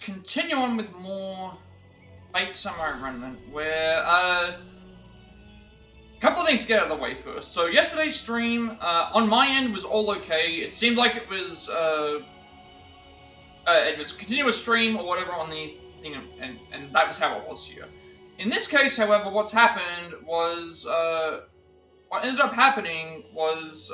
continue on with more Fate Samurai Remnant, where, a couple of things to get out of the way first. So yesterday's stream, on my end, was all okay. It seemed like it was a continuous stream or whatever on the thing, and that was how it was here. In this case, however, what's happened was, what ended up happening was,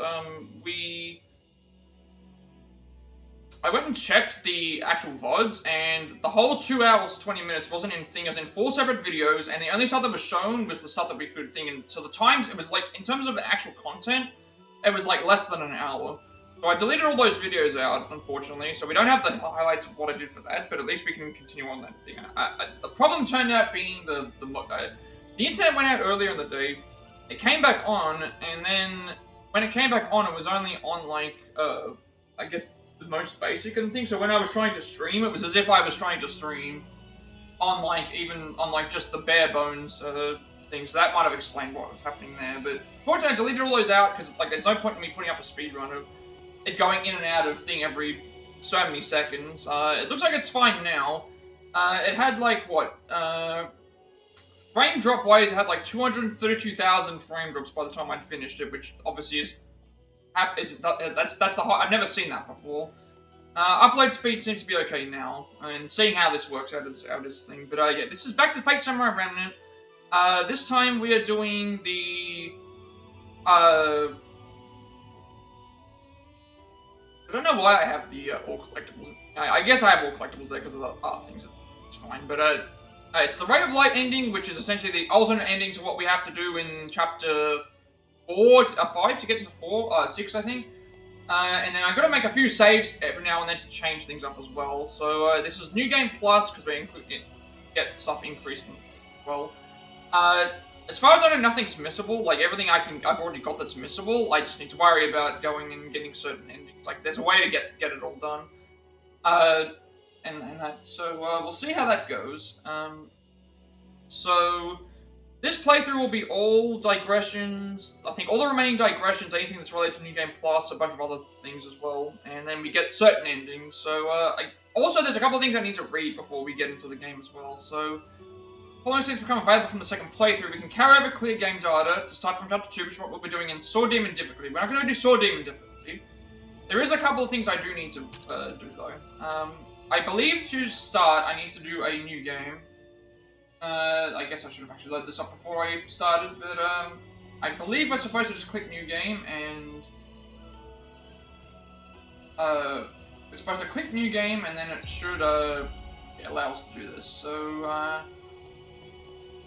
I went and checked the actual VODs, and the whole 2 hours, 20 minutes wasn't in thing, as in 4 separate videos, and the only stuff that was shown was the stuff that we could thing, and so the times, it was like, in terms of the actual content, it was like less than an hour. So I deleted all those videos out, unfortunately, so we don't have the highlights of what I did for that, but at least we can continue on that thing. The problem turned out being the internet went out earlier in the day, it came back on, and then when it came back on, it was only on, like, I guess, the most basic and thing. So when I was trying to stream, it was as if I was trying to stream on, like, even on, like, just the bare bones things. So that might have explained what was happening there. But fortunately, I deleted all those out because it's like there's no point in me putting up a speedrun of it going in and out of thing every so many seconds. It looks like it's fine now. It had like what frame drop wise, it had like 232,000 frame drops by the time I'd finished it, which obviously is that's the high. I've never seen that before. Upload speed seems to be okay now, and seeing how this works out is thing. But yeah, this is back to Fate Samurai Remnant. This time we are doing the I don't know why I have the all collectibles. I guess I have all collectibles there because of the other things. It's fine, but it's the Ray of Light ending, which is essentially the alternate ending to what we have to do in chapter 5 to get into 6, I think. And then I've got to make a few saves every now and then to change things up as well. So this is New Game Plus, because we get stuff increased as well. As far as I know, nothing's missable. Like, everything I've already got that's missable. I just need to worry about going and getting certain endings. Like, there's a way to get it all done. And that, so we'll see how that goes. So this playthrough will be all digressions. I think all the remaining digressions, anything that's related to New Game Plus, a bunch of other things as well. And then we get certain endings. So, also, there's a couple of things I need to read before we get into the game as well. So, following things become available from the second playthrough, we can carry over clear game data to start from chapter 2, which is what we'll be doing in Sword Demon difficulty. We're not going to do Sword Demon difficulty. There is a couple of things I do need to do, though. I believe to start, I need to do a new game. I guess I should have actually loaded this up before I started, but I believe we're supposed to just click New Game, and we're supposed to click New Game, and then it should allow us to do this. So,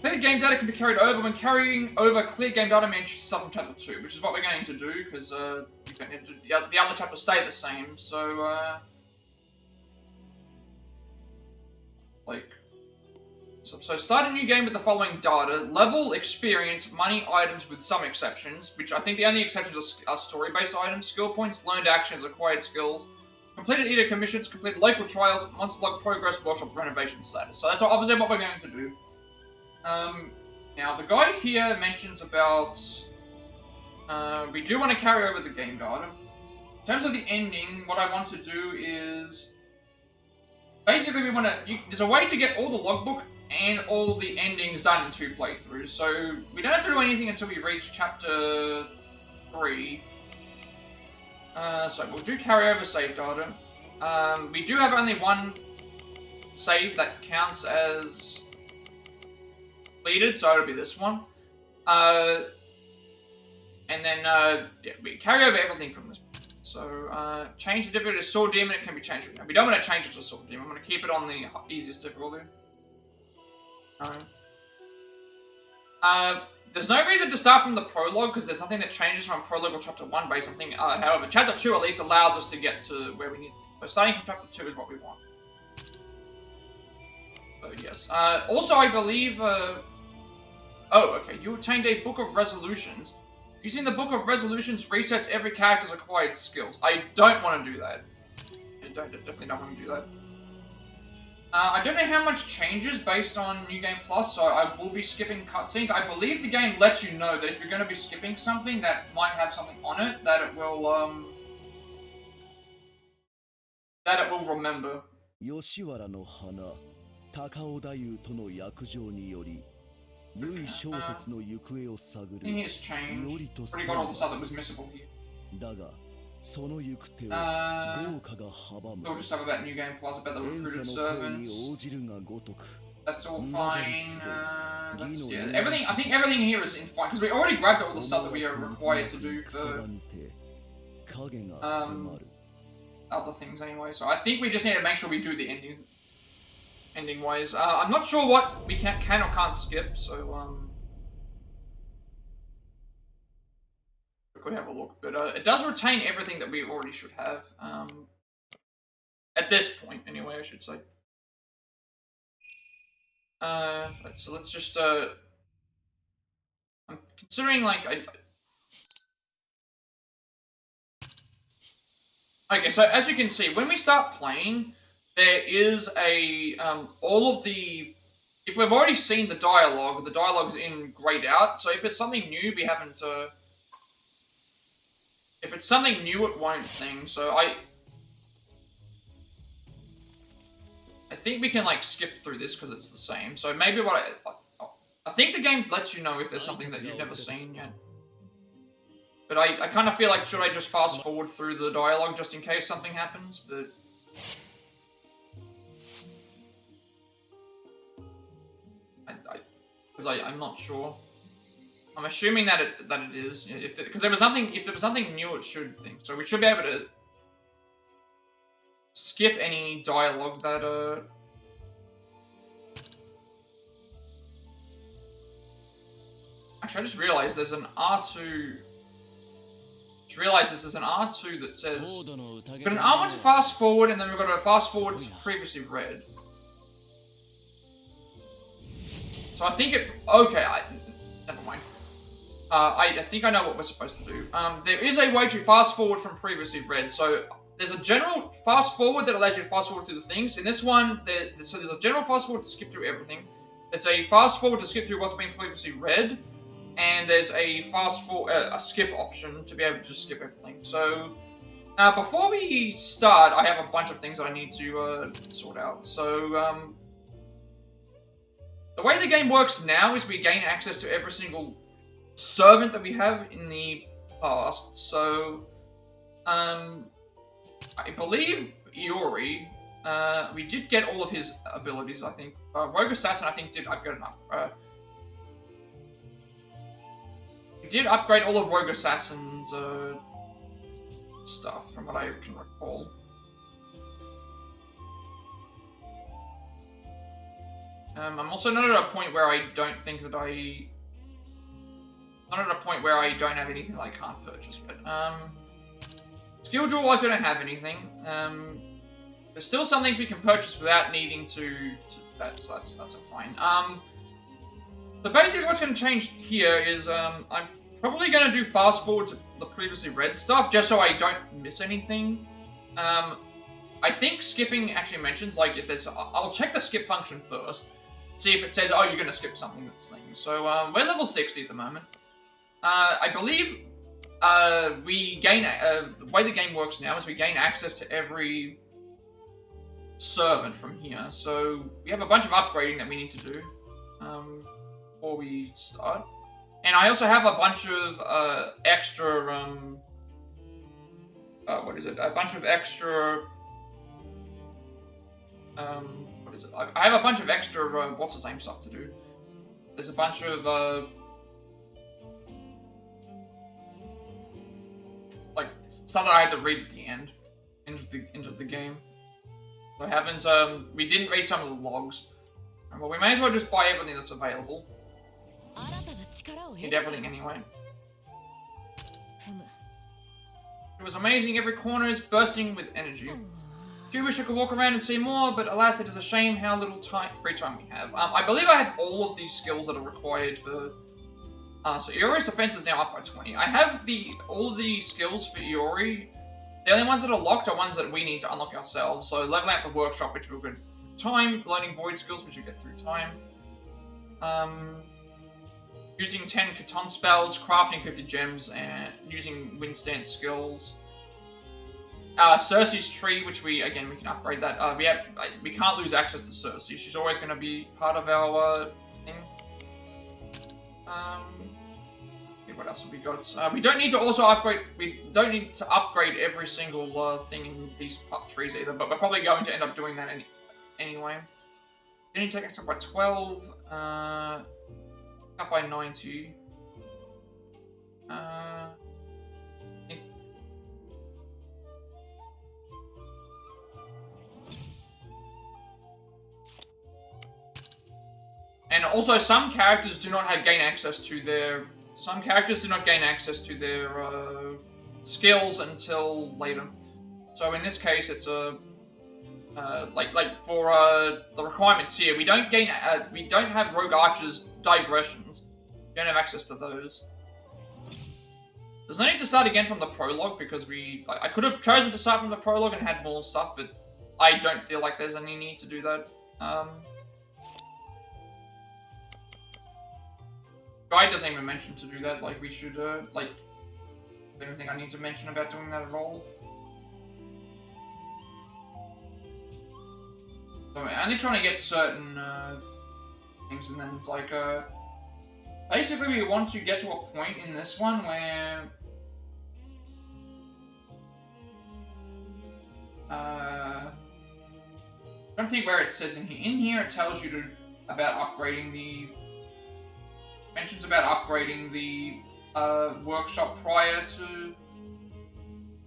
clear game data can be carried over. When carrying over clear game data means stuff from chapter 2, which is what we're going to do, because the other chapters stay the same, so, So start a new game with the following data: level, experience, money, items with some exceptions, which I think the only exceptions are story-based items, skill points, learned actions, acquired skills, completed editor commissions, completed local trials, monster log progress, workshop renovation status. So that's obviously what we're going to do. Now the guide here mentions about we do want to carry over the game data. In terms of the ending, what I want to do is basically we want to. There's a way to get all the logbook and all the endings done in 2 playthroughs, so we don't have to do anything until we reach chapter 3. So we'll do carryover save data. We do have only one save that counts as completed, so it'll be this one. And then, yeah, we carry over everything from this. So, change the difficulty to Sword Demon, it can be changed. We don't want to change it to Sword Demon, I'm going to keep it on the easiest difficulty. There's no reason to start from the prologue, because there's nothing that changes from prologue or chapter 1 based on thing. However, chapter 2 at least allows us to get to where we need to. So starting from chapter 2 is what we want. So yes. Also, I believe, oh, okay, you obtained a Book of Resolutions. Using the Book of Resolutions resets every character's acquired skills. I don't want to do that. I definitely don't want to do that. I don't know how much changes based on New Game Plus, so I will be skipping cutscenes. I believe the game lets you know that if you're going to be skipping something that might have something on it, that it will remember. 吉原の花高尾太夫との約定により由小説の行方を探る He has changed. よりと Already got all the stuff that was missable here. だがその行く手を豪華が阻む We'll just talk about New Game Plus, about the 遠 recruited 征の声に servants. 応じるがごとく That's all fine. That's, yeah, everything. I think everything here is in fine because we already grabbed all the stuff that we are required to do for other things anyway. So I think we just need to make sure we do the ending wise. I'm not sure what we can or can't skip. So quickly have a look. But it does retain everything that we already should have. At this point, anyway, I should say. So let's just, I'm considering, like, okay, so as you can see, when we start playing, there is a, all of the, if we've already seen the dialogue's in grayed out, so if it's something new, we haven't, if it's something new, it won't thing, so I think we can, like, skip through this because it's the same. So maybe what I think the game lets you know if there's something that you've never seen yet. But I kind of feel like, should I just fast forward through the dialogue just in case something happens? But because I'm not sure. I'm assuming that it is, because if there was something new, it should think. So we should be able to skip any dialogue that actually I just realized there's an R2. Just realized this is an R2 that says we've got an R1 to fast forward, and then we've got a fast forward to previously read. So I think it never mind. I think I know what we're supposed to do. There is a way to fast forward from previously read. So there's a general fast forward that allows you to fast forward through the things. In this one, so there's a general fast forward to skip through everything. There's a fast forward to skip through what's been previously read, and there's a fast forward, a skip option to be able to just skip everything. So before we start, I have a bunch of things that I need to sort out. So the way the game works now is we gain access to every single servant that we have in the past. So I believe Iori, we did get all of his abilities, I think. Rogue Assassin, I think, did upgrade enough. We did upgrade all of Rogue Assassin's stuff, from what I can recall. I'm also not at a point where I don't think that not at a point where I don't have anything that I can't purchase yet. Skill draw-wise, we don't have anything. There's still some things we can purchase without needing to that's fine. So basically what's going to change here is I'm probably going to do fast forward to the previously read stuff, just so I don't miss anything. I think skipping actually mentions, like, if there's, I'll check the skip function first, see if it says, oh, you're going to skip something that's thing. So we're level 60 at the moment. I believe we gain, the way the game works now is we gain access to every servant from here. So we have a bunch of upgrading that we need to do before we start. And I also have a bunch of extra, what is it? A bunch of extra, what is it? I have a bunch of extra, what's the name stuff to do. There's a bunch of, like, stuff that I had to read at the end of the game. So I haven't, we didn't read some of the logs. Well, we may as well just buy everything that's available. Need everything anyway. It was amazing, every corner is bursting with energy. Do wish I could walk around and see more, but alas, it is a shame how little free time we have. I believe I have all of these skills that are required for... so Iori's defense is now up by 20. I have all of the skills for Iori. The only ones that are locked are ones that we need to unlock ourselves. So leveling out the workshop, which we'll get through time. Learning void skills, which we get through time. Using 10 Katon spells, crafting 50 gems, and using wind stance skills. Cersei's tree, which we can upgrade that. We can't lose access to Cersei. She's always going to be part of our thing. What else have we got? We don't need to also upgrade. We don't need to upgrade every single thing in these trees either. But we're probably going to end up doing that anyway. Then you take us up by 12. Up by 90. And also, some characters do not gain access to their. Some characters do not gain access to their skills until later. So in this case, it's a like for the requirements here, we don't have rogue archers digressions. We don't have access to those. There's no need to start again from the prologue because I could have chosen to start from the prologue and had more stuff, but I don't feel like there's any need to do that. Guide doesn't even mention to do that. Like we should I don't think I need to mention about doing that at all. So we're only trying to get certain things, and then it's like basically we want to get to a point in this one where I don't think where it says in here it tells you about upgrading the mentions about upgrading the workshop prior to,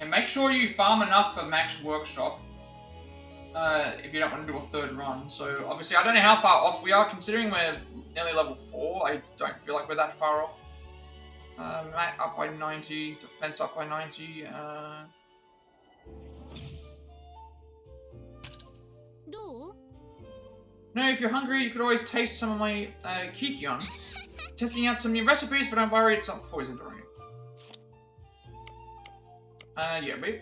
and make sure you farm enough for max workshop if you don't want to do a third run. So obviously I don't know how far off we are considering we're nearly level 4. I don't feel like we're that far off. Mat up by 90, defense up by 90. No, if you're hungry, you could always taste some of my kikion. Testing out some new recipes, but don't worry, it's not poisoned or anything. Yeah, we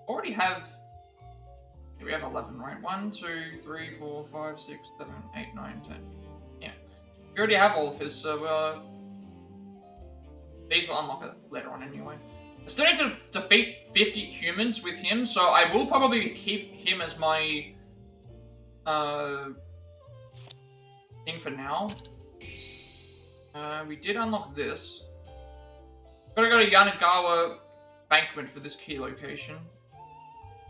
already have... Yeah, we have 11, right? 1, 2, 3, 4, 5, 6, 7, 8, 9, 10. Yeah. We already have all of his, so these will unlock it later on anyway. I still need to defeat 50 humans with him, so I will probably keep him as my thing for now. We did unlock this. Gotta go to Yanagawa Banquet for this key location.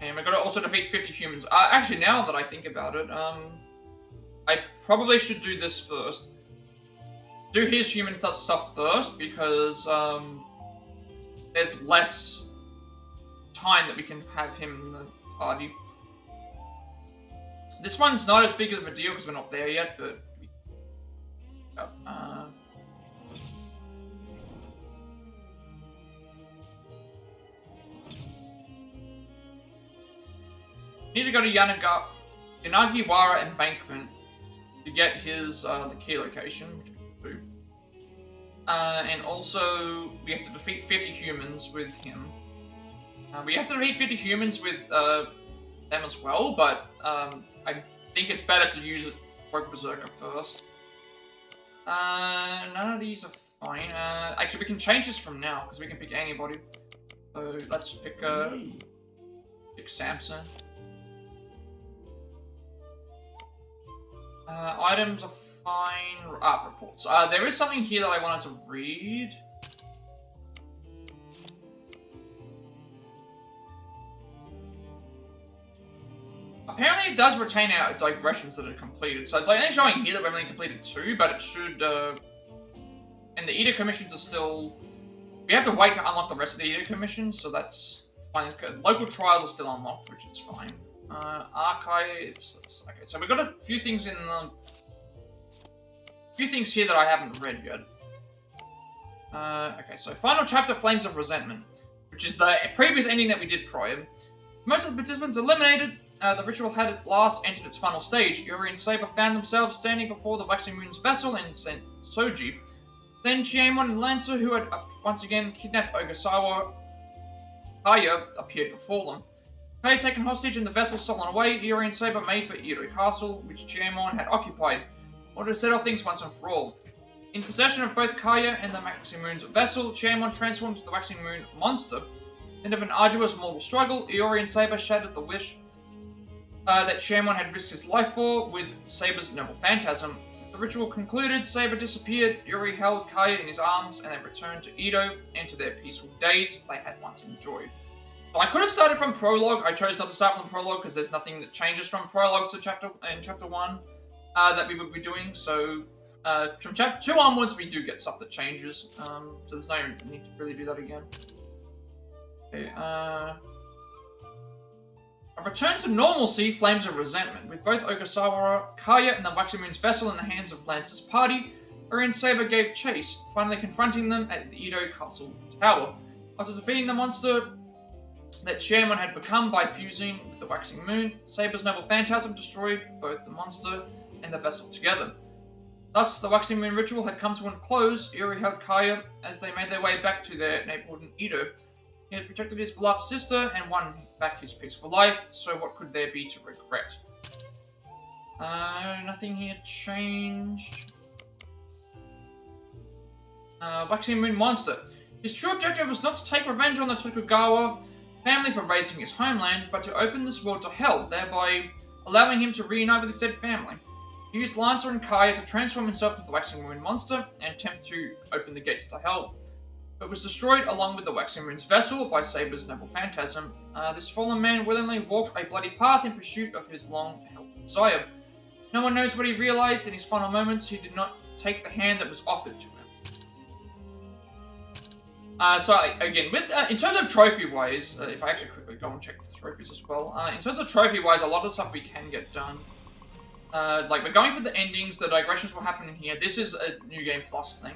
And we're gonna also defeat 50 humans. Actually, now that I think about it, I probably should do this first. Do his human stuff first, because there's less time that we can have him in the party. This one's not as big of a deal because we're not there yet, but... need to go to Yanagiwara Embankment to get his the key location, which we can do. And also, we have to defeat 50 humans with him. We have to defeat 50 humans with them as well, but I think it's better to use Rogue Berserker first. None of these are fine. Actually, we can change this from now, because we can pick anybody. So let's pick Samson. Items are fine. Reports. There is something here that I wanted to read. Apparently it does retain our digressions that are completed. So it's like only showing here that we've only completed 2, but it should, and the edict commissions are still... We have to wait to unlock the rest of the edict commissions, so that's fine. Local trials are still unlocked, which is fine. Archives, okay, so we've got a few things in the... few things here that I haven't read yet. Okay, so final chapter, Flames of Resentment, which is the previous ending that we did prior. Most of the participants eliminated. The ritual had at last entered its final stage. Yuri and Saber found themselves standing before the Waxing Moon's vessel in St. Soji. Then Chiemon and Lancer, who had once again kidnapped Ogasawa Kaya, appeared before them. Kaya taken hostage and the vessel stolen away, Yuri and Saber made for Iro Castle, which Chiemon had occupied, in order to settle things once and for all. In possession of both Kaya and the Waxing Moon's vessel, Chiemon transformed the Waxing Moon monster, End of an arduous mortal struggle, Iori and Saber shattered the wish that Shamon had risked his life for with Saber's noble phantasm. The ritual concluded, Saber disappeared, Iori held Kaya in his arms, and they returned to Edo and to their peaceful days they had once enjoyed. So I could have started from prologue. I chose not to start from the prologue because there's nothing that changes from prologue to chapter 1 that we would be doing. So from chapter 2 onwards, we do get stuff that changes. So there's no need to really do that again. Okay, a return to normalcy flames of resentment, with both Ogasawara, Kaya, and the Waxing Moon's vessel in the hands of Lance's party. Orion Saber gave chase, finally confronting them at the Edo Castle Tower. After defeating the monster that Shamon had become by fusing with the Waxing Moon, Saber's noble phantasm destroyed both the monster and the vessel together. Thus, the Waxing Moon ritual had come to a close. Iori held Kaya as they made their way back to their neighborhood in Edo. He had protected his beloved sister and won back his peaceful life, so what could there be to regret? Nothing here changed. Waxing Moon Monster. His true objective was not to take revenge on the Tokugawa family for raising his homeland, but to open this world to hell, thereby allowing him to reunite with his dead family. He used Lancer and Kaya to transform himself into the Waxing Moon Monster and attempt to open the gates to hell, but was destroyed along with the Waxing Moon's vessel by Saber's noble phantasm. This fallen man willingly walked a bloody path in pursuit of his long-held desire. No one knows what he realized in his final moments. He did not take the hand that was offered to him. Again, in terms of trophy-wise, if I actually quickly go and check the trophies as well, in terms of trophy-wise, a lot of stuff we can get done. Like, we're going for the endings, the digressions will happen in here. This is a New Game Plus thing.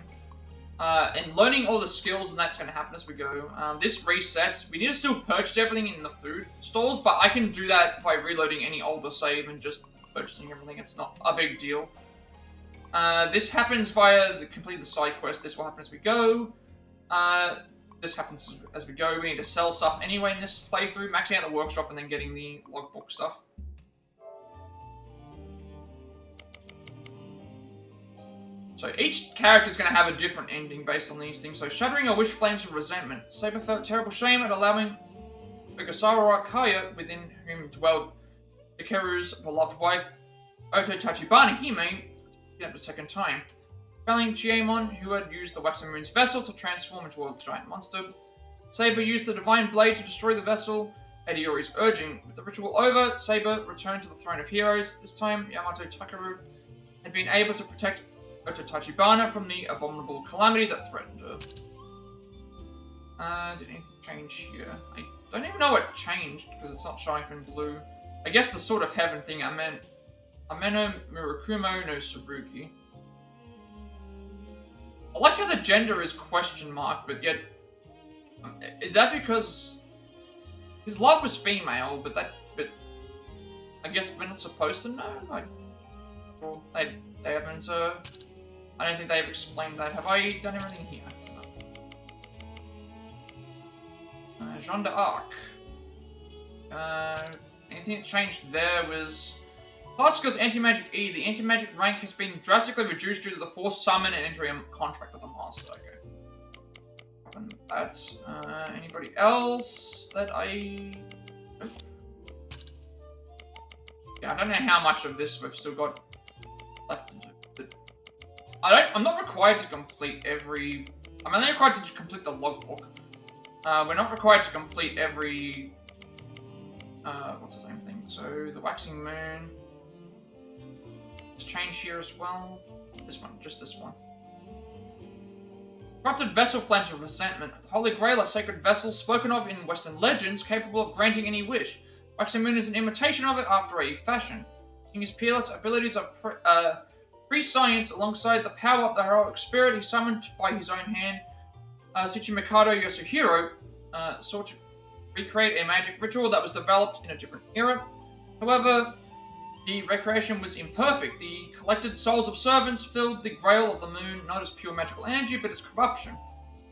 And learning all the skills, and that's going to happen as we go. This resets. We need to still purchase everything in the food stalls, but I can do that by reloading any older save and just purchasing everything. It's not a big deal. This happens via complete the side quest. This will happen as we go. This happens as we go. We need to sell stuff anyway in this playthrough, maxing out the workshop and then getting the logbook stuff. So each character is going to have a different ending based on these things. So shattering a wish flames of resentment. Saber felt terrible shame at allowing Ogasawara Kaya, within whom dwelled Takeru's beloved wife, Oto Tachibana Hime, the second time. Felling Chiemon, who had used the Waxing Moon's vessel to transform into a giant monster. Saber used the Divine Blade to destroy the vessel at Iori's urging. With the ritual over, Saber returned to the Throne of Heroes. This time, Yamato Takeru had been able to protect Oto Tachibana from the abominable calamity that threatened her. Did anything change here? I don't even know what changed, because it's not showing up in blue. I guess the Sword of Heaven thing, Ameno Murakumo no Tsurugi. I like how the gender is question mark, but yet... Is that because... His love was female, but I guess we're not supposed to know? They haven't, I don't think they've explained that. Have I done everything here? No. Jeanne d'Arc. Anything that changed there was... Pasca's anti-magic E. The anti-magic rank has been drastically reduced due to the forced summon and entry a contract with the master. Okay. That's anybody else that I... Nope. Yeah, I don't know how much of this we've still got left to do. I'm not required to complete every... I'm only required to complete the logbook. We're not required to complete every... what's the same thing? So, the Waxing Moon... Let's change here as well. This one, just this one. Corrupted Vessel Flames of Resentment. The Holy Grail, a sacred vessel spoken of in Western legends, capable of granting any wish. Waxing Moon is an imitation of it after a fashion. In his peerless abilities of pre-science, alongside the power of the heroic spirit he summoned by his own hand, Tsuchimikado Yasuhiro sought to recreate a magic ritual that was developed in a different era. However, the recreation was imperfect. The collected souls of servants filled the Grail of the Moon not as pure magical energy, but as corruption.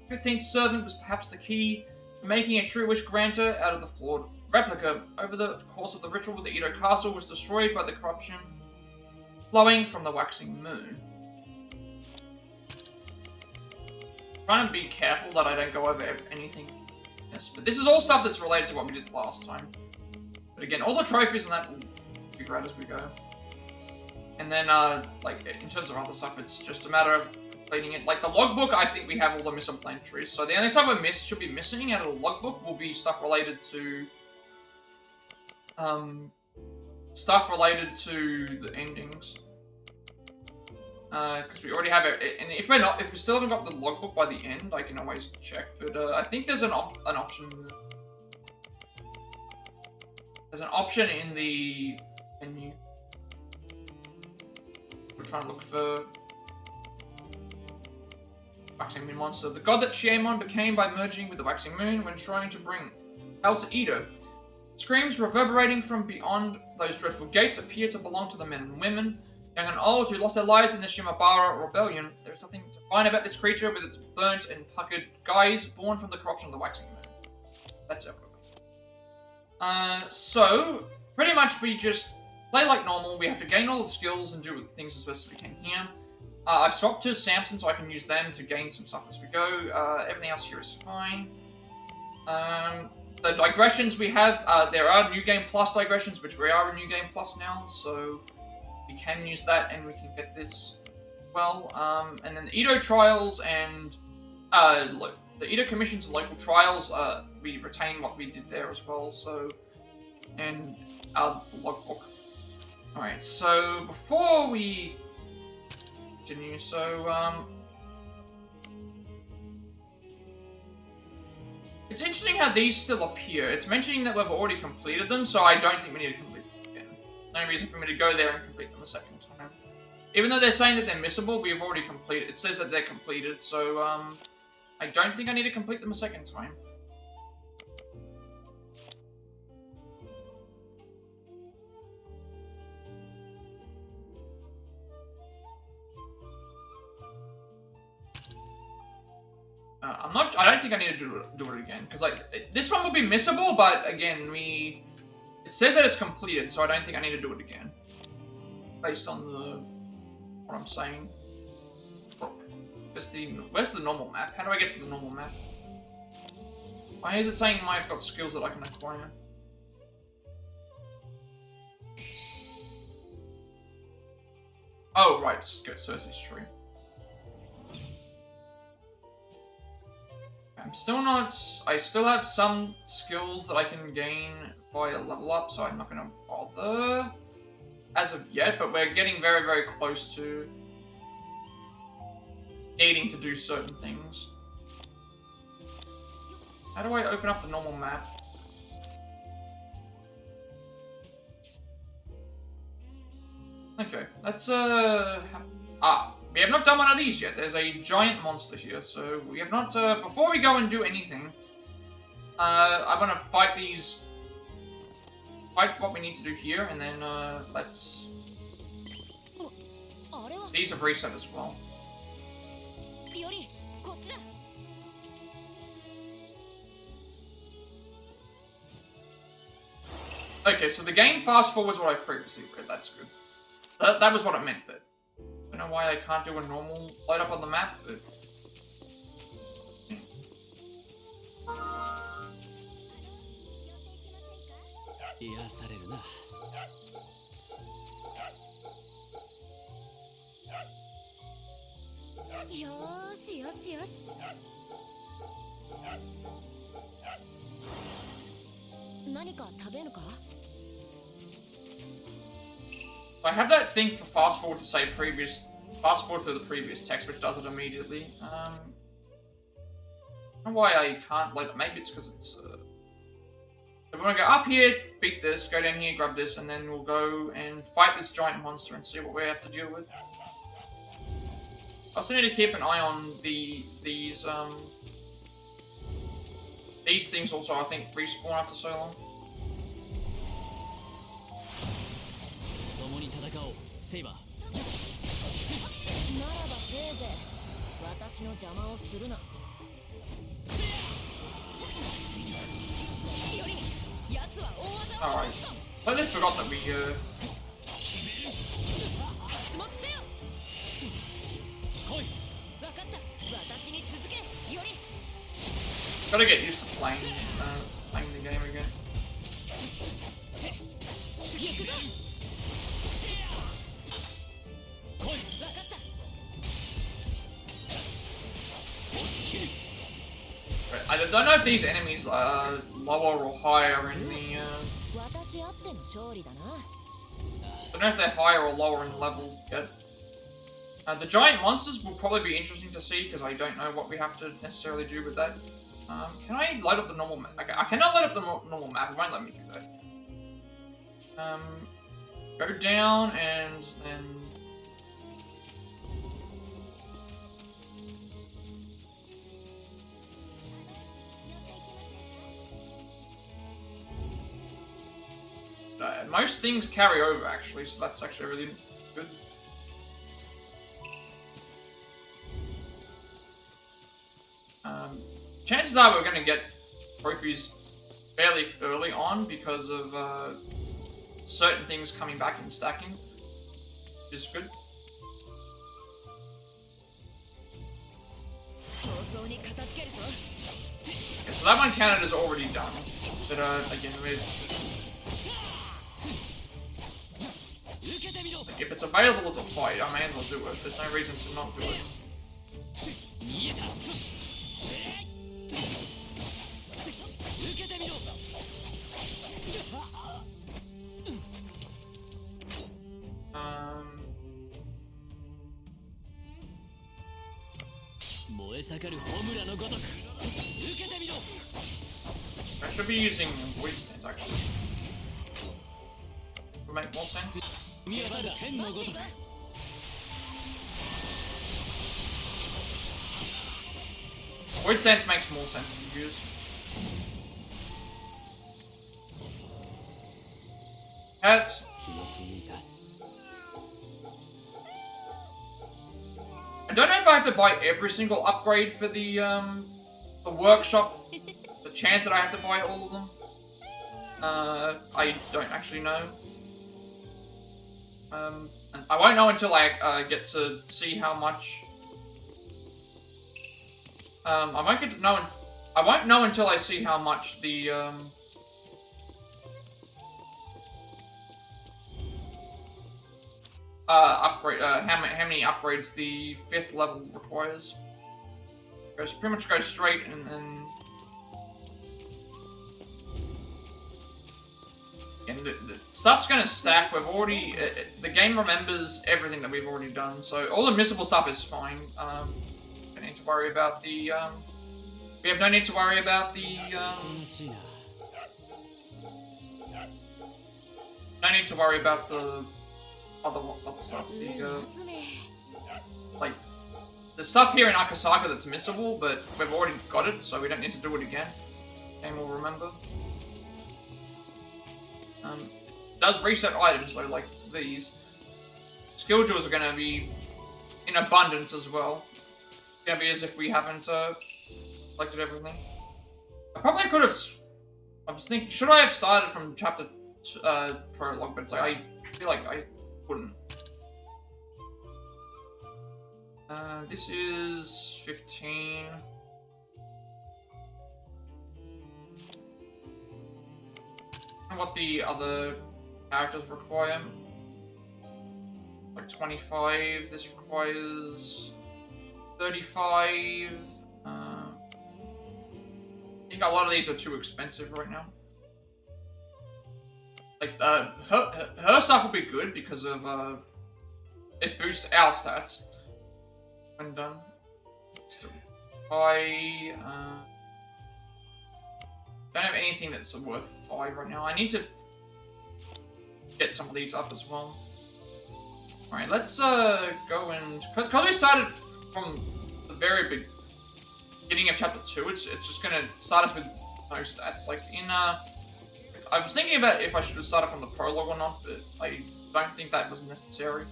The 15th servant was perhaps the key to making a true wish granter out of the flawed replica. Over the course of the ritual, the Edo Castle was destroyed by the corruption flowing from the Waxing Moon. I'm trying to be careful that I don't go over anything Yes, but this is all stuff that's related to what we did last time. But again, all the trophies and that will figure out as we go. And then, like, in terms of other stuff, it's just a matter of completing it. Like, the logbook, I think we have all the missing planetaries. So the only stuff we should be missing out of the logbook will be stuff related to... the endings. Because we already have it. And if we still haven't got the logbook by the end, I can always check. But I think there's an option. There's an option in the menu. We're trying to look for Waxing Moon Monster. The god that Shiemon became by merging with the Waxing Moon when trying to bring hell to Edo. Screams reverberating from beyond those dreadful gates appear to belong to the men and women, young and old, who lost their lives in the Shimabara rebellion. There is something divine about this creature with its burnt and puckered guise, born from the corruption of the Waxing Moon. That's it. So, pretty much we just play like normal. We have to gain all the skills and do things as best as we can here. I've swapped to Samson so I can use them to gain some stuff as we go. Everything else here is fine. The digressions we have, there are New Game Plus digressions, which we are in New Game Plus now, so we can use that and we can get this well. And then the Edo trials and the Edo commissions and local trials, we retain what we did there as well, so, and our logbook. Alright, so before we continue, so, it's interesting how these still appear. It's mentioning that we've already completed them, so I don't think we need to complete them again. No reason for me to go there and complete them a second time. Even though they're saying that they're missable, we've already completed. It says that they're completed, so I don't think I need to complete them a second time. I don't think I need to do it again, because like this one will be missable, but again, it says that it's completed, so I don't think I need to do it again, based on what I'm saying. Where's the normal map? How do I get to the normal map? Why is it saying I've got skills that I can acquire? Oh right, let's go Cersei's tree. I still have some skills that I can gain by a level up, so I'm not going to bother as of yet, but we're getting very, very close to needing to do certain things. How do I open up the normal map? Okay, let's, we have not done one of these yet. There's a giant monster here, so we have not, before we go and do anything, I want to fight what we need to do here, and then, these have reset as well. Okay, so the game fast forwards what I previously read, that's good. That was what it meant, that. I don't know why I can't do a normal load up on the map, but... I have that thing for fast forward to say fast forward for the previous text, which does it immediately. I don't know why I can't let it. Maybe it's because it's. So we want to go up here, beat this, go down here, grab this, and then we'll go and fight this giant monster and see what we have to deal with. I also need to keep an eye on these things also, I think, respawn after so long. Alright. I just forgot that we, gotta get used to playing the game again. I don't know if these enemies are lower or higher in the. I don't know if they're higher or lower in level yet. The giant monsters will probably be interesting to see because I don't know what we have to necessarily do with that. Can I light up the normal map? Okay, I cannot light up the normal map. It won't let me do that. Go down and then. Most things carry over actually, so that's actually really good. Chances are we're going to get trophies fairly early on because of certain things coming back and stacking, which is good. Okay, so that one counted as already done, but again, if it's available as a fight, I may as well do it. There's no reason to not do it. I should be using void stance actually. Would make more sense. Void stance makes more sense to use. Cats. I don't know if I have to buy every single upgrade for the workshop. The chance that I have to buy all of them. I don't actually know. And I won't know until I get to see how much. I won't get to know. I won't know until I see how much the upgrade. How many upgrades the 5th level requires. Pretty much go straight and then. And the stuff's gonna stack. We've already. The game remembers everything that we've already done, so all the missable stuff is fine. Don't need to worry about the. We have no need to worry about the. No need to worry about the other stuff. The like the stuff here in Akasaka that's missable, but we've already got it, so we don't need to do it again. Game will remember. Does reset items, so like these. Skill jewels are going to be in abundance as well. It's going to be as if we haven't collected everything. I probably could have. I was thinking, should I have started from chapter prologue? But I feel like I wouldn't. This is 15. And what the other characters require. Like 25, this requires 35. I think a lot of these are too expensive right now. Like, her stuff will be good because of, it boosts our stats when done. Still, I don't have anything that's worth 5 right now. I need to get some of these up as well. Alright, let's go and... Because we started from the very beginning of chapter 2, it's just going to start us with no stats. Like, I was thinking about if I should have started from the prologue or not, but I don't think that was necessary.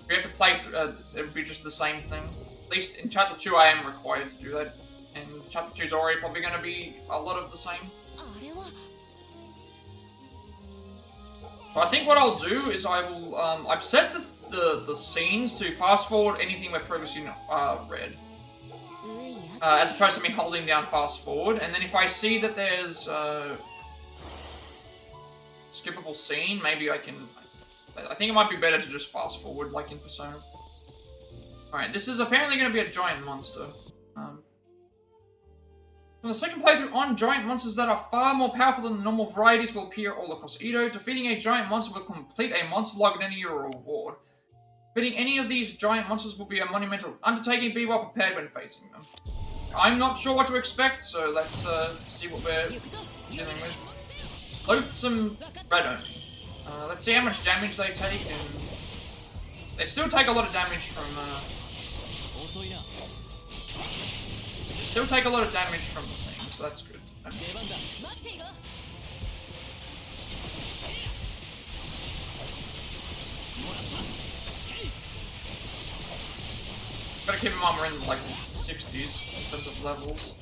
We have to play through... it would be just the same thing. At least in chapter 2 I am required to do that. And chapter 2 is already probably going to be a lot of the same. So I think what I'll do is I will, I've set the scenes to fast forward anything we've previously read. as opposed to me holding down fast forward. And then if I see that there's skippable scene, maybe I can. I think it might be better to just fast forward, like in Persona. Alright, this is apparently going to be a giant monster. On the second playthrough on, giant monsters that are far more powerful than the normal varieties will appear all across Edo. Defeating a giant monster will complete a monster log and earn you a reward. Defeating any of these giant monsters will be a monumental undertaking. Be well prepared when facing them. I'm not sure what to expect, so let's see what we're dealing with. Loathsome Red Oni. Let's see how much damage they take, and they still take a lot of damage from. Still take a lot of damage from the thing, so that's good. Gotta keep in mind we're in like 60s in terms of levels.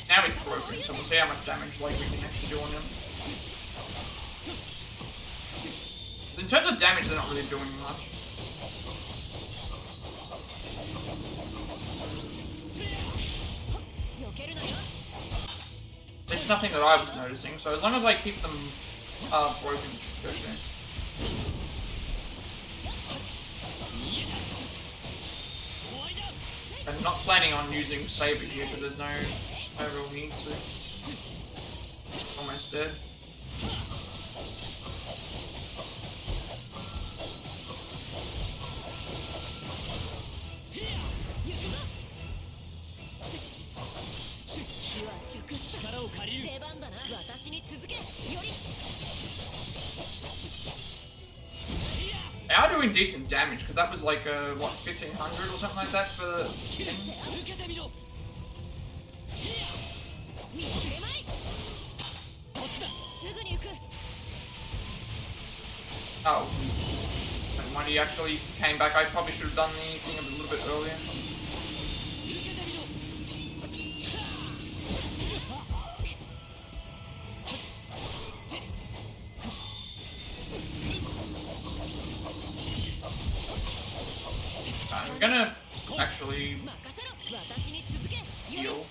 Now he's broken, so we'll see how much damage like we can actually do on him. In terms of damage, they're not really doing much. There's nothing that I was noticing, so as long as I keep them broken, it should be okay. I'm not planning on using Saber here because there's no real need to. Almost dead. They are doing decent damage because that was like what, 1500 or something like that for the skin. Oh, and when he actually came back, I probably should have done the thing a little bit earlier. I'm gonna actually heal.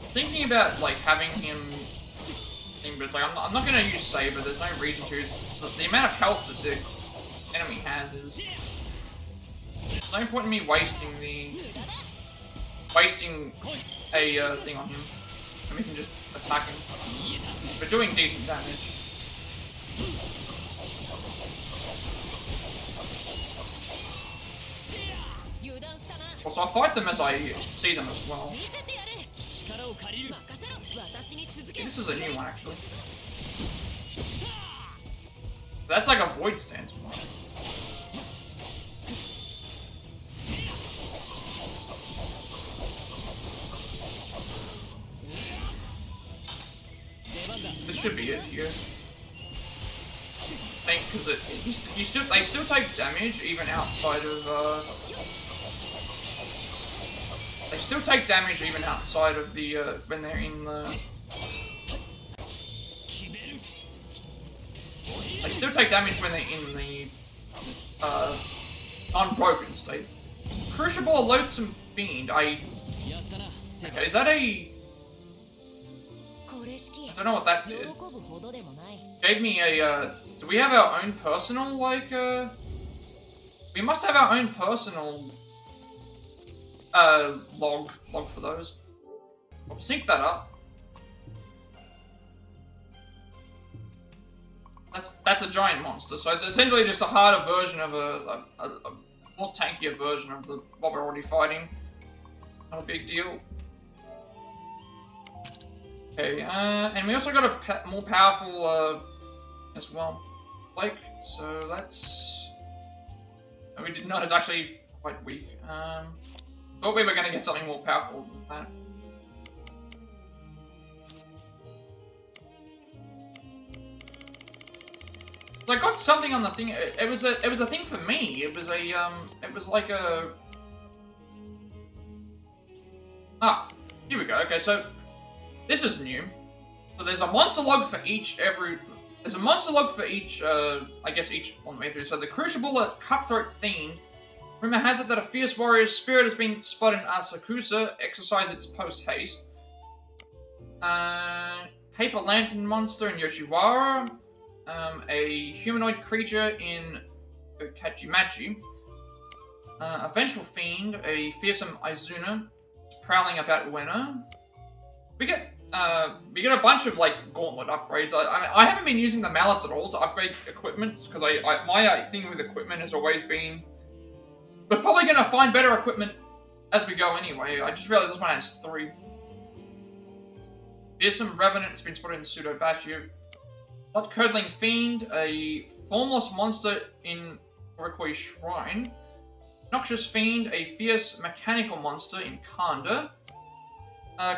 Thinking about like having him thing, but it's like I'm not gonna use Saber. There's no reason to. The amount of health that the enemy has is. There's no point in me wasting a thing on him. And we can just attack him. We're doing decent damage. Also, I'll fight them as I see them as well. This is a new one, actually. That's like a void stance one. This should be it here. I think because they still take damage even outside of they still take damage even outside of the when they're in the. They still take damage when they're in the unbroken state. Crucible Loathsome Fiend. Okay, is that a? I don't know what that did. Gave me a. Do we have our own personal like? We must have our own personal. Log for those. I'll sync that up. That's a giant monster, so it's essentially just a harder version of a more tankier version of what we're already fighting. Not a big deal. Okay, and we also got a more powerful as well. Like, so that's. No, we did not. It's actually quite weak. Thought we were going to get something more powerful than that. I got something on the thing. It was a thing for me. It was like a. Ah, here we go. Okay, so this is new. So there's a monster log for each There's a monster log for each. I guess each one way through. So the Crucible Cutthroat Fiend. Rumor has it that a fierce warrior's spirit has been spotted in Asakusa. Exercise its post haste. Paper Lantern monster in Yoshiwara. A humanoid creature in Okachimachi. A vengeful fiend, a fearsome Izuna, prowling about Ueno. We get a bunch of like gauntlet upgrades. I haven't been using the mallets at all to upgrade equipment because my thing with equipment has always been we're probably gonna find better equipment as we go anyway. I just realized this one has 3. Fearsome Revenant has been spotted in Pseudo Bashi. Blood Curdling Fiend, a formless monster in Torikoi Shrine. Noxious Fiend, a fierce mechanical monster in Kanda.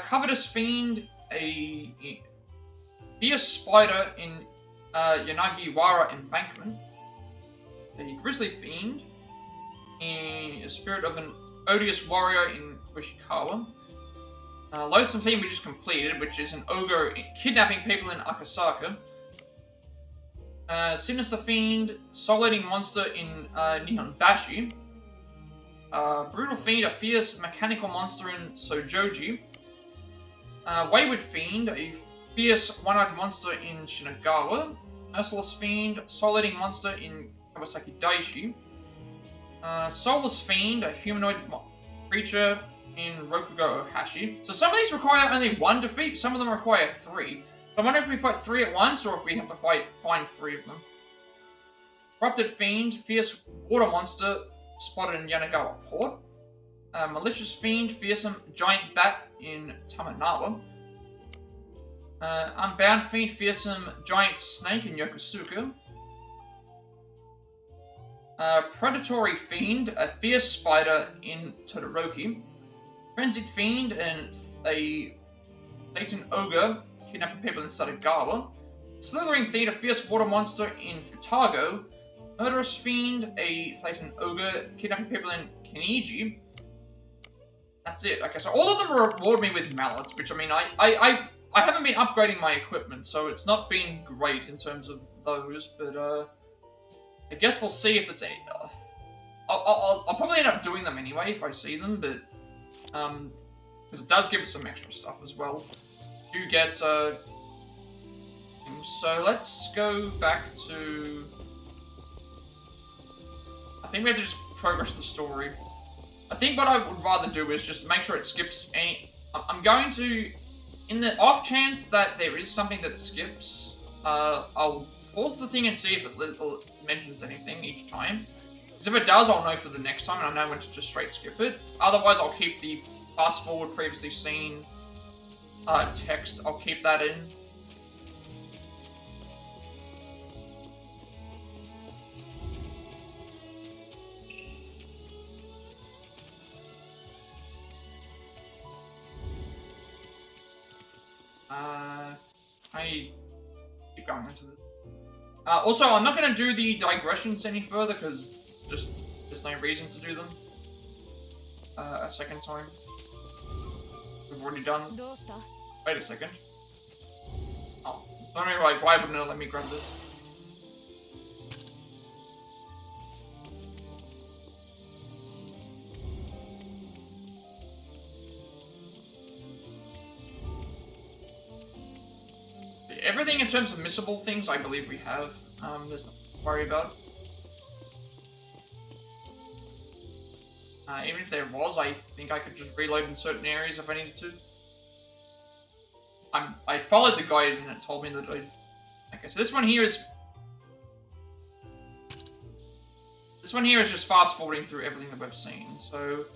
Covetous Fiend, a fierce spider in Yanagiwara Embankment. A Grizzly Fiend, a spirit of an odious warrior in Kushikawa. Loathsome Fiend we just completed, which is an ogre kidnapping people in Akasaka. Sinister Fiend, Soul-Eating Monster in Nihonbashi. Brutal Fiend, a fierce mechanical monster in Sojoji. Wayward Fiend, a fierce one-eyed monster in Shinagawa. Merciless Fiend, Soul-Eating Monster in Kawasaki Daishi. Soulless Fiend, a humanoid creature in Rokugo Ohashi. So some of these require only 1 defeat, some of them require 3. I wonder if we fight 3 at once, or if we have to find 3 of them. Corrupted Fiend, fierce water monster spotted in Yanagawa Port. Malicious Fiend, fearsome giant bat in Tamanawa. Unbound Fiend, fearsome giant snake in Yokosuka. Predatory Fiend, a fierce spider in Todoroki. Frenzied Fiend, and a Satan ogre kidnapping people in Sadagawa. Slithering Fiend, a fierce water monster in Futago. Murderous Fiend, a Satan ogre kidnapping people in Kiniji. That's it. Okay, so all of them reward me with mallets, which I mean, I haven't been upgrading my equipment, so it's not been great in terms of those, but I guess we'll see if it's a. I'll probably end up doing them anyway if I see them, but because it does give us some extra stuff as well. You get things. So let's go back to. I think we have to just progress the story. I think what I would rather do is just make sure it skips any. I'm going to, in the off chance that there is something that skips, I'll pause the thing and see if it mentions anything each time. Because if it does, I'll know for the next time, and I know when to just straight skip it. Otherwise, I'll keep the fast forward previously seen text. I'll keep that in. I keep going with it. Also, I'm not going to do the digressions any further because just there's no reason to do them a second time. We've already done. Wait a second. Oh, I don't know, like, why wouldn't it let me grab this? Everything in terms of missable things, I believe we have. There's nothing to worry about. Even if there was, I think I could just reload in certain areas if I needed to. I followed the guide and it told me that I... Okay, so this one here is... This one here is just fast forwarding through everything that we've seen, so...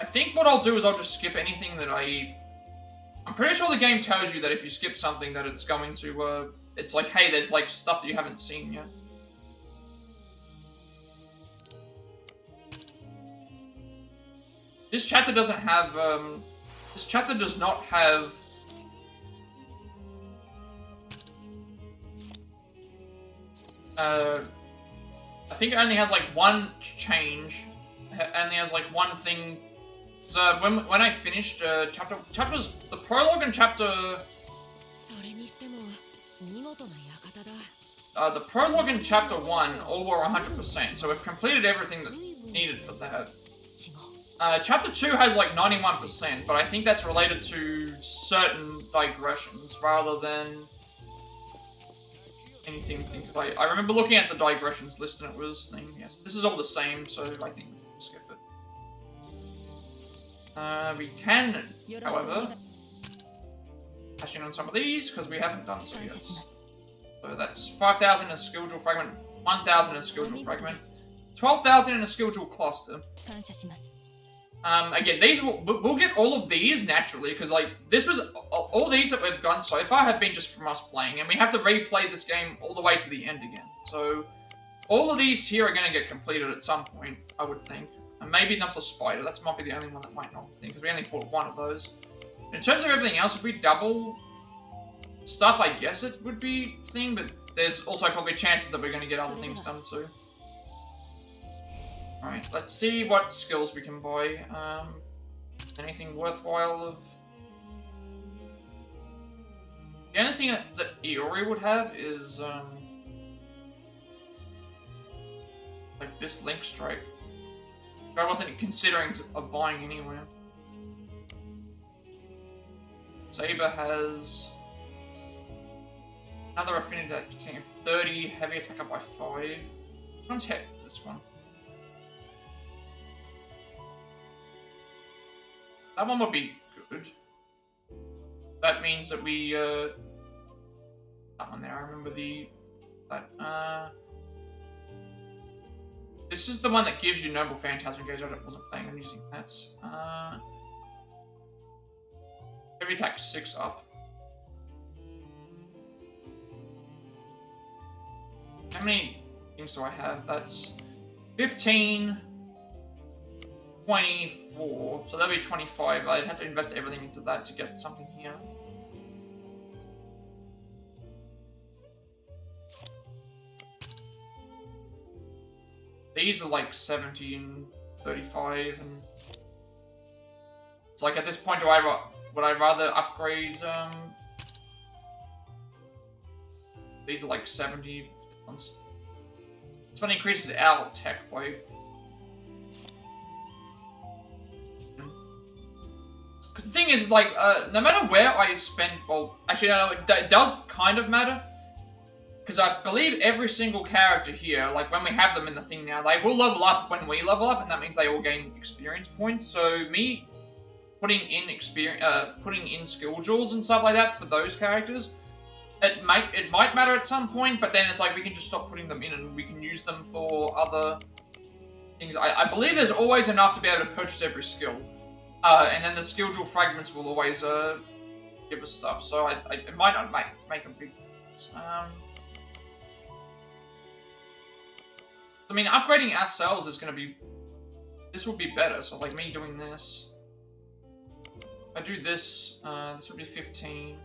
I think what I'll do is I'll just skip anything that I'm pretty sure the game tells you that if you skip something that it's going to, it's like, hey, there's like stuff that you haven't seen yet. This chapter doesn't have, This chapter does not have... I think it only has like one change. It only has like one thing. So when I finished chapters, the prologue and chapter... the prologue and chapter 1 all were 100%, so we've completed everything that's needed for that. Chapter 2 has like 91%, but I think that's related to certain digressions rather than anything. I remember looking at the digressions list and it was thing. Yes, this is all the same, so I think we can skip it. We can, however, cash in on some of these because we haven't done so yet. So that's 5,000 in a skill jewel fragment, 1,000 in a skill jewel fragment, 12,000 in a skill jewel cluster. Again, these we'll get all of these naturally because like this was all these that we've gotten so far have been just from us playing, and we have to replay this game all the way to the end again. So all of these here are going to get completed at some point, I would think, and maybe not the spider. That might be the only one that might not think because we only fought one of those. In terms of everything else, if we double stuff, I guess it would be thing, but there's also probably chances that we're going to get other things done too. Alright, let's see what skills we can buy. Anything worthwhile of... The only thing that Iori would have is, like this Link Strike. I wasn't considering of buying anywhere. Saber has... another affinity that can 30, heavy attack up by 5. Which one's hit? This one. That one would be good. That means that we, that one there, I remember this is the one that gives you Noble Phantasm Gauge. I wasn't planning on using that. Heavy attack 6 up. How many things do I have? That's 15, 24, so that'd be 25. I'd have to invest everything into that to get something here. These are like 70 and 35, and it's like at this point, would I rather upgrade? These are like 70. This one increases our tech by. Because the thing is, like, no matter where I spend, well, actually, no, it does kind of matter. Because I believe every single character here, like, when we have them in the thing now, they will level up when we level up, and that means they all gain experience points. So, me putting in skill jewels and stuff like that for those characters, it might matter at some point, but then it's like we can just stop putting them in and we can use them for other things. I believe there's always enough to be able to purchase every skill. And then the skill jewel fragments will always give us stuff, so it might not make a big difference. I mean, upgrading ourselves is going to be... This would be better, so like me doing this. If I do this, this would be 15.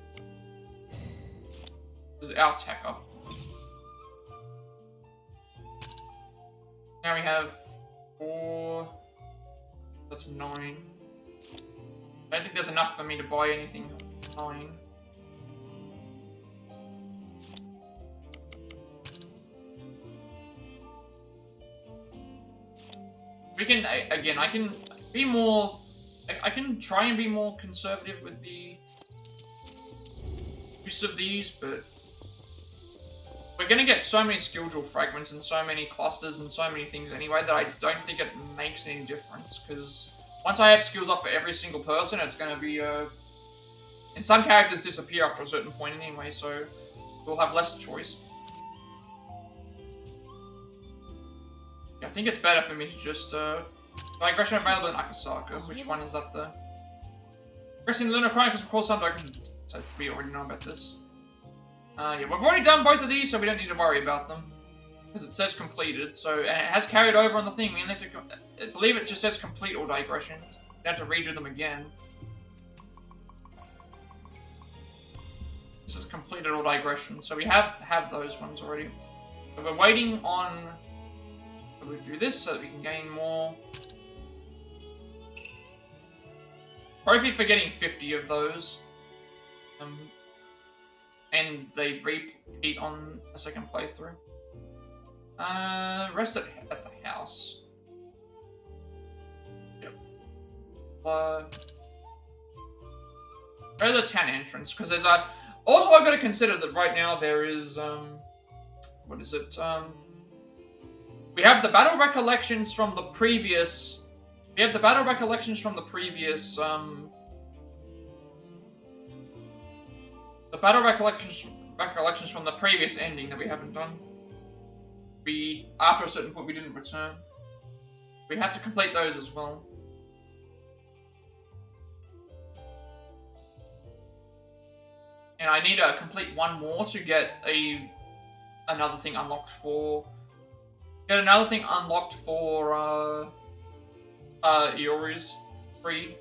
This is our tech up. Now we have 4... That's 9. I don't think there's enough for me to buy anything 9. We can, again, I can be more, I can try and be more conservative with the use of these, but we're going to get so many skill jewel fragments and so many clusters and so many things anyway that I don't think it makes any difference, because once I have skills up for every single person, it's going to be, and some characters disappear after a certain point anyway, so we'll have less choice. I think it's better for me to just, Digression available in Akasaka. Which one is that, the... Progressing Lunar Chronicles will cause some digression. So we already know about this. Yeah, we've already done both of these, so we don't need to worry about them. Because it says completed, so, and it has carried over on the thing. We only have to, I believe it just says complete all digressions. We have to redo them again. This is completed all digressions, so we have those ones already. So we're waiting on. So we do this so that we can gain more. Trophy for getting 50 of those. And they repeat on a second playthrough. Rest at the house. Yep. Where are the town entrance? Because there's a. Also, I've got to consider that right now there is what is it? We have the battle recollections from the previous. We have the battle recollections from the previous. The battle recollections from the previous ending that we haven't done. We after a certain point we didn't return. We have to complete those as well. And I need to complete one more to get another thing unlocked for. Get another thing unlocked for Iori's free.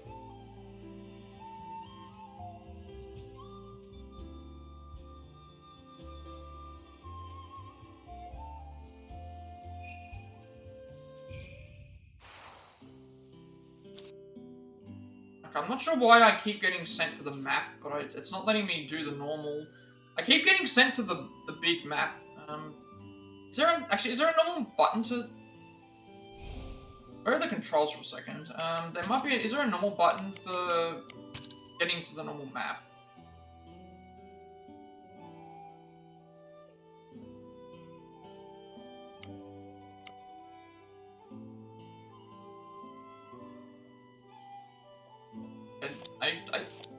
I'm not sure why I keep getting sent to the map, but it's not letting me do the normal. I keep getting sent to the big map. Is there a normal button to? Where are the controls for a second? There might be. Is there a normal button for getting to the normal map?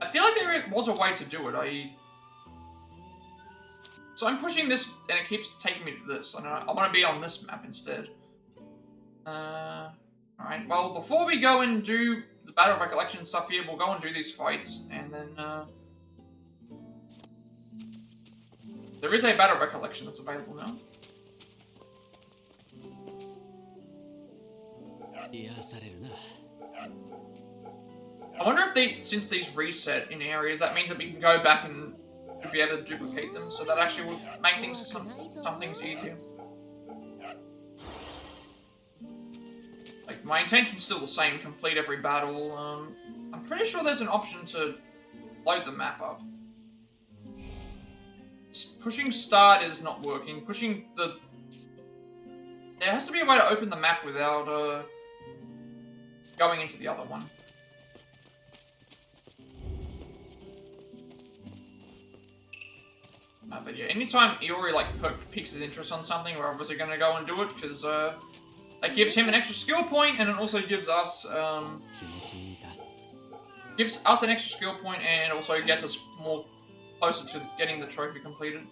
I feel like there was a way to do it. So I'm pushing this, and it keeps taking me to this. And I want to be on this map instead. Alright, well, before we go and do the Battle Recollection stuff here, we'll go and do these fights, and then, there is a Battle Recollection that's available now. I wonder if since these reset in areas, that means that we can go back and be able to duplicate them, so that actually will make things some things easier. Like, my intention's still the same, complete every battle. I'm pretty sure there's an option to load the map up. Pushing start is not working. Pushing the... There has to be a way to open the map without, going into the other one. But yeah, anytime Iori like piques his interest on something, we're obviously gonna go and do it because that gives him an extra skill point, and it also gives us an extra skill point, and also gets us more closer to getting the trophy completed.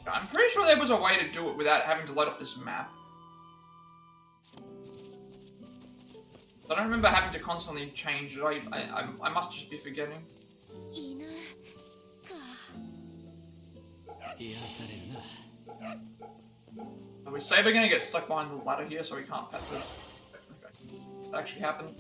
I'm pretty sure there was a way to do it without having to load up this map. I don't remember having to constantly change it. I must just be forgetting. So we say we're gonna get stuck behind the ladder here, so we can't pass it. Okay. That actually happened.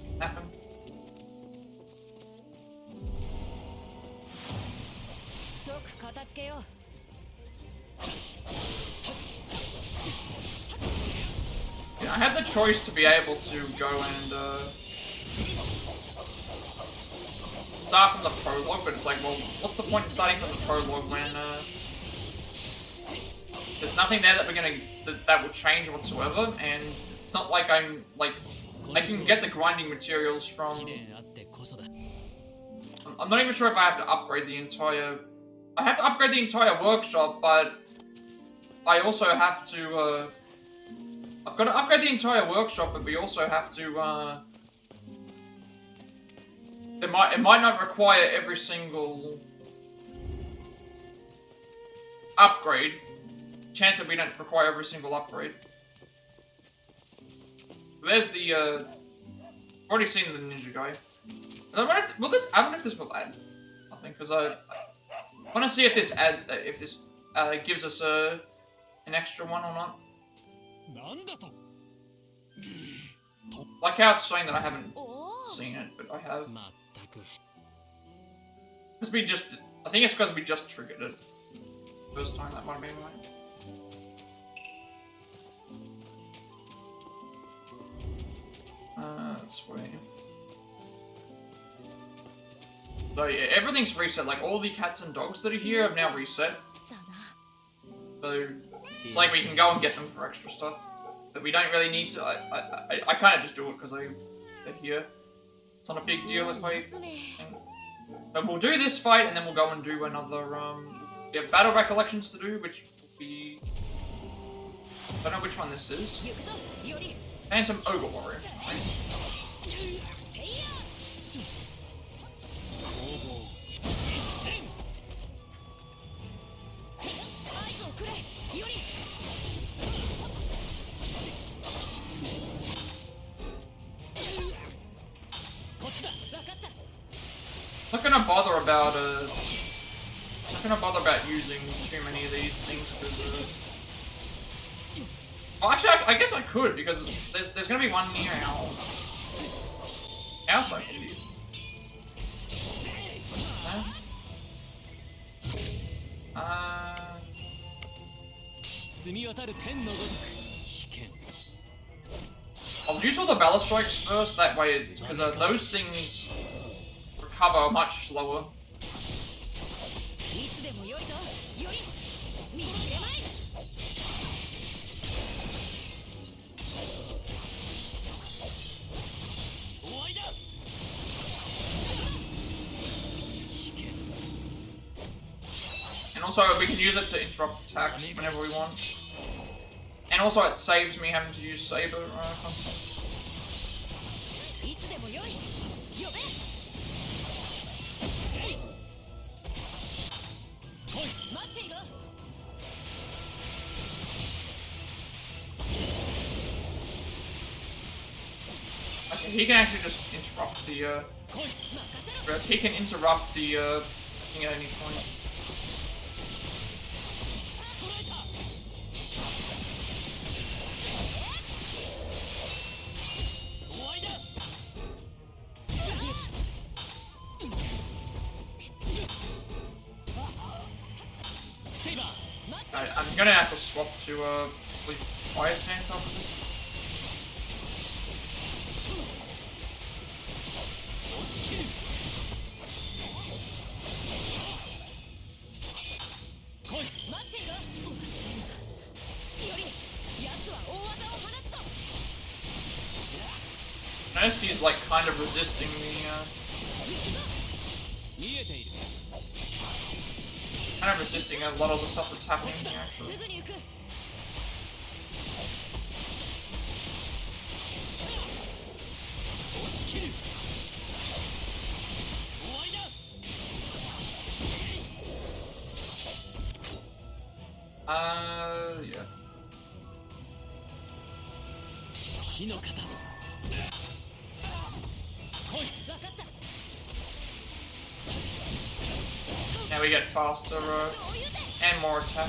Yeah, I had the choice to be able to go and start from the prologue, but it's like, well, what's the point in starting from the prologue when there's nothing there that we're gonna that will change whatsoever, and it's not like I'm like I can get the grinding materials from. I'm not even sure if I have to upgrade the entire. I have to upgrade the entire workshop, but I also have to. I've got to upgrade the entire workshop, but we also have to. It might not require every single upgrade. Chance that we don't require every single upgrade. There's the. I've already seen the ninja guy. I wonder if this will add nothing, because I want to see if this adds, if this gives us an extra one or not. Like how it's saying that I haven't seen it, but I have. Because we just, I think it's because we just triggered it. First time that might have been right. Sweet. So yeah, everything's reset. Like all the cats and dogs that are here have now reset. So it's like we can go and get them for extra stuff, but we don't really need to. I kind of just do it because they're here. It's not a big deal if I. But we'll do this fight and then we'll go and do another. We have battle recollections to do, which will be. I don't know which one this is. Phantom Ogre Warrior. Not gonna bother about using too many of these things because. Oh, actually, I guess I could because there's gonna be one near our house I can use. I'll use all the Ballast Strikes first. That way, because those things recover much slower. And also, we can use it to interrupt attacks whenever we want. And also, it saves me having to use Saber constantly. Okay, he can actually just interrupt the, he can interrupt the, thing at any point. I'm gonna have to swap to Fire Stance after this. Notice he's like kind of resisting resisting a lot of the stuff that's happening here, actually. Yeah. Now we get faster and more attack.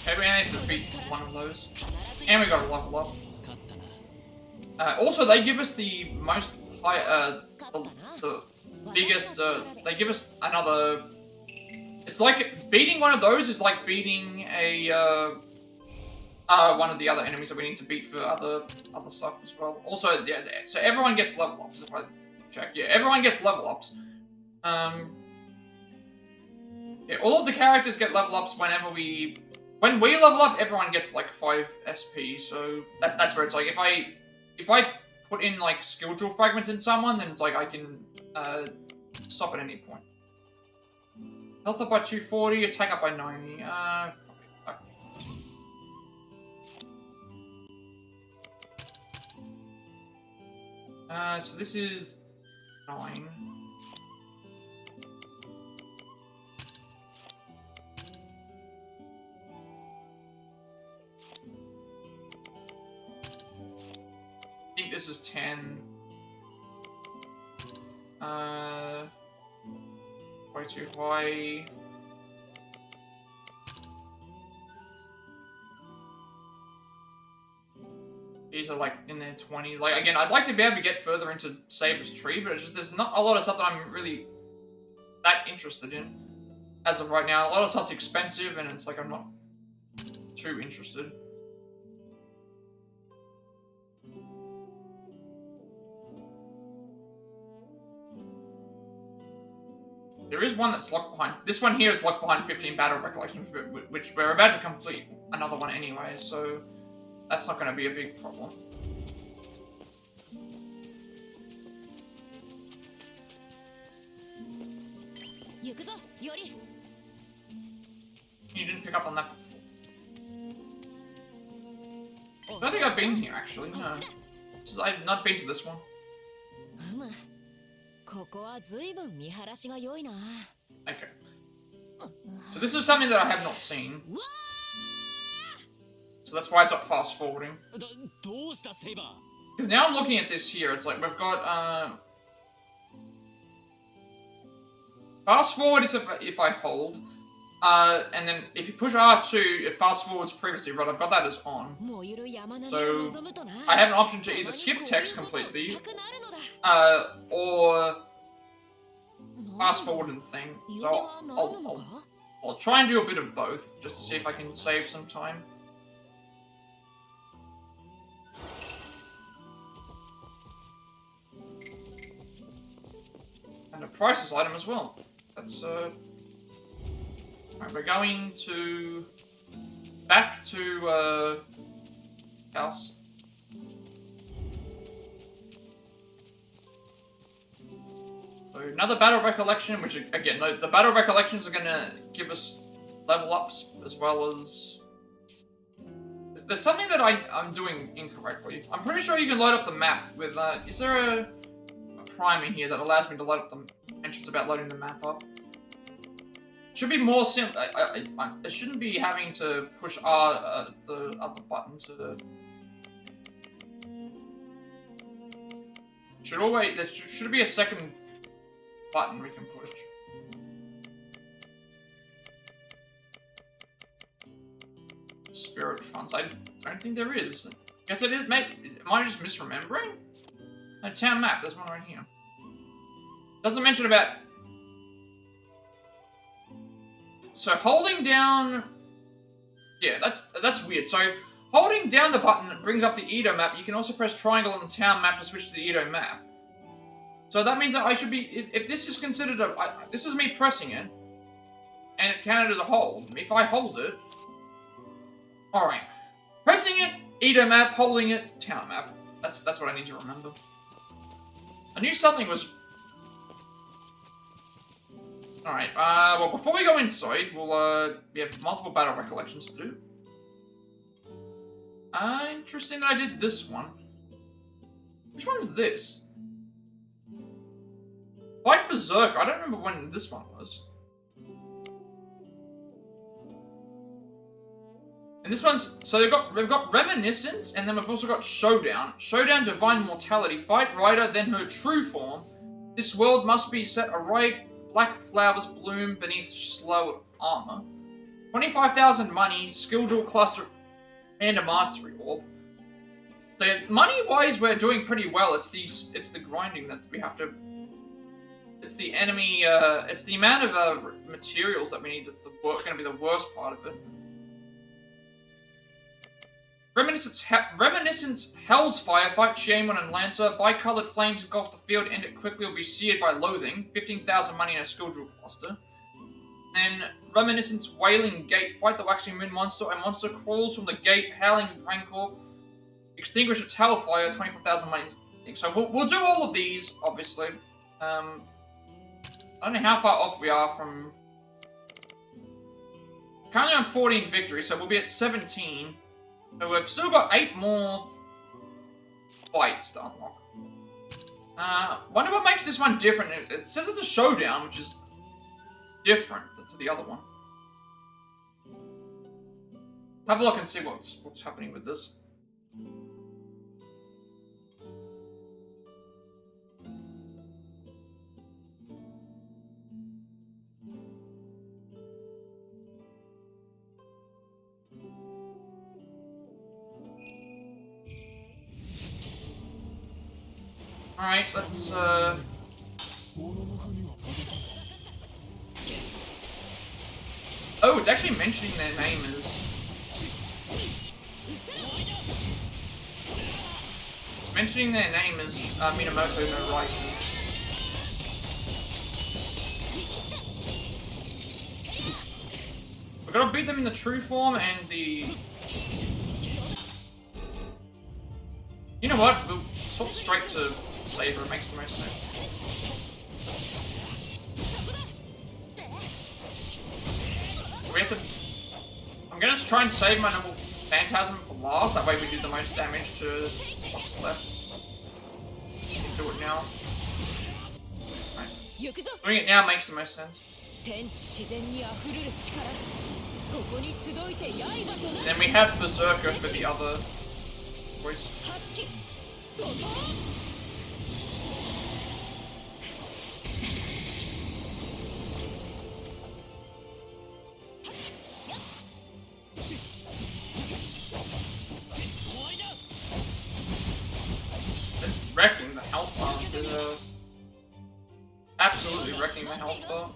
Okay, we need to defeat one of those. And we got a level up. Also, they give us the most high, the biggest, they give us another, it's like, beating one of those is like beating a, one of the other enemies that we need to beat for other stuff as well. Also, yeah, so everyone gets level ups, if I check. Yeah, everyone gets level ups. Yeah, all of the characters get level ups whenever when we level up, everyone gets like 5 SP, so that's where it's like, if I put in like skill jewel fragments in someone, then it's like I can stop at any point. Health up by 240, attack up by 90. So this is 9. I think this is 10. Way too high. These are like in their 20s. Like, again, I'd like to be able to get further into Saber's tree, but it's just there's not a lot of stuff that I'm really that interested in as of right now. A lot of stuff's expensive, and it's like I'm not too interested. There is one that's locked behind. This one here is locked behind 15 battle recollections, which we're about to complete another one anyway, so that's not going to be a big problem. You didn't pick up on that before. I don't think I've been here, actually, no. I've not been to this one. Okay. So this is something that I have not seen. So that's why it's not fast forwarding. Because now I'm looking at this here, it's like we've got fast forward is if I hold. And then if you push R2, it fast forwards previously, right? I've got that as on. So I have an option to either skip text completely, or fast forward and thing. So I'll try and do a bit of both, just to see if I can save some time. And a priceless item as well. That's Right, we're going to back to house. So another battle recollection, which again, the battle recollections are going to give us level ups as well as. There's something that I'm doing incorrectly. I'm pretty sure you can load up the map with. Is there a primer here that allows me to load up the mentions about loading the map up? Should be more simple. I shouldn't be having to push R, the other button to. Should always there should be a second button we can push. Spirit funds. I don't think there is. Guess it is. Am I just misremembering? A town map. There's one right here. Doesn't mention about. So holding down, yeah, that's weird. So holding down the button brings up the Edo map. You can also press triangle on the town map to switch to the Edo map. So that means that I should be, if this is considered this is me pressing it, and it counted as a hold. If I hold it, all right, pressing it, Edo map, holding it, town map. That's what I need to remember. I knew something was. Alright, well, before we go inside, we have multiple battle recollections to do. Interesting that I did this one. Which one's this? Fight Berserk, I don't remember when this one was. And this one's, so we've got Reminiscence, and then we've also got Showdown. Showdown, Divine Mortality. Fight Rider, then her true form. This world must be set aright. Black flowers bloom beneath slow armor. 25,000 money, skill jewel cluster, and a mastery orb. So money-wise, we're doing pretty well. It's the grinding that we have to. It's the enemy. It's the amount of materials that we need that's going to be the worst part of it. Reminiscence, Hell's Fire, fight Shaman and Lancer. Bicolored flames engulf the field, end it quickly or be seared by loathing. 15,000 money and a skill jewel cluster. Then Reminiscence, Wailing Gate, fight the Waxing Moon monster. A monster crawls from the gate, howling with rancor. Extinguish its hellfire, 24,000 money. So we'll do all of these, obviously. I don't know how far off we are from. Currently on 14 victories, so we'll be at 17. So we've still got 8 more fights to unlock. Wonder what makes this one different. It says it's a showdown, which is different to the other one. Have a look and see what's happening with this. Alright, let's Oh, it's actually mentioning their name as... It's mentioning their name as Minamoto no Raikou. We're gonna beat them in the true form and the... You know what? We'll swap straight to Saber, it makes the most sense. We have to... I'm gonna try and save my normal Phantasm for last, that way we do the most damage to what's left. Do it now. Right. Doing it now makes the most sense. Then we have Berserker for the other voice. Wrecking the health bar. Absolutely wrecking the health bar.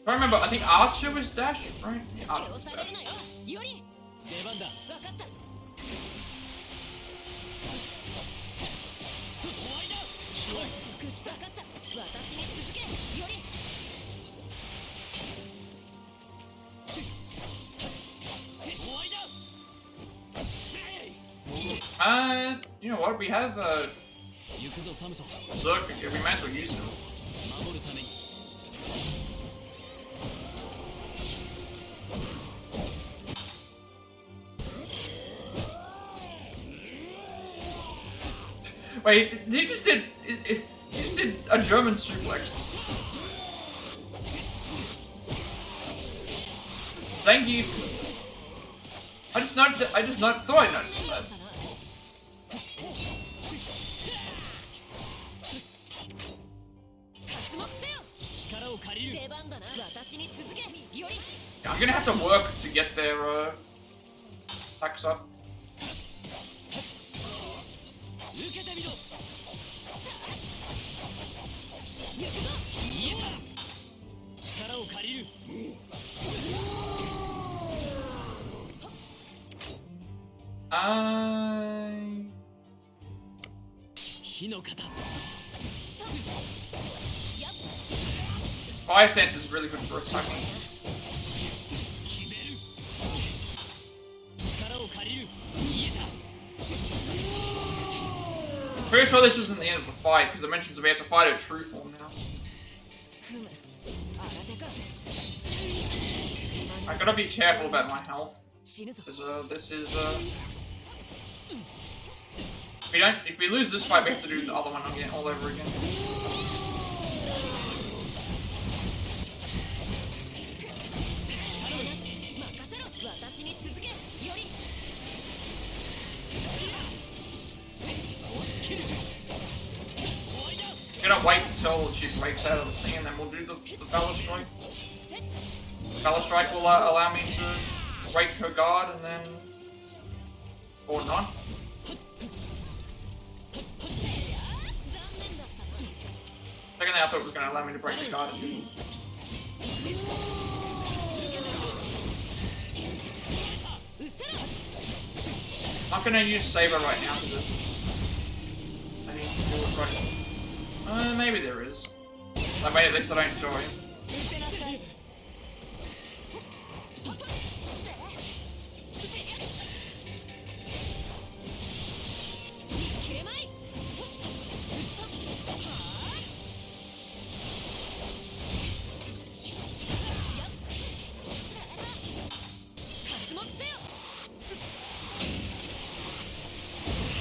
I remember, I think Archer was dash, right? Yeah, Archer was dash. You know what? We have Berserker here. We might as well use him. Wait, he just did a German suplex. Zangief. I just thought I noticed that. Yeah, I'm gonna have to work to get their attacks up. Fire Stance is really good for attacking. Pretty sure this isn't the end of the fight, because it mentions we have to fight a true form now. I gotta be careful about my health. Because this is if we lose this fight, we have to do the other one again all over again. I'm gonna wait until she breaks out of the thing and then we'll do the Valor Strike. Valor Strike will allow me to break her guard and then... or not. Second thing I thought it was gonna allow me to break the guard and do... I'm not gonna use Saber right now because I need to do it right. Maybe there is. That way at least I don't die.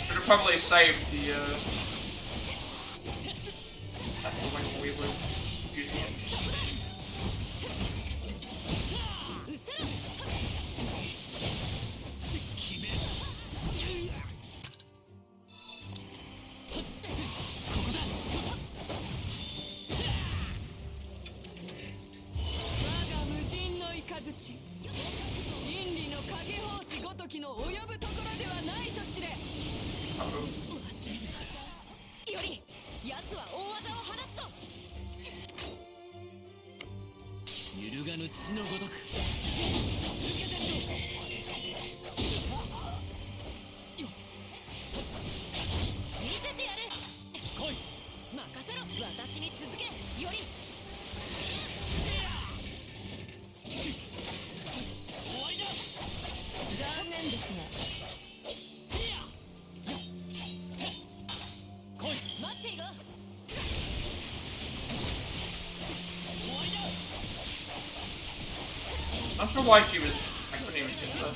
Should have probably saved the when we were using it. Not sure why she was. I couldn't even get that.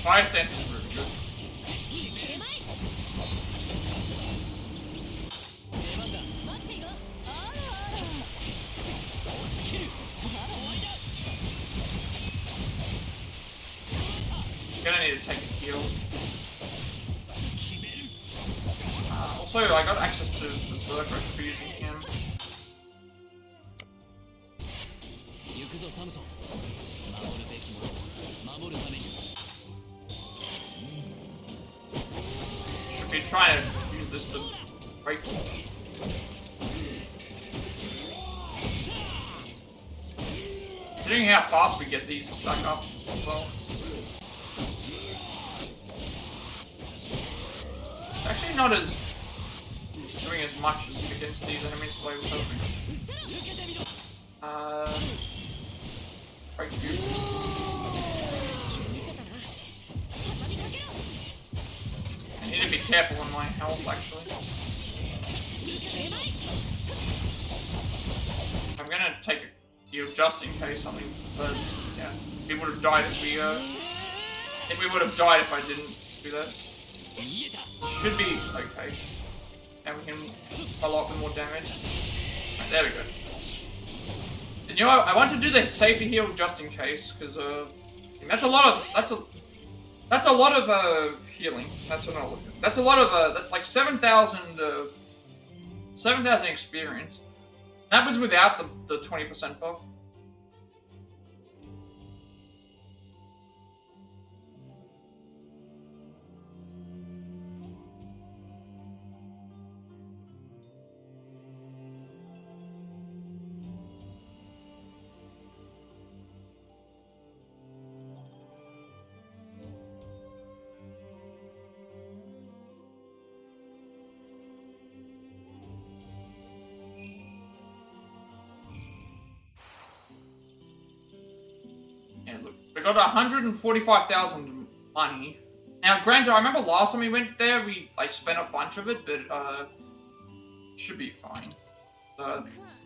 Fire stance is really good. Gonna need to take a heal. Also, I got access to the Berserker for using him. Should be trying to use this to break. Considering how fast we get these back up as well. Actually not as doing as much as against these enemies as I was hoping. Break you. I need to be careful on my health actually. I'm gonna take a heal just in case something, but yeah, we would have died if we we would have died if I didn't do that. Should be okay. And we can follow up with more damage. Right, there we go. And you know what? I want to do the safety heal just in case, because that's a lot of that's a lot of healing. That's what I'm looking at. That's a lot of that's like 7,000 experience. That was without the 20% buff. We got 145,000 money. Now, granted, I remember last time we went there, I spent a bunch of it, but should be fine.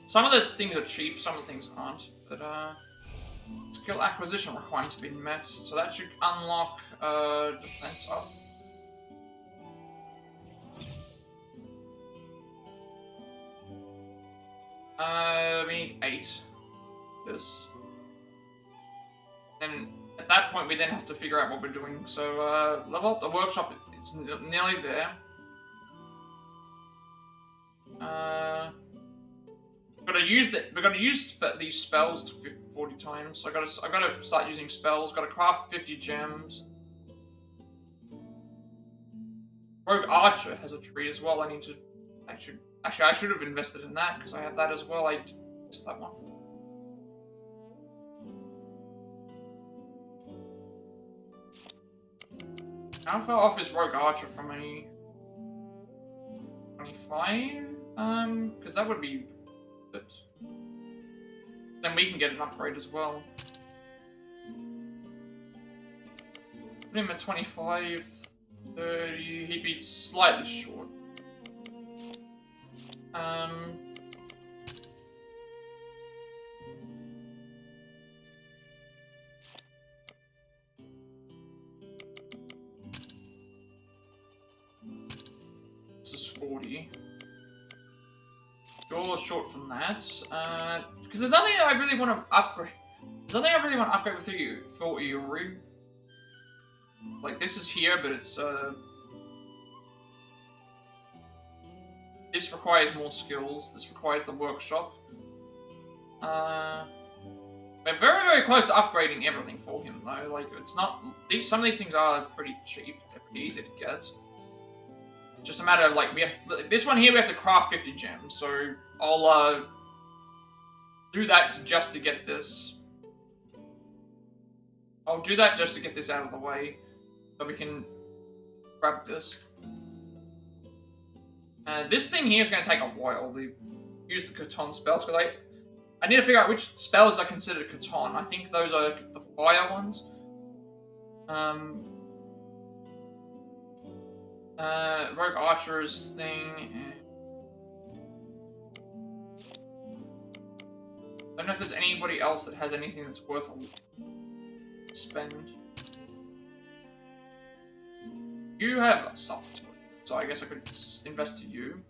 Some of the things are cheap, some of the things aren't. But skill acquisition requirements have been met, so that should unlock defense up. We need 8. This. And at that point, we then have to figure out what we're doing. So, level up the workshop. It's nearly there. We're gonna use these spells 40 times. So I gotta start using spells. Gotta craft 50 gems. Rogue Archer has a tree as well. I need to actually I should have invested in that because I have that as well. I missed that one. How far off is Rogue Archer from me? 25? Because that would be good. Then we can get an upgrade as well. Put him at 25, 30, he'd be slightly short. This is 40. You're short from that. Because there's nothing I really want to upgrade. There's nothing I really want to upgrade with you for Iori. Like, this is here, but it's, this requires more skills. This requires the workshop. We're very, very close to upgrading everything for him, though. Like, it's not... Some of these things are pretty cheap. They're pretty easy to get. It's just a matter of, like, we have... This one here, we have to craft 50 gems, so I'll, do that just to get this... I'll do that just to get this out of the way, so we can grab this. This thing here is going to take a while. Use the Katon spells, because I need to figure out which spells are considered Katon. I think those are the fire ones. Rogue Archer's thing. I don't know if there's anybody else that has anything that's worth a spend. You have stuff, so I guess I could invest to you.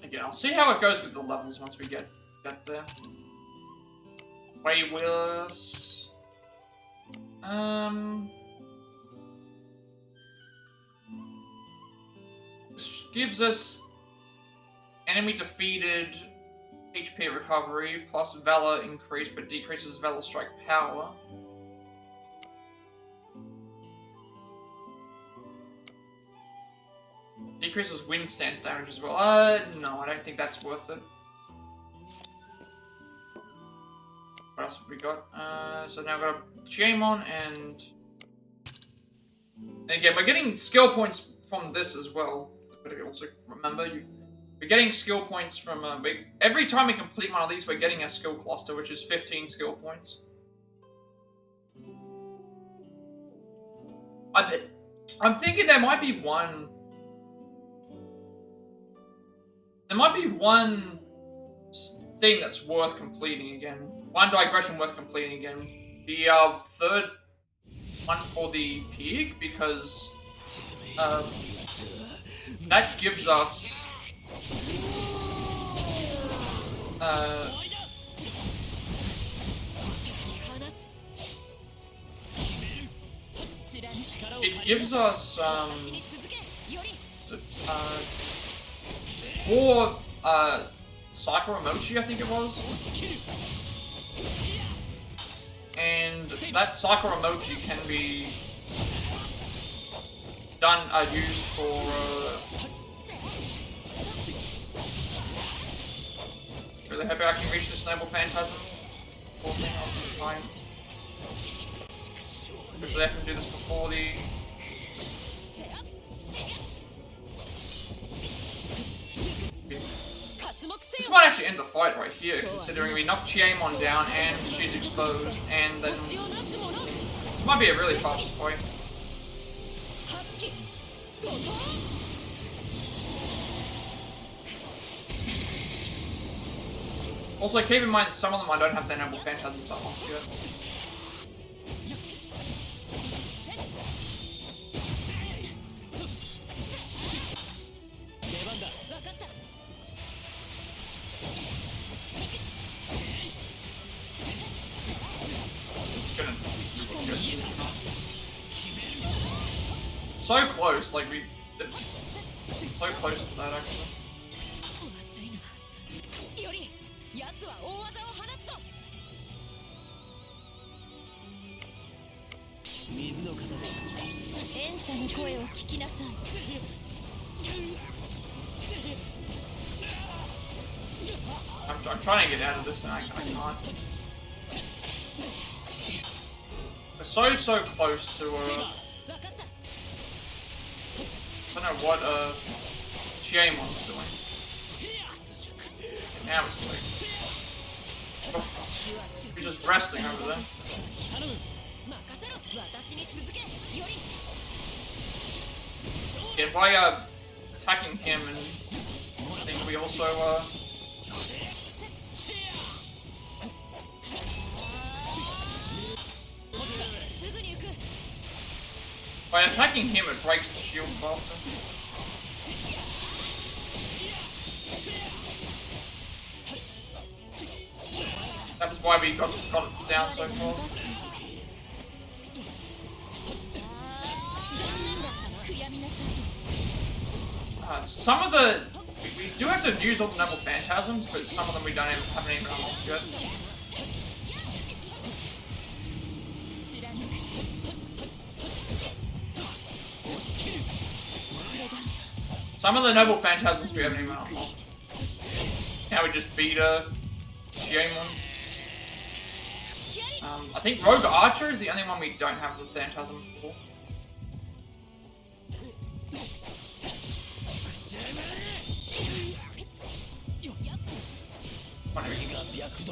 Again, I'll see how it goes with the levels once we get there. Way Willis. This gives us enemy defeated HP recovery plus Valor increase, but decreases Valor strike power. Decreases wind stance damage as well. No, I don't think that's worth it. What else have we got? So now I've got a Jaemon and again, we're getting skill points from this as well. But also remember, we're getting skill points from every time we complete one of these, we're getting a skill cluster, which is 15 skill points. I'm thinking there might be one. There might be one thing that's worth completing again. One digression worth completing again. The third one for the pig, because that gives us it gives us more Psycho-Emochi, I think it was. And that Psycho-Emochi can be done, used for, really hope I can reach this Noble Phantasm. Hopefully I can do this before the... This might actually end the fight right here, considering we knocked Jaemon down and she's exposed, and then this might be a really fast fight. Also, keep in mind, some of them I don't have their Noble Phantasms unlocked yet. So close, like so close to that actually. I'm trying to get out of this and I can't. We're so close to, I don't know what, Chiamon's doing. Now it's late. Oh, he's just resting over there. Yeah, by, attacking him, and I think we also, by attacking him, it breaks the shield faster. That was why we got it down so fast. Some of the... We do have to use all the noble phantasms, but some of them we haven't even unlocked yet. Some of the noble phantasms we haven't even unlocked. Now we just beat Chiamon. I think Rogue Archer is the only one we don't have the phantasm for.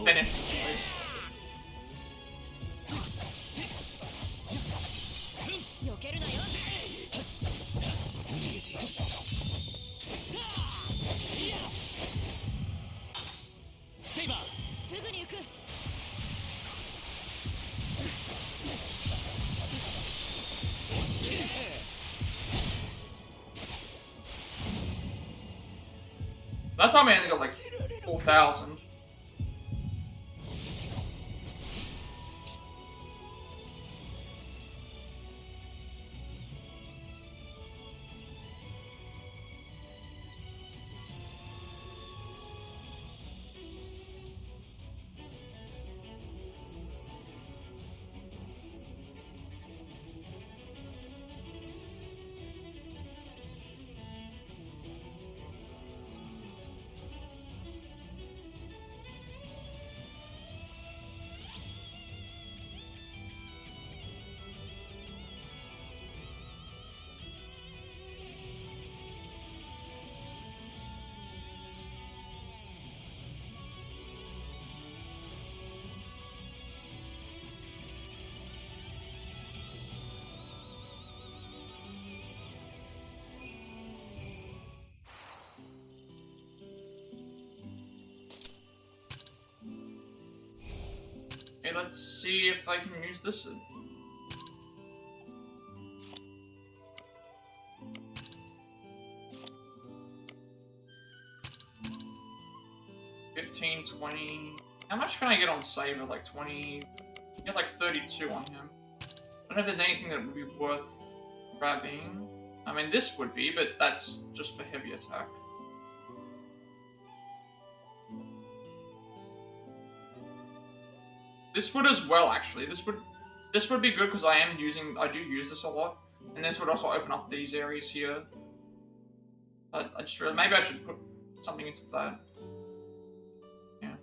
Finish. That time I only got like 4,000. Okay, let's see if I can use this. $15, $20. How much can I get on Saber? Like 20. Get like 32 on him. I don't know if there's anything that would be worth grabbing. I mean, this would be, but that's just for heavy attack. This would as well, actually. This would be good because I do use this a lot, and this would also open up these areas here. Maybe I should put something into that. Yeah,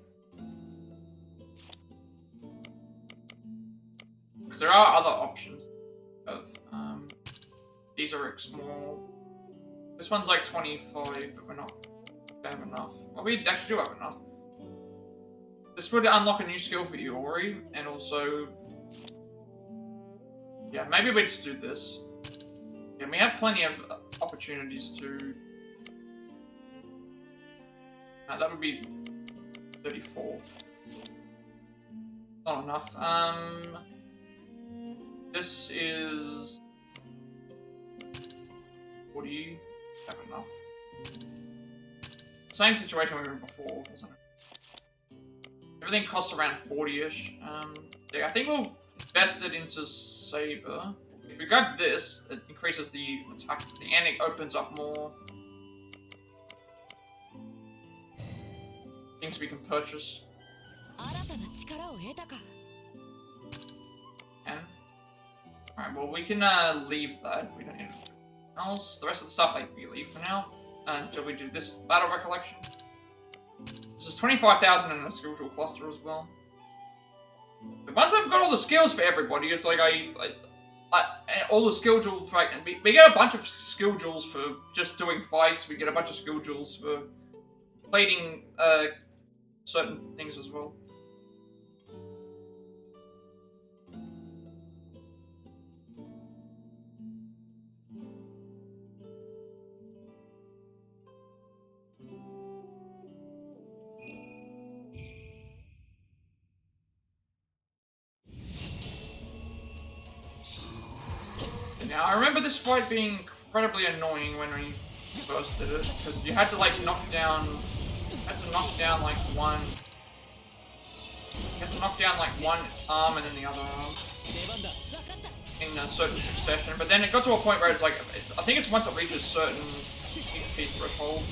because there are other options. These are small. This one's like 25, but we don't have enough. Well, we actually do have enough. This would unlock a new skill for Iori, and also... Yeah, maybe we just do this. Yeah, we have plenty of opportunities to... that would be 34. Not enough. This is... 40. Have enough. Same situation we were in before, wasn't it? Everything costs around 40-ish. Yeah, I think we'll invest it into Saber. If we grab this, it increases the attack of the and it opens up more things we can purchase. And alright, well we can leave that. We don't need anything else. The rest of the stuff we leave for now. Until we do this battle recollection. This is 25,000 in a skill tool cluster as well. But once we've got all the skills for everybody, it's like all the skill jewels, right? And we get a bunch of skill jewels for just doing fights. We get a bunch of skill jewels for plating certain things as well. Now, I remember this fight being incredibly annoying when we first did it, because you had to like knock down like one. You had to knock down like one arm and then the other arm in a certain succession. But then it got to a point where it's like, I think it's once it reaches certain HP threshold.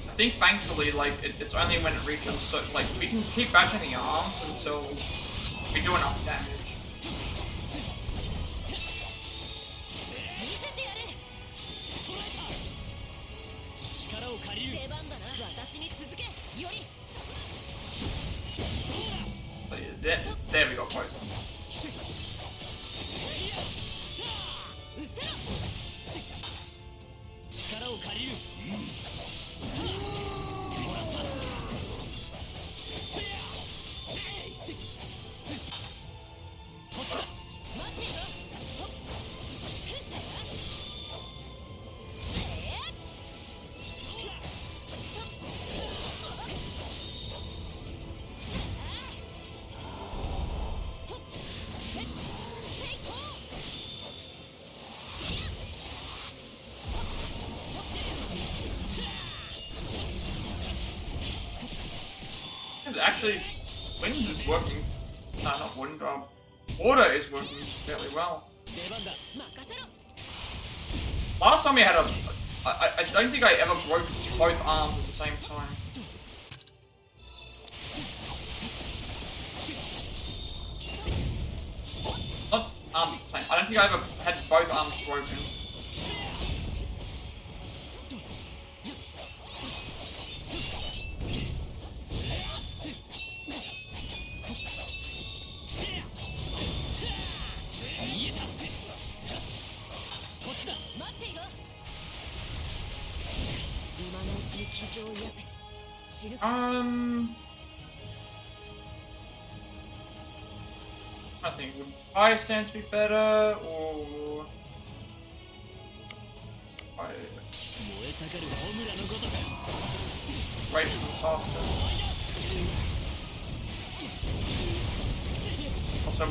I think thankfully, like, it's only when it reaches certain, like, we can keep bashing the arms until we do enough damage. But yeah, there we got both. Actually, wind is working. No, not wind. Water is working fairly well. Last time we had I don't think I ever broke both arms at the same time. Not arms at the same. I don't think I ever had both arms broken. I think would fire stance be better or wait faster? Also,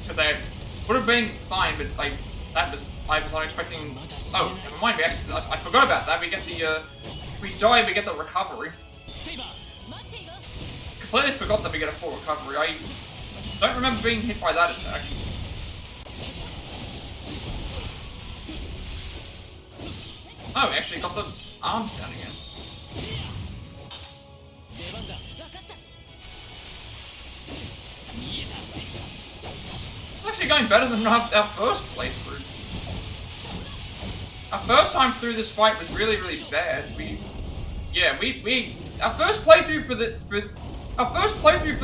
because I would have been fine, but like I was not expecting. Oh, never mind. We actually, I forgot about that. We get the if we die, we get the recovery. Completely forgot that we get a full recovery. I don't remember being hit by that attack. Oh, we actually got the arms down again. This is actually going better than our first playthrough. Our first time through this fight was really, really bad. Our first playthrough for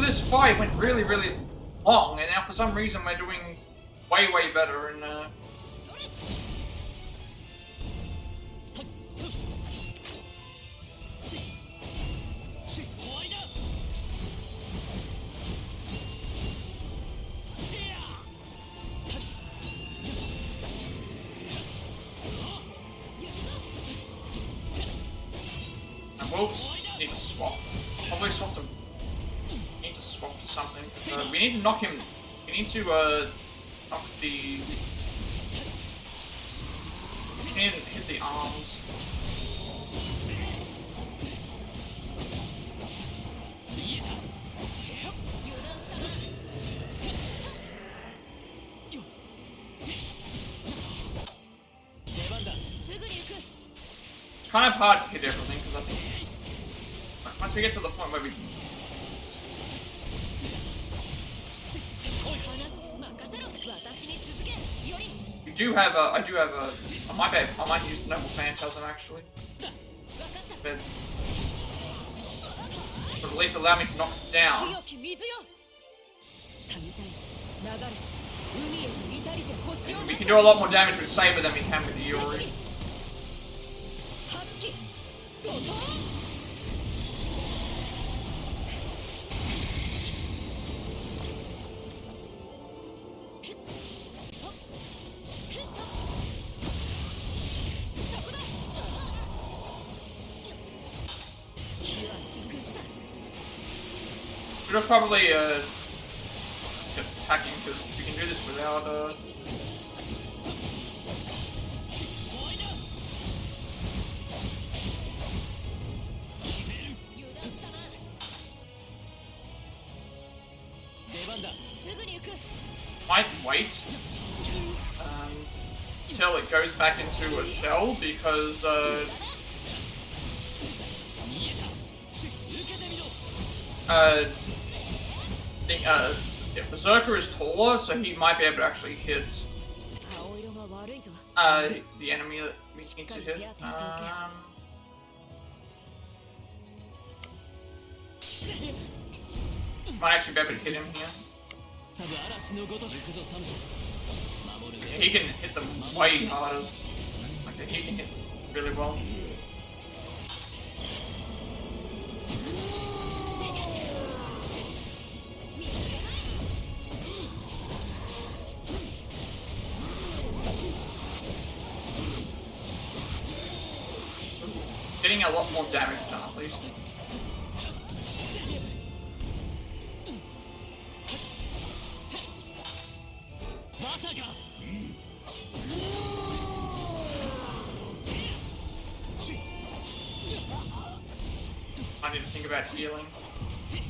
this fight went really, really long, and now for some reason we're doing way, way better. And we'll need to swap. Probably swap to. Need to swap to something. We need to knock him. We need to knock the. Hit the arms. kind of hard to hit everything because I think once we get to the point where we do have a, I might use the Noble Phantasm actually. But at least allow me to knock it down. And we can do a lot more damage with Saber than we can with the Yuri. Should have probably kept attacking because we can do this without might wait until it goes back into a shell because if Berserker is taller, so he might be able to actually hit the enemy that we need to hit. Might actually be able to hit him here. Yeah, he can hit them way harder. Like he can hit really well. Getting a lot more damage done at least. I need to think about healing. You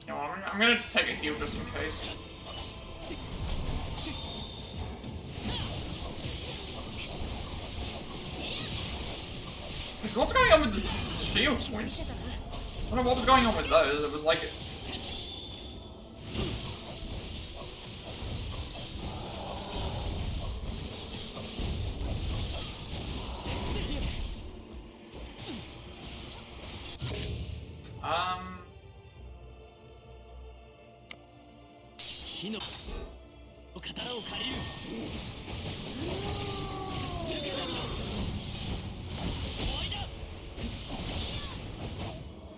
know, I'm gonna take a heal just in case. What's going on with the shield swings? I don't know what was going on with those. It was like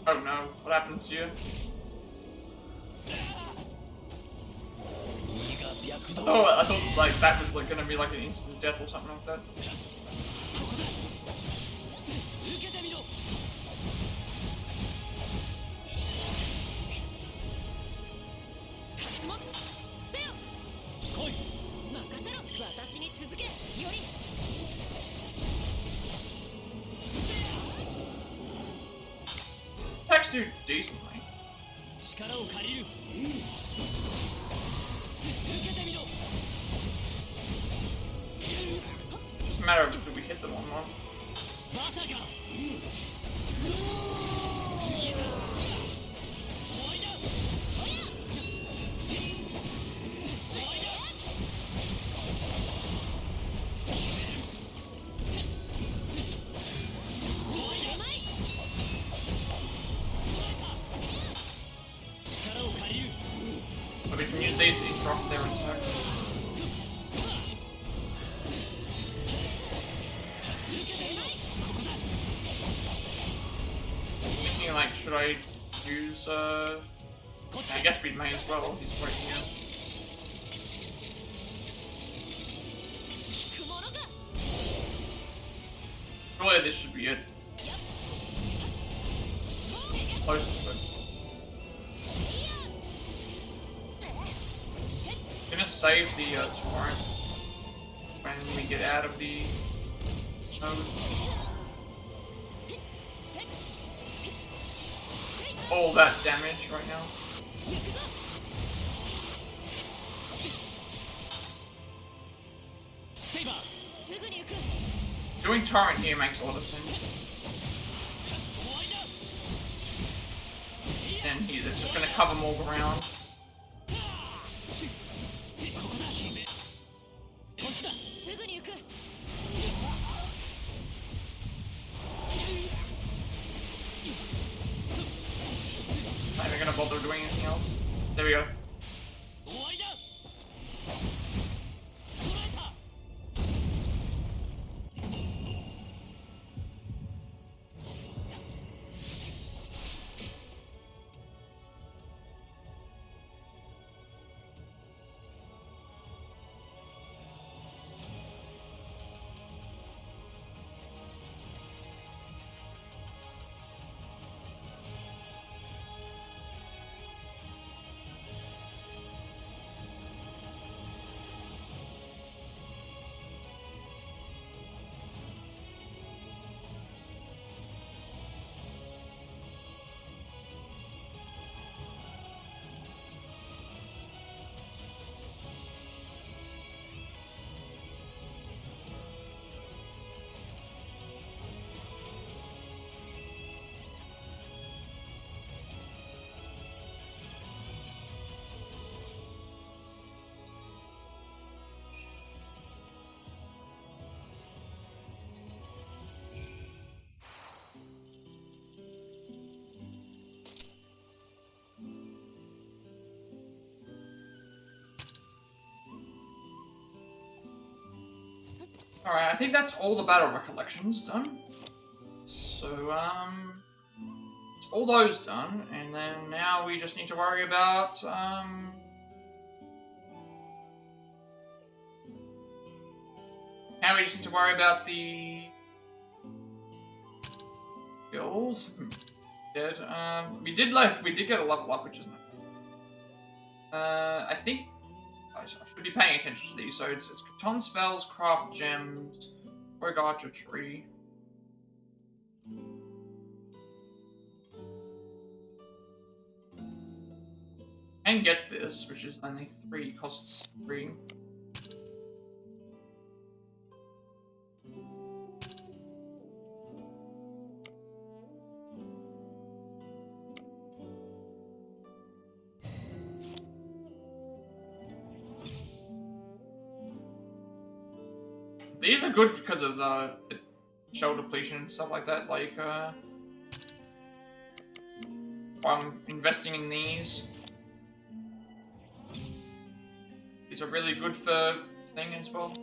oh no, what happens here? I thought like that was like gonna be like an instant death or something like that. Attacks do decently. Just a matter of do we hit them or not. But we can use these to interrupt their attack. Thinking like, should I use I guess we may as well, he's right here. Surely this should be it. Closest to it. I'm gonna save the torrent when we get out of the node. All that damage right now. Doing torrent here makes a lot of sense. And here, that's just gonna cover more ground. Not even gonna bother doing anything else. There we go. Alright, I think that's all the battle recollections done. So, all those done, and then now we just need to worry about, now we just need to worry about the skills. Dead. We did get a level up, which is nice. I think I should be paying attention to these. So it's Catan spells, craft gems, rogue archer tree. And get this, which is only 3, costs 3. These are good because of the shell depletion and stuff like that. Like, I'm investing in these. These are really good for thing as well.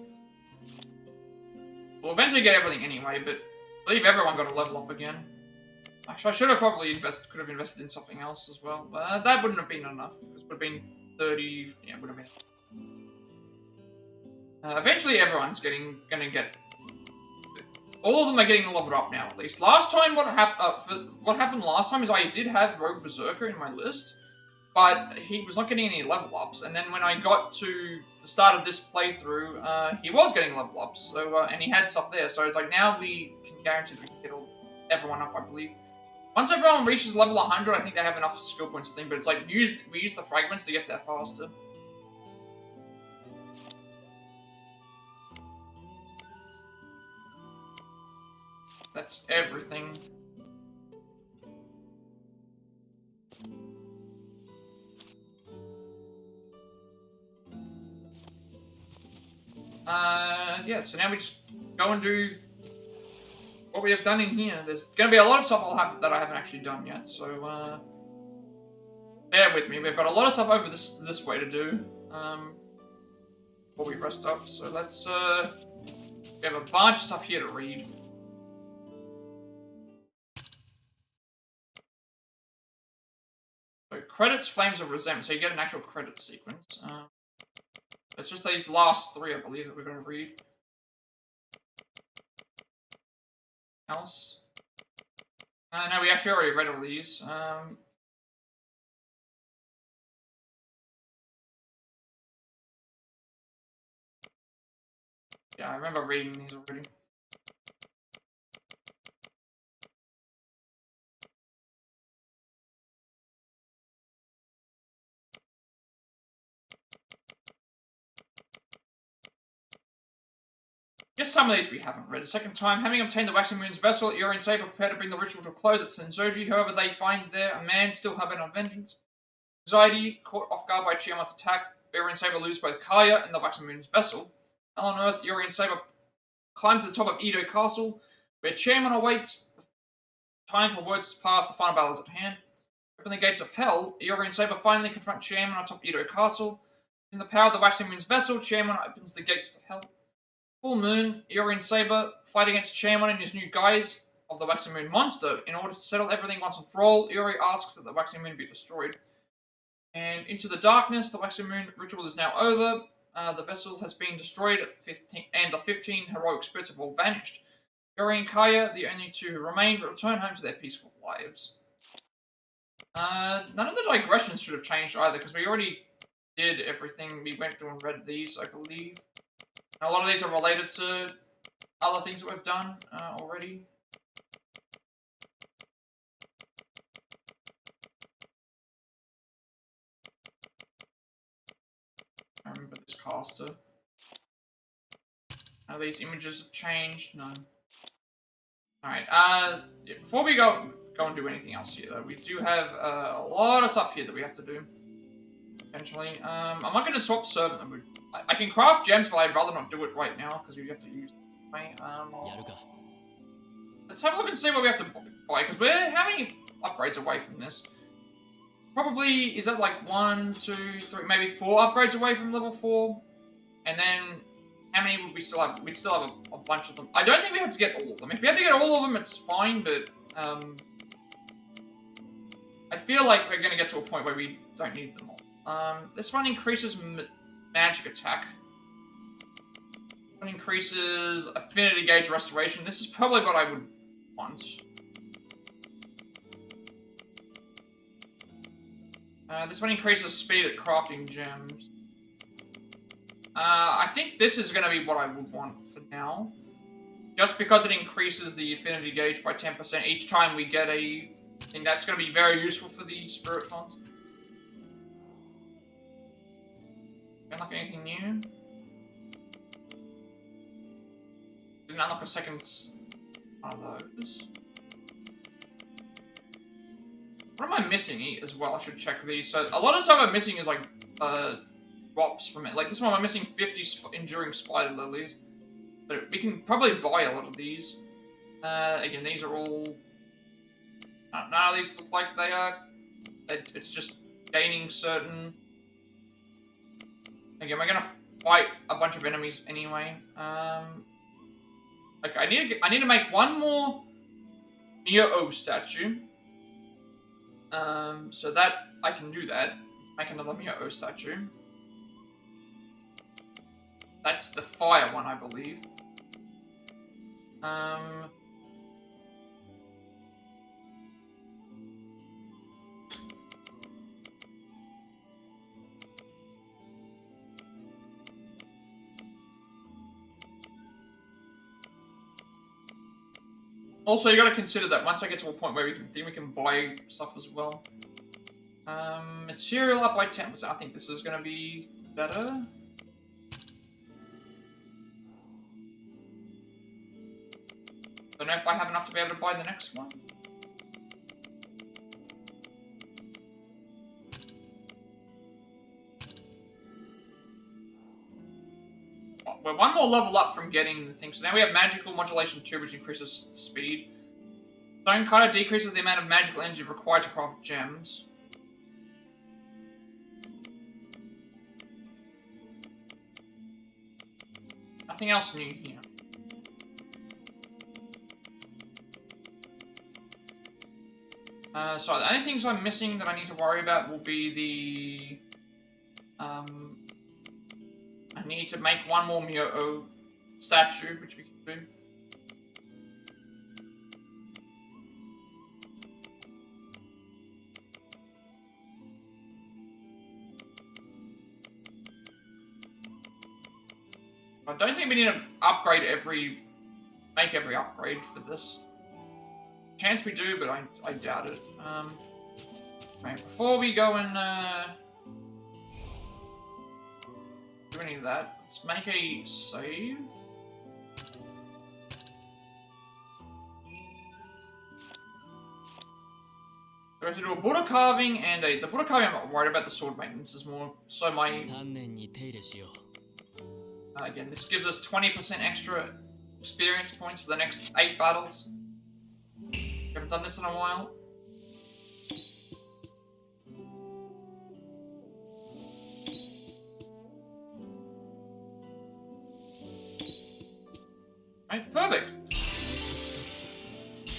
We'll eventually get everything anyway, but I believe everyone got a level up again. Actually, I should have probably could have invested in something else as well, but that wouldn't have been enough. Because it would have been 30. Yeah, it would have been. Eventually, everyone's gonna get. All of them are getting leveled up now, at least. Last time, what happened last time is I did have Rogue Berserker in my list, but he was not getting any level ups. And then when I got to the start of this playthrough, he was getting level ups. So and he had stuff there. So it's like now we can guarantee that we can get everyone up, I believe. Once everyone reaches level 100, I think they have enough skill points to think. But it's like we use the fragments to get there faster. That's everything. Yeah, so now we just go and do what we have done in here. There's gonna be a lot of stuff that I haven't actually done yet, so, bear with me. We've got a lot of stuff over this way to do, before we rest up, so let's, we have a bunch of stuff here to read. So credits, Flames of Resentment, so you get an actual credit sequence. It's just these last 3, I believe, that we're going to read. Else? No, we actually already read all these. Yeah, I remember reading these already. Guess some of these we haven't read. A second time, having obtained the Waxing Moon's vessel, Iori and Saber prepare to bring the ritual to a close at Senzoji. However, they find there a man still harbouring on vengeance. Anxiety, caught off guard by Chiamat's attack, Iori and Saber lose both Kaya and the Waxing Moon's vessel. Hell on Earth, Iori and Saber climb to the top of Edo Castle, where Chairman awaits. Time for words to pass, the final battle is at hand. Open the gates of hell, Iori and Saber finally confront Chairman on top of Edo Castle. In the power of the Waxing Moon's vessel, Chairman opens the gates to hell. Full moon, Iori and Saber fight against Chairman in his new guise of the Waxing Moon monster. In order to settle everything once and for all, Iori asks that the Waxing Moon be destroyed. And into the darkness, the Waxing Moon ritual is now over. The vessel has been destroyed, and the 15 heroic spirits have all vanished. Iori and Kaya, the only two who remain, will return home to their peaceful lives. None of the digressions should have changed either, because we already did everything. We went through and read these, I believe. And a lot of these are related to other things that we've done already. I remember this caster. Now these images have changed. No. Alright, before we go and do anything else here, though, we do have a lot of stuff here that we have to do. Eventually. I'm not going to swap servant. I can craft gems, but I'd rather not do it right now, because we have to use it. Let's have a look and see what we have to buy, because we're how many upgrades away from this? Probably, is that like 1, 2, 3, maybe 4 upgrades away from level 4? And then, how many would we still have? We'd still have a bunch of them. I don't think we have to get all of them. If we have to get all of them, it's fine, but, I feel like we're going to get to a point where we don't need them all. This one increases magic attack. This one increases affinity gauge restoration. This is probably what I would want. This one increases speed at crafting gems. I think this is going to be what I would want for now. Just because it increases the affinity gauge by 10% each time we get a thing. That's going to be very useful for the spirit funds. Unlock anything new? Didn't unlock a second one of those. What am I missing as well? I should check these. So a lot of stuff I'm missing is like drops from it. Like this one, I'm missing 50 enduring spider lilies, but we can probably buy a lot of these. Again, these are all. None of these look like they are. It's just gaining certain. Again, we're gonna fight a bunch of enemies anyway. Okay, I need to make one more Mio-O statue. So that I can do that. Make another Mio-O statue. That's the fire one, I believe. Also, you gotta consider that once I get to a point where we can buy stuff as well. Material up by 10%. I think this is gonna be better. Don't know if I have enough to be able to buy the next one. We're one more level up from getting the thing. So now we have Magical Modulation 2, which increases speed. Stone Cutter decreases the amount of magical energy required to craft gems. Nothing else new here. So the only things I'm missing that I need to worry about will be the... I need to make one more Mio-O statue, which we can do. I don't think we need to upgrade make every upgrade for this. Chance we do, but I doubt it. Right, before we go and do any of that, let's make a save. We have to do a Buddha carving and the Buddha carving. I'm not worried about. The sword maintenance is more so my. Again, this gives us 20% extra experience points for the next 8 battles. Haven't done this in a while. Right, perfect.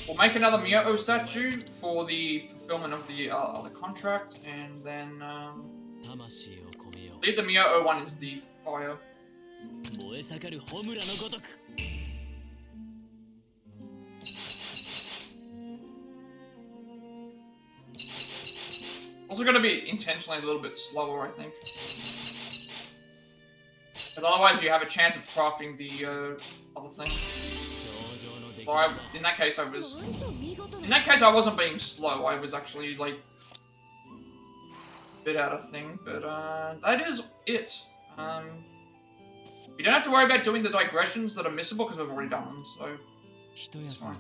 We'll make another Miyoto statue for the fulfillment of the other contract, and then I believe the Miyoto one is the fire. Also going to be intentionally a little bit slower, I think. Because otherwise you have a chance of crafting the other thing. Or in that case I wasn't being slow, I was actually like a bit out of thing, but that is it. You don't have to worry about doing the digressions that are missable because we've already done them, so it's fine.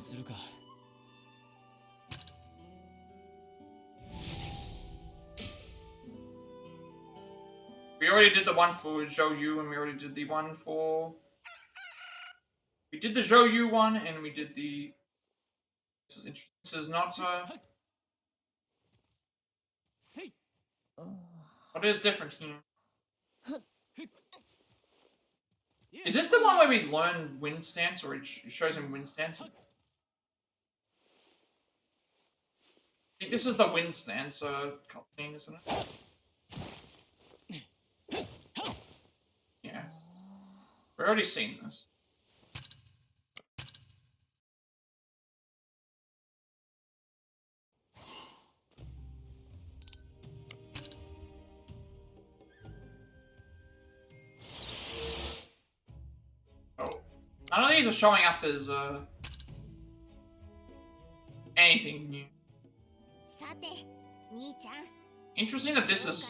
We already did the one for Zhou and we already did the one for... We did the Zhou one, and we did the... This is interesting. This is not, What is different here? Is this the one where we learn wind stance, or it shows him wind stance? I think this is the wind stance, cutscene, isn't it? Yeah. We've already seen this. None of these are showing up as anything new. Interesting that this is...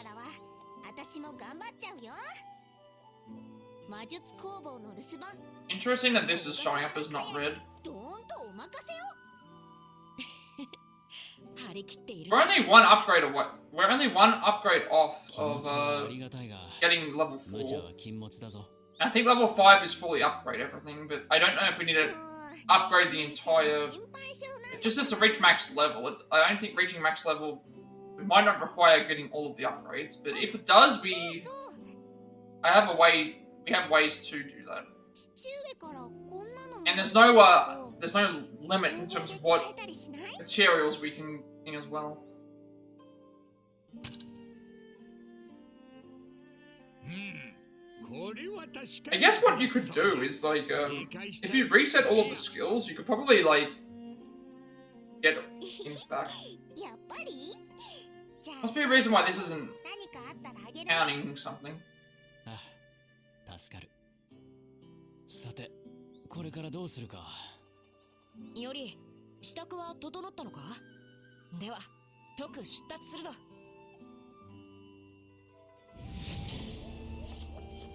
Interesting that this is showing up as not red. We're only one upgrade away. We're only one upgrade off of getting level 4. I think level 5 is fully upgrade everything, but I don't know if we need to upgrade the entire... It just has to reach max level. I don't think reaching max level... We might not require getting all of the upgrades, but if it does, we have ways to do that. And there's no limit in terms of what materials we can do as well. I guess what you could do is, like, if you reset all of the skills, you could probably, like, get things back. Must be a reason why this isn't counting something.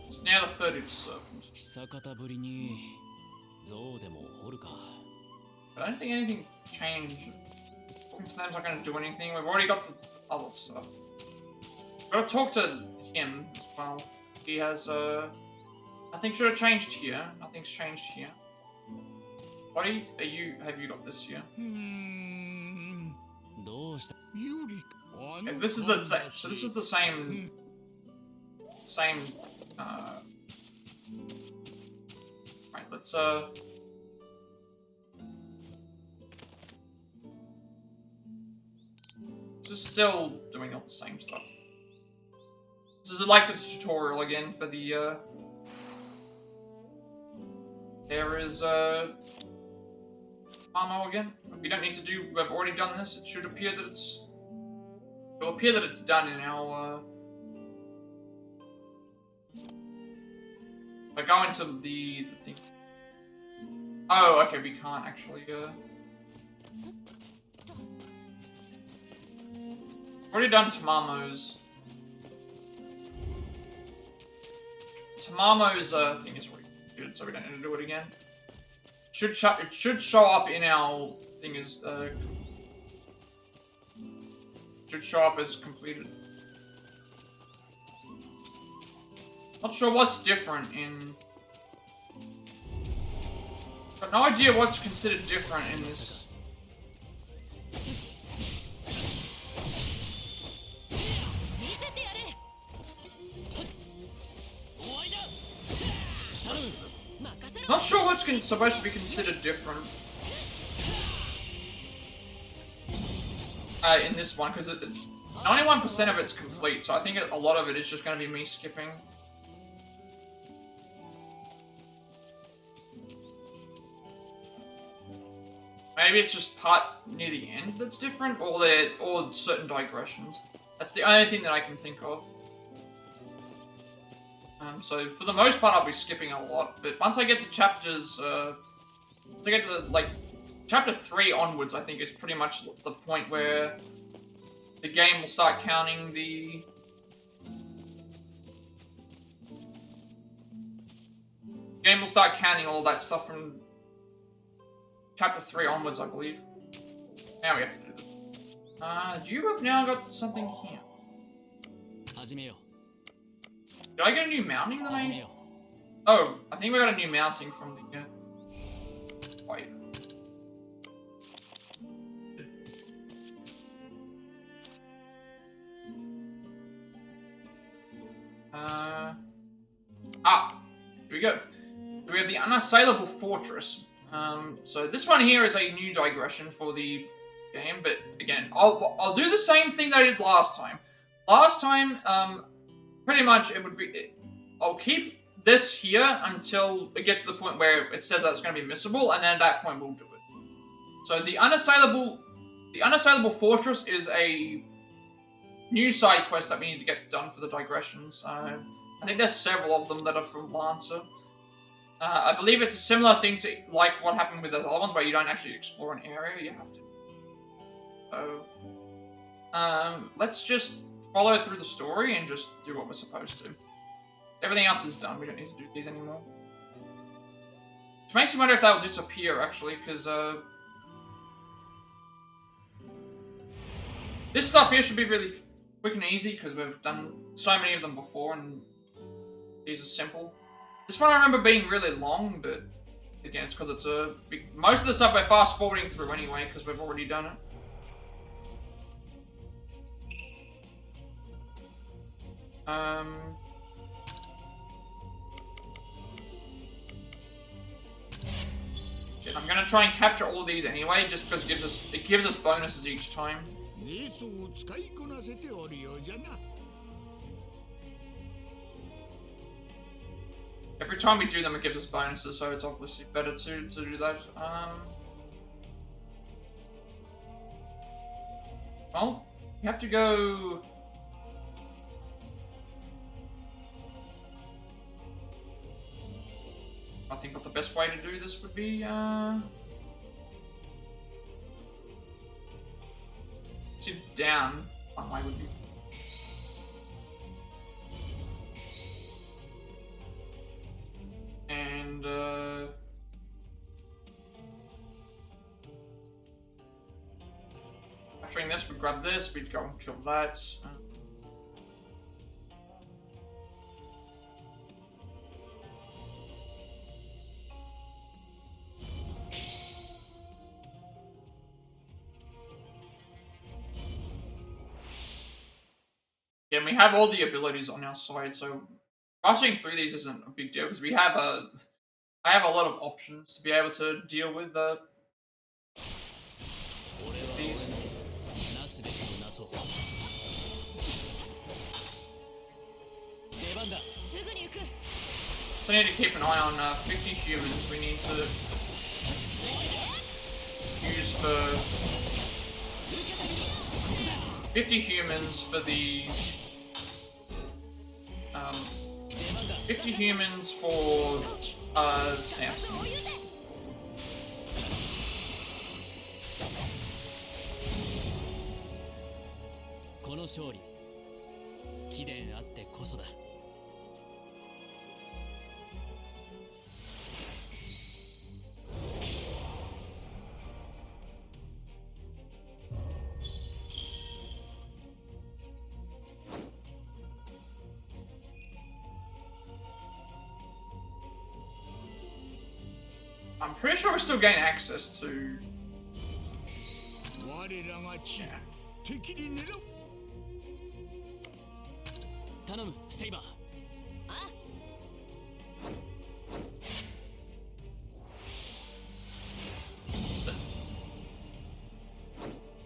It's now the 30th serpent. I don't think anything changed. Talking to them's not going to do anything. We've already got the other stuff. Gotta talk to him as well. He has, nothing should have changed here. Nothing's changed here. What have you got this here? Okay, this is the same. So this is the same. Right, let's this is still doing all the same stuff. This is like the tutorial again for the there is ammo again. We don't need to do, we've already done this. It should appear that it'll appear that it's done in our I go into the thing. Oh, okay, we can't actually already done Tamamo's. Tamamo's thing is already good, so we don't need to do it again. It should show up in our thing as should show up as completed. Not sure what's different in. Got no idea what's considered different in this. Not sure what's supposed to be considered different in this one, because 91% of it's complete, so I think a lot of it is just going to be me skipping. Maybe it's just part near the end that's different, or certain digressions. That's the only thing that I can think of. So for the most part, I'll be skipping a lot. But once I get to chapters, once I get to like chapter 3 onwards, I think is pretty much the point where the game will start counting the. Game will start counting all that stuff from chapter 3 onwards, I believe. Now we have to do this. You have now got something here. Did I get a new mounting that I... Oh, I think we got a new mounting from the... Wait. Here we go. We have the Unassailable Fortress. So this one here is a new digression for the game, but again, I'll do the same thing that I did last time. Last time, pretty much it would be, I'll keep this here until it gets to the point where it says that it's going to be missable, and then at that point we'll do it. So the Unassailable Fortress is a new side quest that we need to get done for the digressions. I think there's several of them that are from Lancer. I believe it's a similar thing to like what happened with those other ones where you don't actually explore an area, you have to. So, let's just follow through the story and just do what we're supposed to. Everything else is done, we don't need to do these anymore. Which makes me wonder if they'll disappear, actually, because, this stuff here should be really quick and easy, because we've done so many of them before, and these are simple. This one I remember being really long, but, again, it's because it's a big... Most of the stuff we're fast-forwarding through anyway, because we've already done it. I'm gonna try and capture all of these anyway, just because it gives us bonuses each time. Every time we do them, it gives us bonuses, so it's obviously better to do that. Well, you have to go. I think what the best way to do this would be, to down. One way would be. And, capturing this, we'd grab this, we'd go and kill that. Yeah, and we have all the abilities on our side, so rushing through these isn't a big deal because I have a lot of options to be able to deal with these. So I need to keep an eye on 50 humans. We need to use for 50 humans for the 50 humans for Samson. I'm pretty sure we still gain access to... Yeah. 頼むセイバー。あ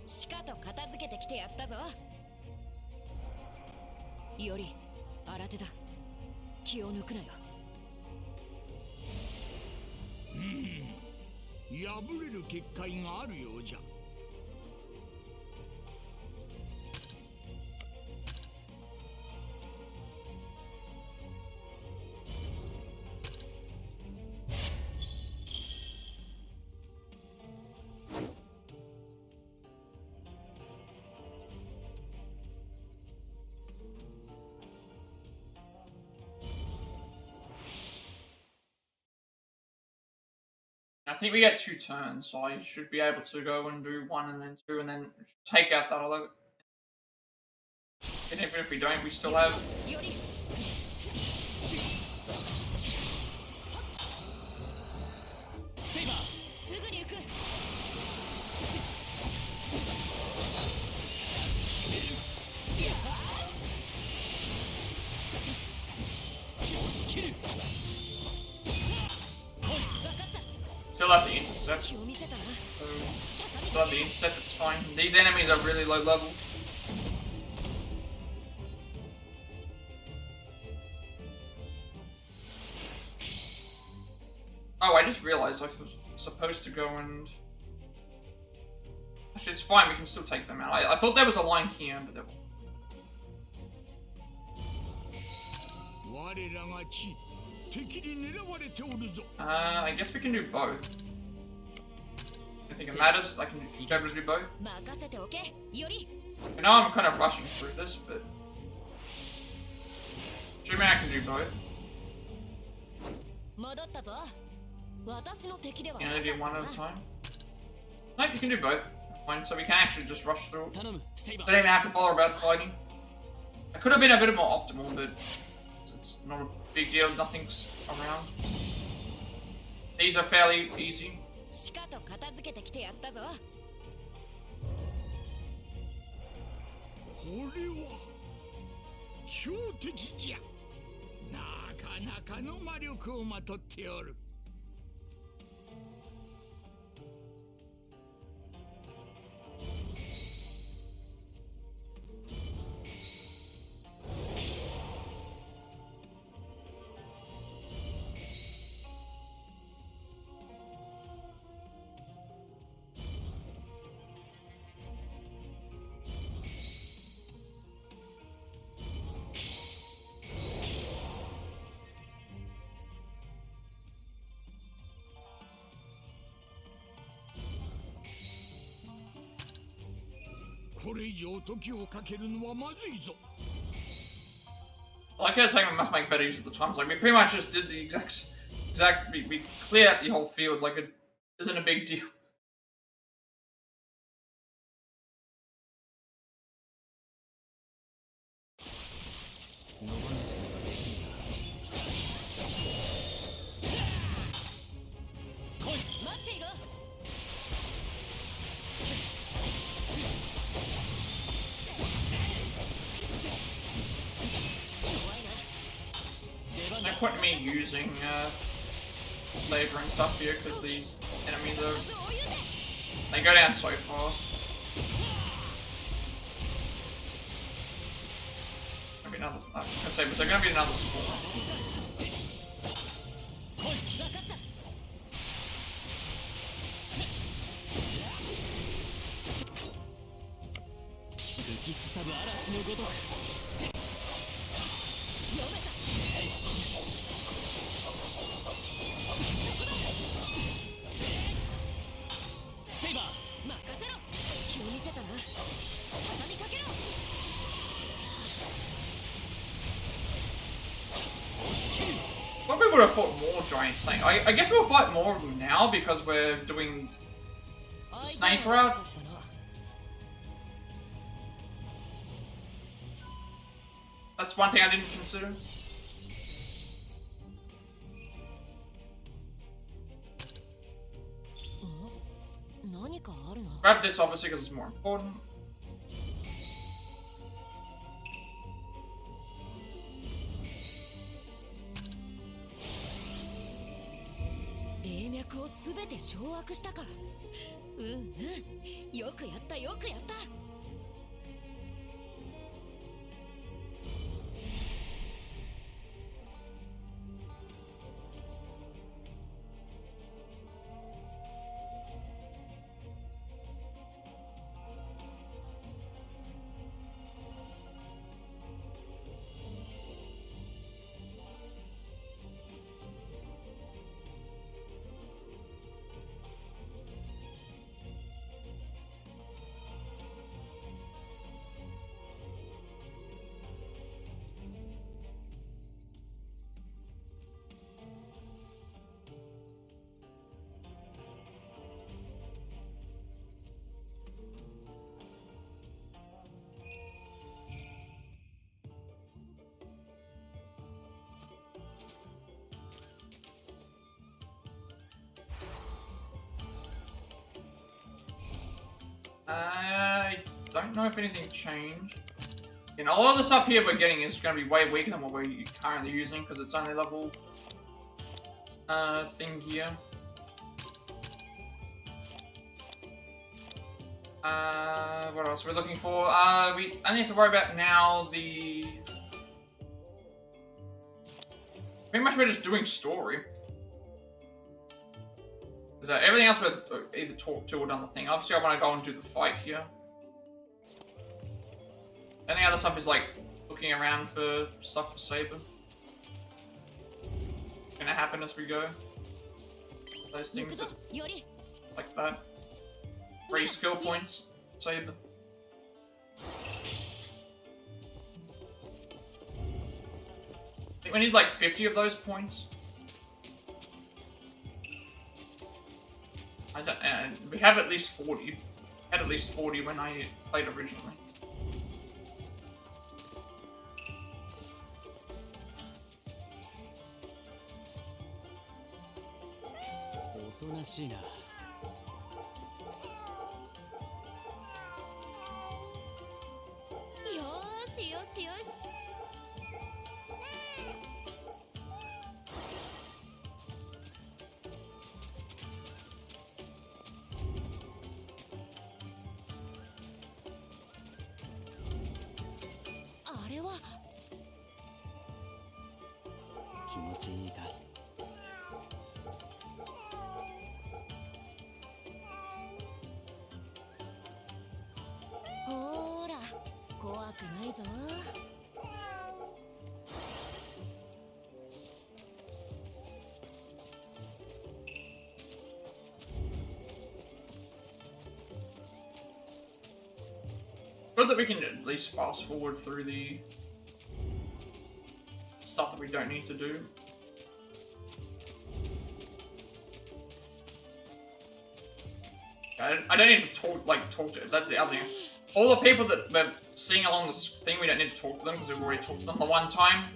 しかと片付けてきてやったぞ。より新手だ。気を抜くなよ。破れる結界があるようじゃ。I think we get 2 turns, so I should be able to go and do 1 and then 2 and then take out that other. And even if we don't, we still have. Still have the intercept. Still have the intercept, it's fine. These enemies are really low level. Oh, I just realized I was supposed to go and... Actually, it's fine, we can still take them out. I thought there was a line here, but there wasn't. I guess we can do both. I think it matters. I can be able to do both. I know I'm kind of rushing through this, but assuming I can do both. You only do one at a time. Nope, you can do both. Fine, so we can actually just rush through. Don't even have to bother about fighting. It could have been a bit more optimal, but it's not a big deal. Nothing's around. These are fairly easy. Like I was saying, we must make better use of the times. Like we pretty much just did the exact. We cleared out the whole field. Like it isn't a big deal. No point in me using saber and stuff here because these enemies they go down so fast. Maybe another. I was gonna say, was there gonna be another spawn? Well, we would have fought more giant snake. I guess we'll fight more of them now because we're doing the snake route. That's one thing I didn't consider. 何かあるな。 Grab this obviously because it's more important. 霊脈をすべて掌握したか。うんうん、よくやったよくやった。I don't know if anything changed. You know, all the stuff here we're getting is going to be way weaker than what we're currently using because it's only level thing here. What else are we looking for? We only have to worry about now the... Pretty much we're just doing story. So everything else we're either talked to or done the thing. Obviously I want to go and do the fight here. And the other stuff is like looking around for stuff for Saber. Gonna happen as we go. Those things that, like that. 3 skill points, Saber. I think we need like 50 of those points. I don't, and we have at least 40. We had at least 40 when I played originally. Good that we can at least fast forward through the stuff that we don't need to do. I don't need to talk to, that's the other thing. All the people that we're seeing along this thing, we don't need to talk to them because we've already talked to them the one time.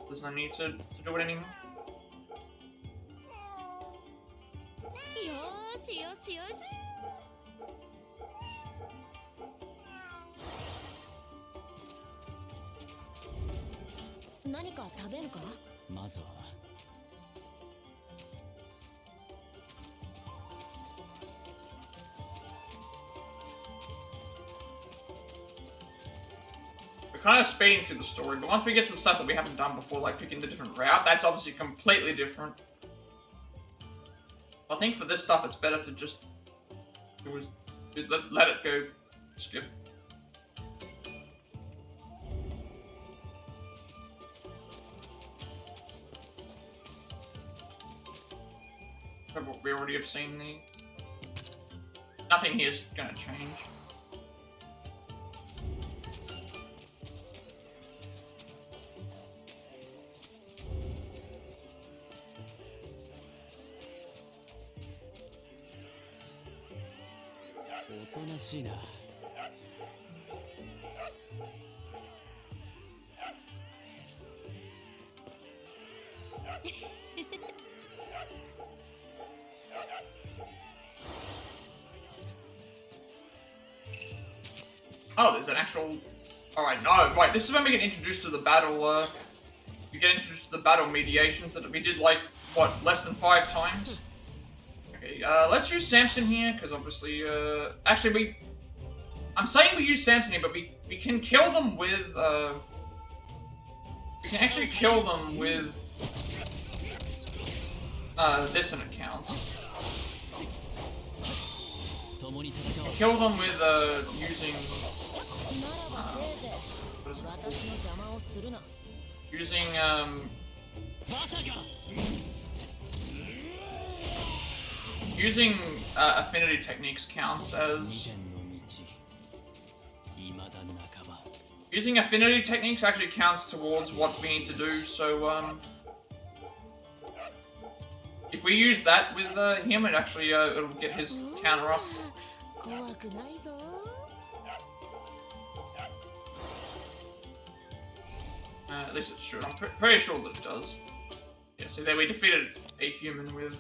There's no need to do it anymore. Kind of speeding through the story, but once we get to the stuff that we haven't done before, like picking the different route, that's obviously completely different. I think for this stuff, it's better to just let it go. Skip. We already have seen the... Nothing here is going to change. Oh, there's an actual... Alright, no, right, this is when we get introduced to the battle, we get introduced to the battle mediations that we did, like, what, less than 5 times? Okay, let's use Samson here, because obviously, actually, I'm saying we use Samson here, but we can kill them with, we can actually kill them with, this an account. Kill them with, using, what is it called? Using, using, affinity techniques counts as... Using affinity techniques actually counts towards what we need to do, so, if we use that with, him, it actually, it'll get his counter up. At least it should. I'm pretty sure that it does. Yeah, so there we defeated a human with...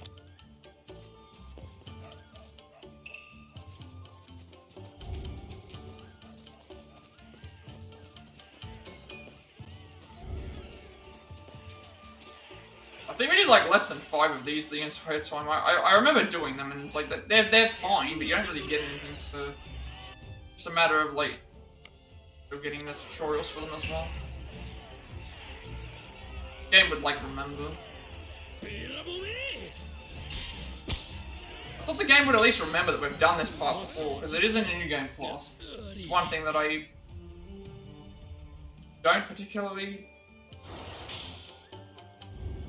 I think we did like less than 5 of these the entire time. I remember doing them, and it's like they're fine, but you don't really get anything for. It's a matter of like getting the tutorials for them as well. Game would like remember. I thought the game would at least remember that we've done this part before, because it is in a new game plus. It's one thing that I don't particularly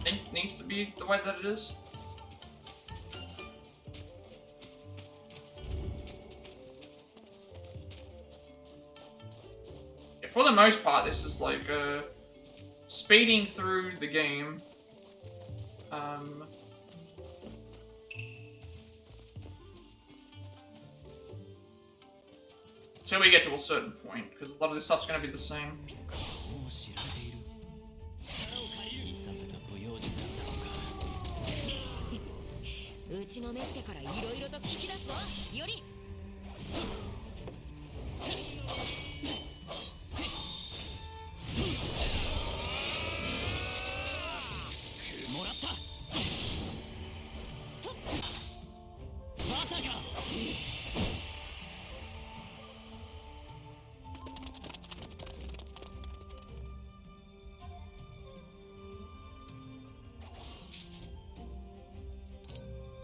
think needs to be the way that it is. Yeah, for the most part, this is like speeding through the game. Until we get to a certain point, because a lot of this stuff's going to be the same. 打ちのめしてからいろいろと聞き出すぞより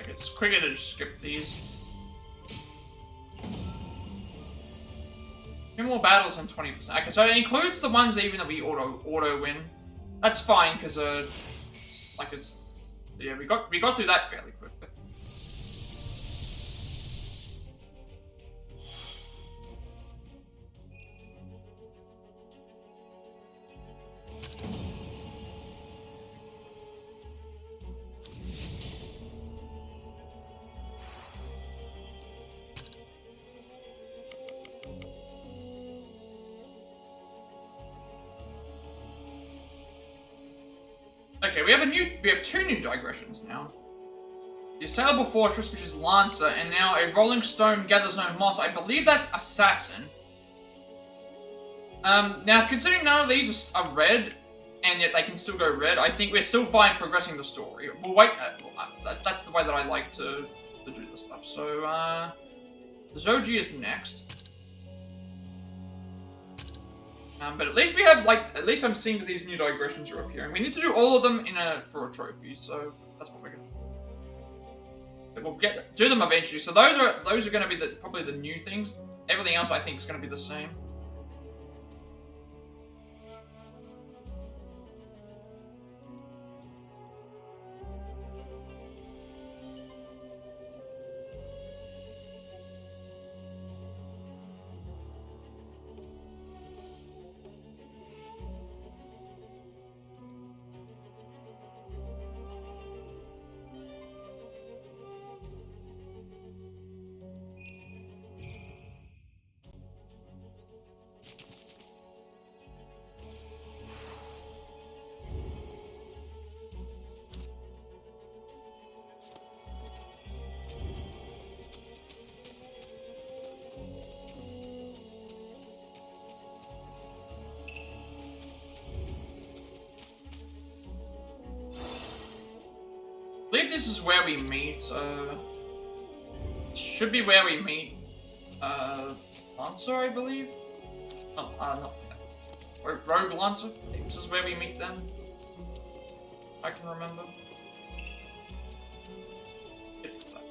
It's quicker to just skip these. 2 more battles and 20%. Okay, so it includes the ones even that we auto win. That's fine, because like it's yeah, we got through that fairly quickly. Okay, we have 2 new digressions now. The Assailable Fortress, which is Lancer, and now a Rolling Stone gathers no moss. I believe that's Assassin. Now, considering none of these are red, and yet they can still go red, I think we're still fine progressing the story. We'll wait, that's the way that I like to do this stuff. So, Zoji is next. But at least we have, like, at least I'm seeing that these new digressions are appearing. We need to do all of them for a trophy, so that's what we're gonna do. But we'll do them eventually. So those are gonna be probably the new things. Everything else I think is gonna be the same. this is where we meet. Should be where we meet. Lancer, I believe. No, no. Rogue Lancer. This is where we meet them. I can remember. It's that.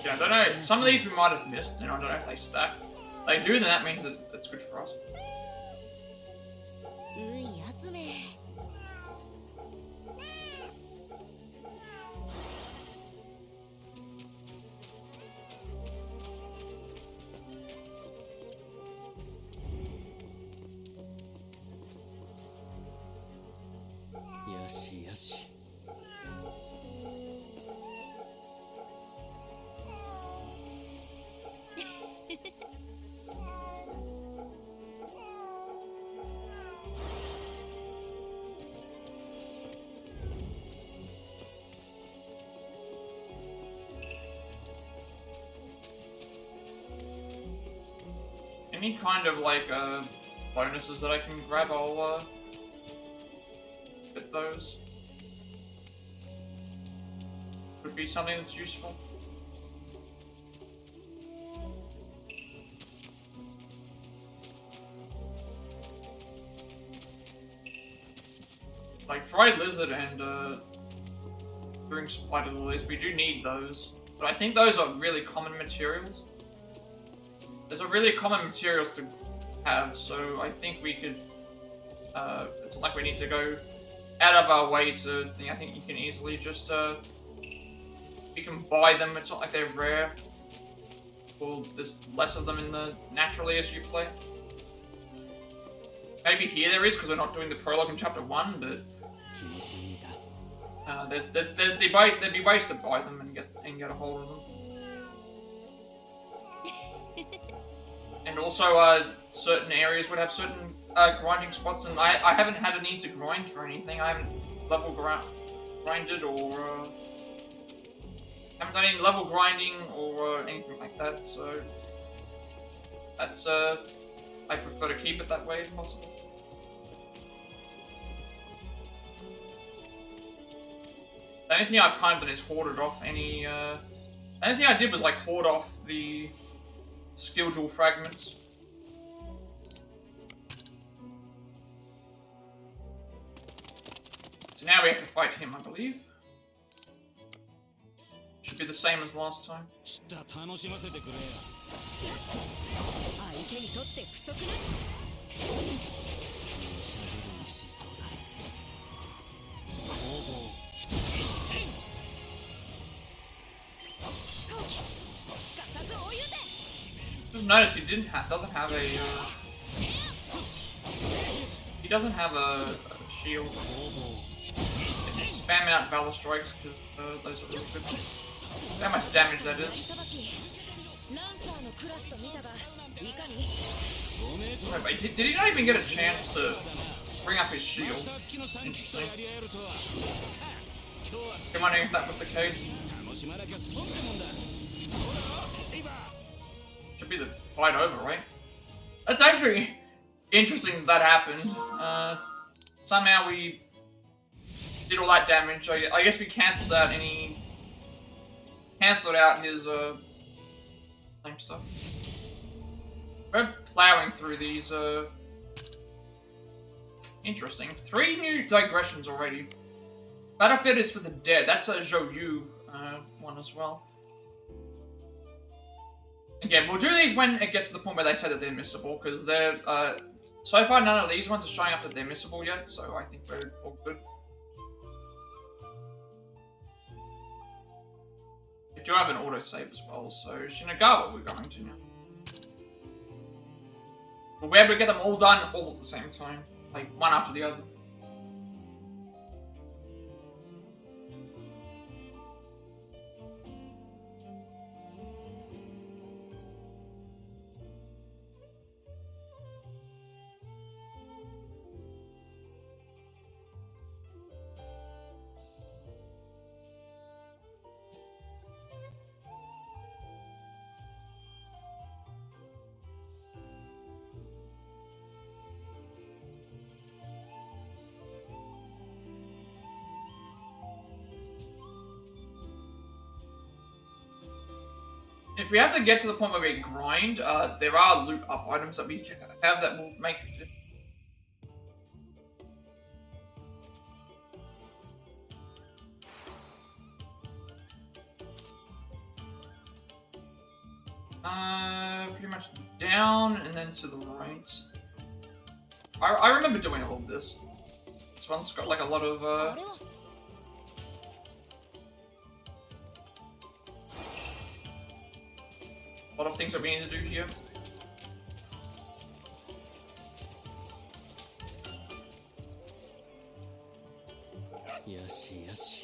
Yeah, I don't know. Some of these we might have missed, and I don't know if they stack. If they do, then that means that it's good for us. うんやつめ よしよし。 Any kind of like bonuses that I can grab, I'll get those. Could be something that's useful. Like dried lizard and brewing spider lilies, we do need those. But I think those are really common materials. Those are really common materials to have, so I think we could, it's not like we need to go out of our way to think. I think you can easily just, you can buy them. It's not like they're rare. Or there's less of them in the naturally as you play. Maybe here there is, because we're not doing the prologue in chapter 1, but there'd be ways to buy them and get a hold of them. And also, certain areas would have certain grinding spots, and I haven't had a need to grind for anything. I haven't level grinded or haven't done any level grinding or anything like that. So that's I prefer to keep it that way if possible. The only thing I've kind of done is hoarded off any. The only thing I did was like hoard off the skill jewel fragments. So now we have to fight him, I believe. Should be the same as last time. 相手にとって不足なし Just notice he doesn't have a shield. Spam out Valor Strikes because those are really good. How much damage that is. Wait, did he not even get a chance to bring up his shield? Interesting. I'm wondering if that was the case. Should be the fight over, right? That's actually interesting that happened. Somehow we did all that damage. I guess we cancelled out his same stuff. We're plowing through these. Interesting. 3 new digressions already. Battlefield is for the dead. That's a Zhou one as well. Again, we'll do these when it gets to the point where they say that they're missable, because they're, so far none of these ones are showing up that they're missable yet, so I think we're all good. We do have an autosave as well, so Shinagawa we're going to now. But where we get them all done all at the same time, like one after the other. if we have to get to the point where we grind, there are loot up items that we have that will make. Pretty much down and then to the right. I remember doing all of this. This one's got like a lot of things that we need to do here. Yoshi, yoshi.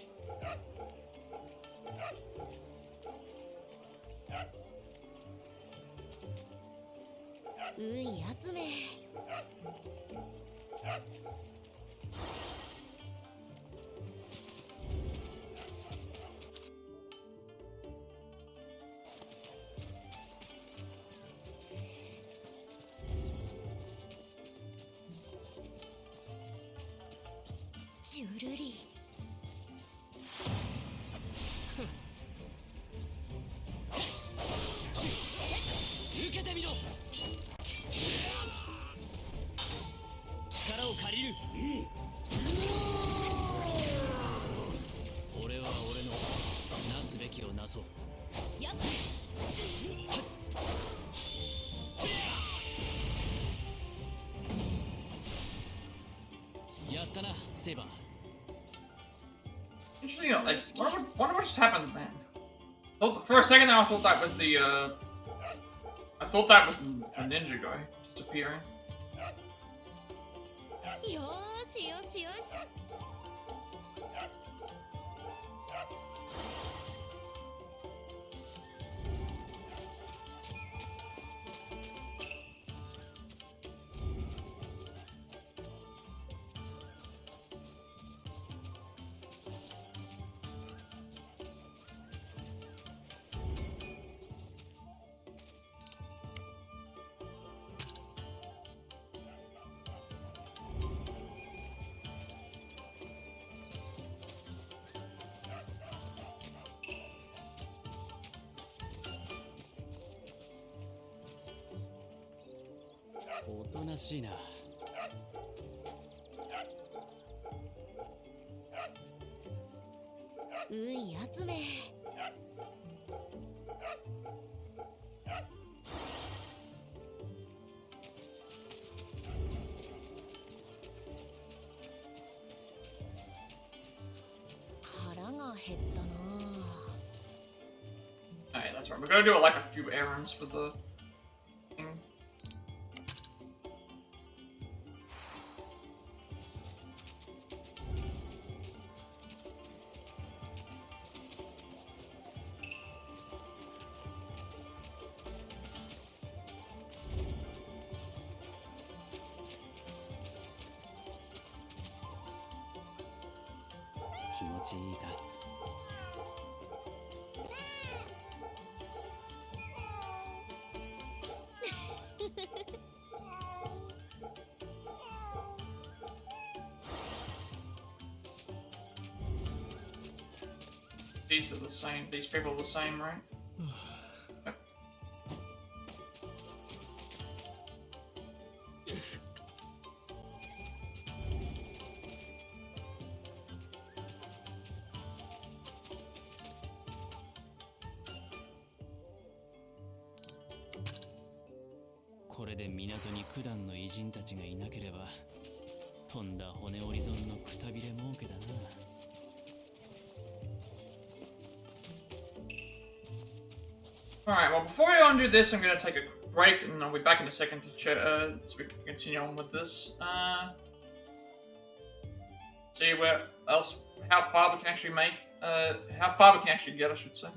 Interesting, like, wonder what just happened then. For a second there, I thought that was the, I thought that was the ninja guy just appearing. Alright, that's right. We're gonna do like a few errands for the thing. These are the same. These people are the same, right? Yep. Alright, well, before we undo this, I'm gonna take a break, and I'll be back in a second to so we can continue on with this. See where else, how far we can actually make, how far we can actually get, I should say.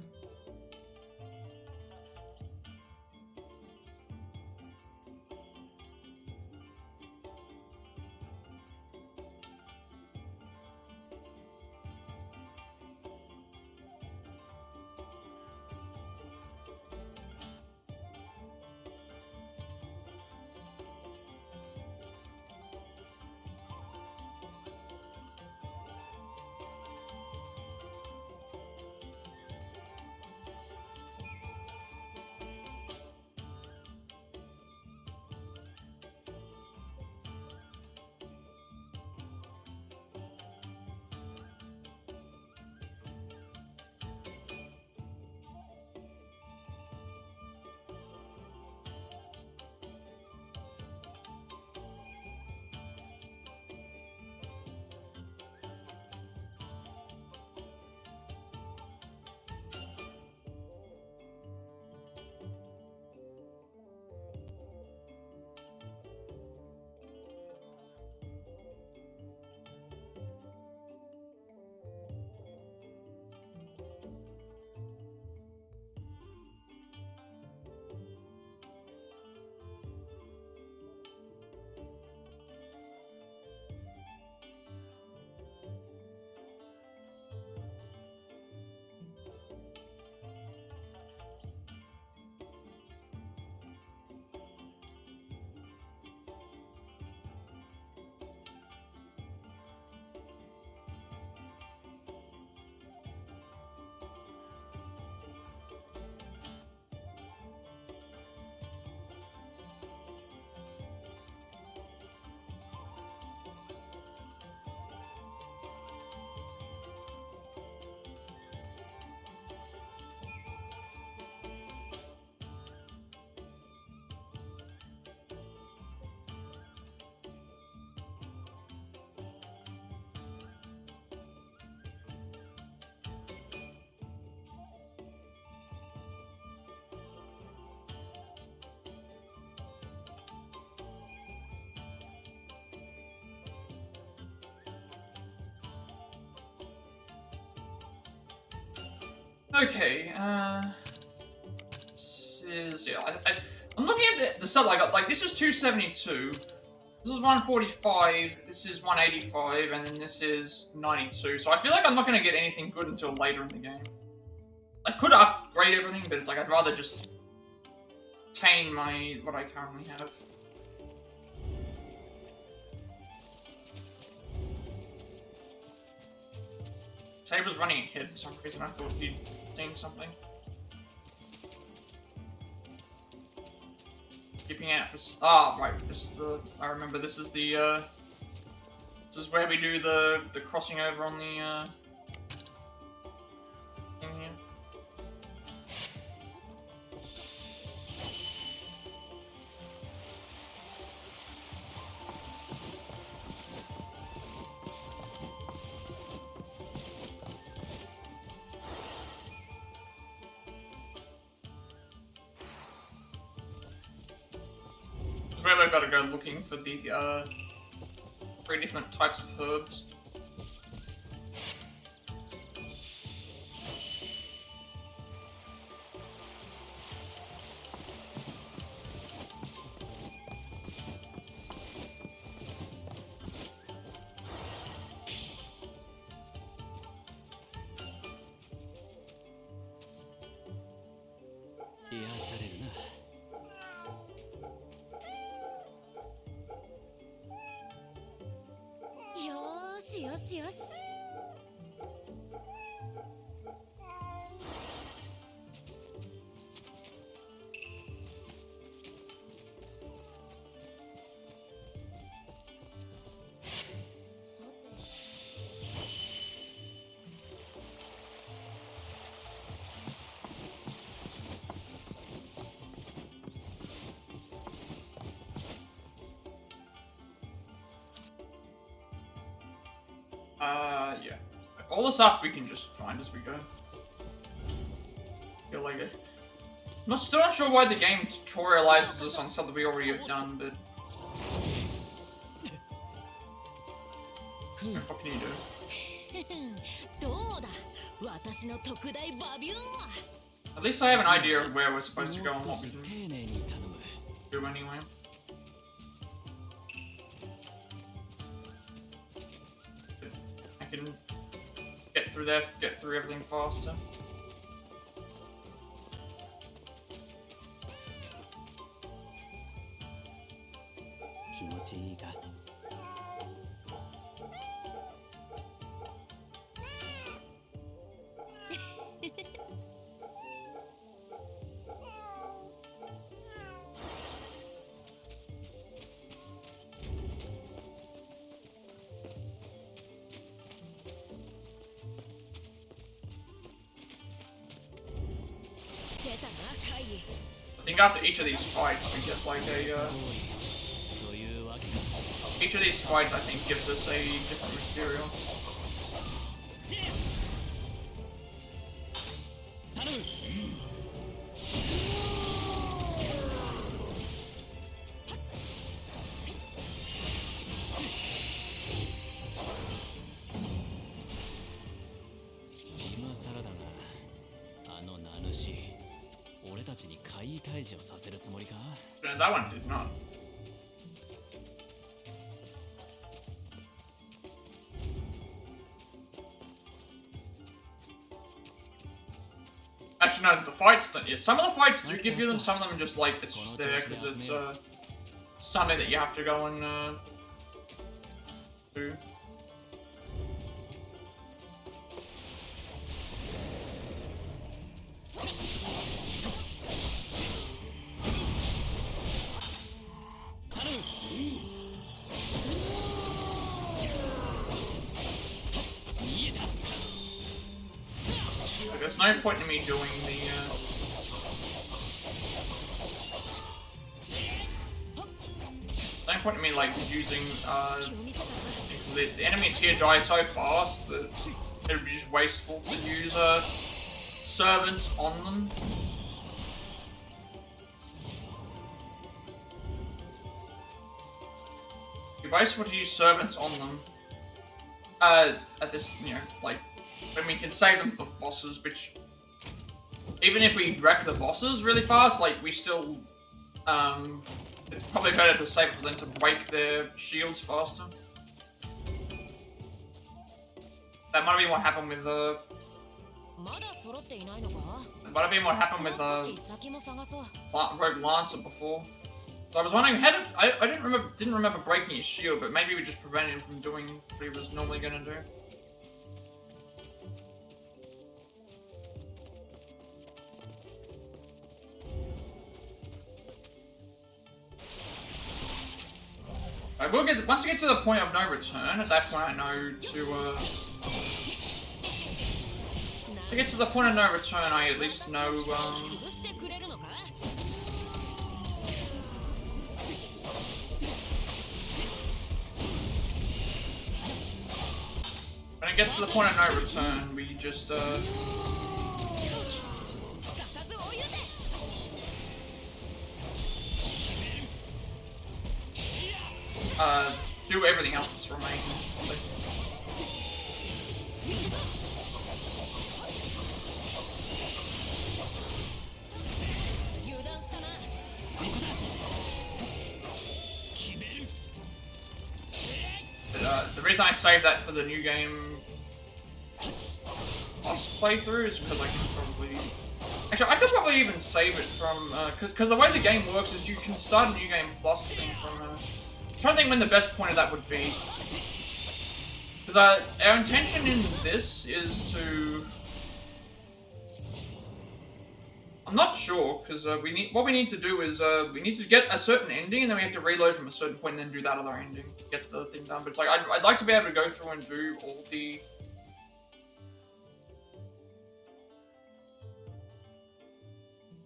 Okay, this is, yeah, I'm looking at the sub I got, like, this is 272, this is 145, this is 185, and then this is 92, so I feel like I'm not going to get anything good until later in the game. I could upgrade everything, but it's like, I'd rather just retain what I currently have. Saber's running ahead for some reason. I thought he'd seen something. Keeping out for. Ah, right. This is the. I remember. This is the. This is where we do the crossing over on the. Thing here. Where I've got to go looking for these 3 different types of herbs. Yes. Yeah. All the stuff we can just find as we go. Feel like it. I'm still not sure why the game tutorializes us on something we already have done, but... What can you do? At least I have an idea of where we're supposed to go and what we can do anyway. I can get through there, get through everything faster. I think after each of these fights we get like a each of these fights I think gives us a different material. That one did not. Actually, no, the fights don't. Yeah, some of the fights do give you them, some of them are just like, it's just there because it's something that you have to go and do. There's no point in me doing the, no point in me, like, using, the enemies here die so fast that it would be just wasteful to use, servants on them. You're wasteful to use servants on them, at this, you know, like, when we can save them for the bosses, which even if we wreck the bosses really fast, like, we still, it's probably better to save it for them to break their shields faster. That might have been what happened with the... That might have been what happened with Rogue Lancer before. So I was wondering, how did... I didn't remember breaking his shield, but maybe we just prevented him from doing what he was normally going to do. I will get once I get to the point of no return. At that point, I know to get to the point of no return. I at least know. When it gets to the point of no return, we just do everything else that's remaining. But, the reason I saved that for the new game plus playthrough is because I can probably... Actually, I could probably even save it from... Because the way the game works is you can start a new game plus thing from... I'm trying to think when the best point of that would be. Because our intention in this is to... I'm not sure, because what we need to do is we need to get a certain ending, and then we have to reload from a certain point, and then do that other ending to get the thing done. But it's like I'd like to be able to go through and do all the.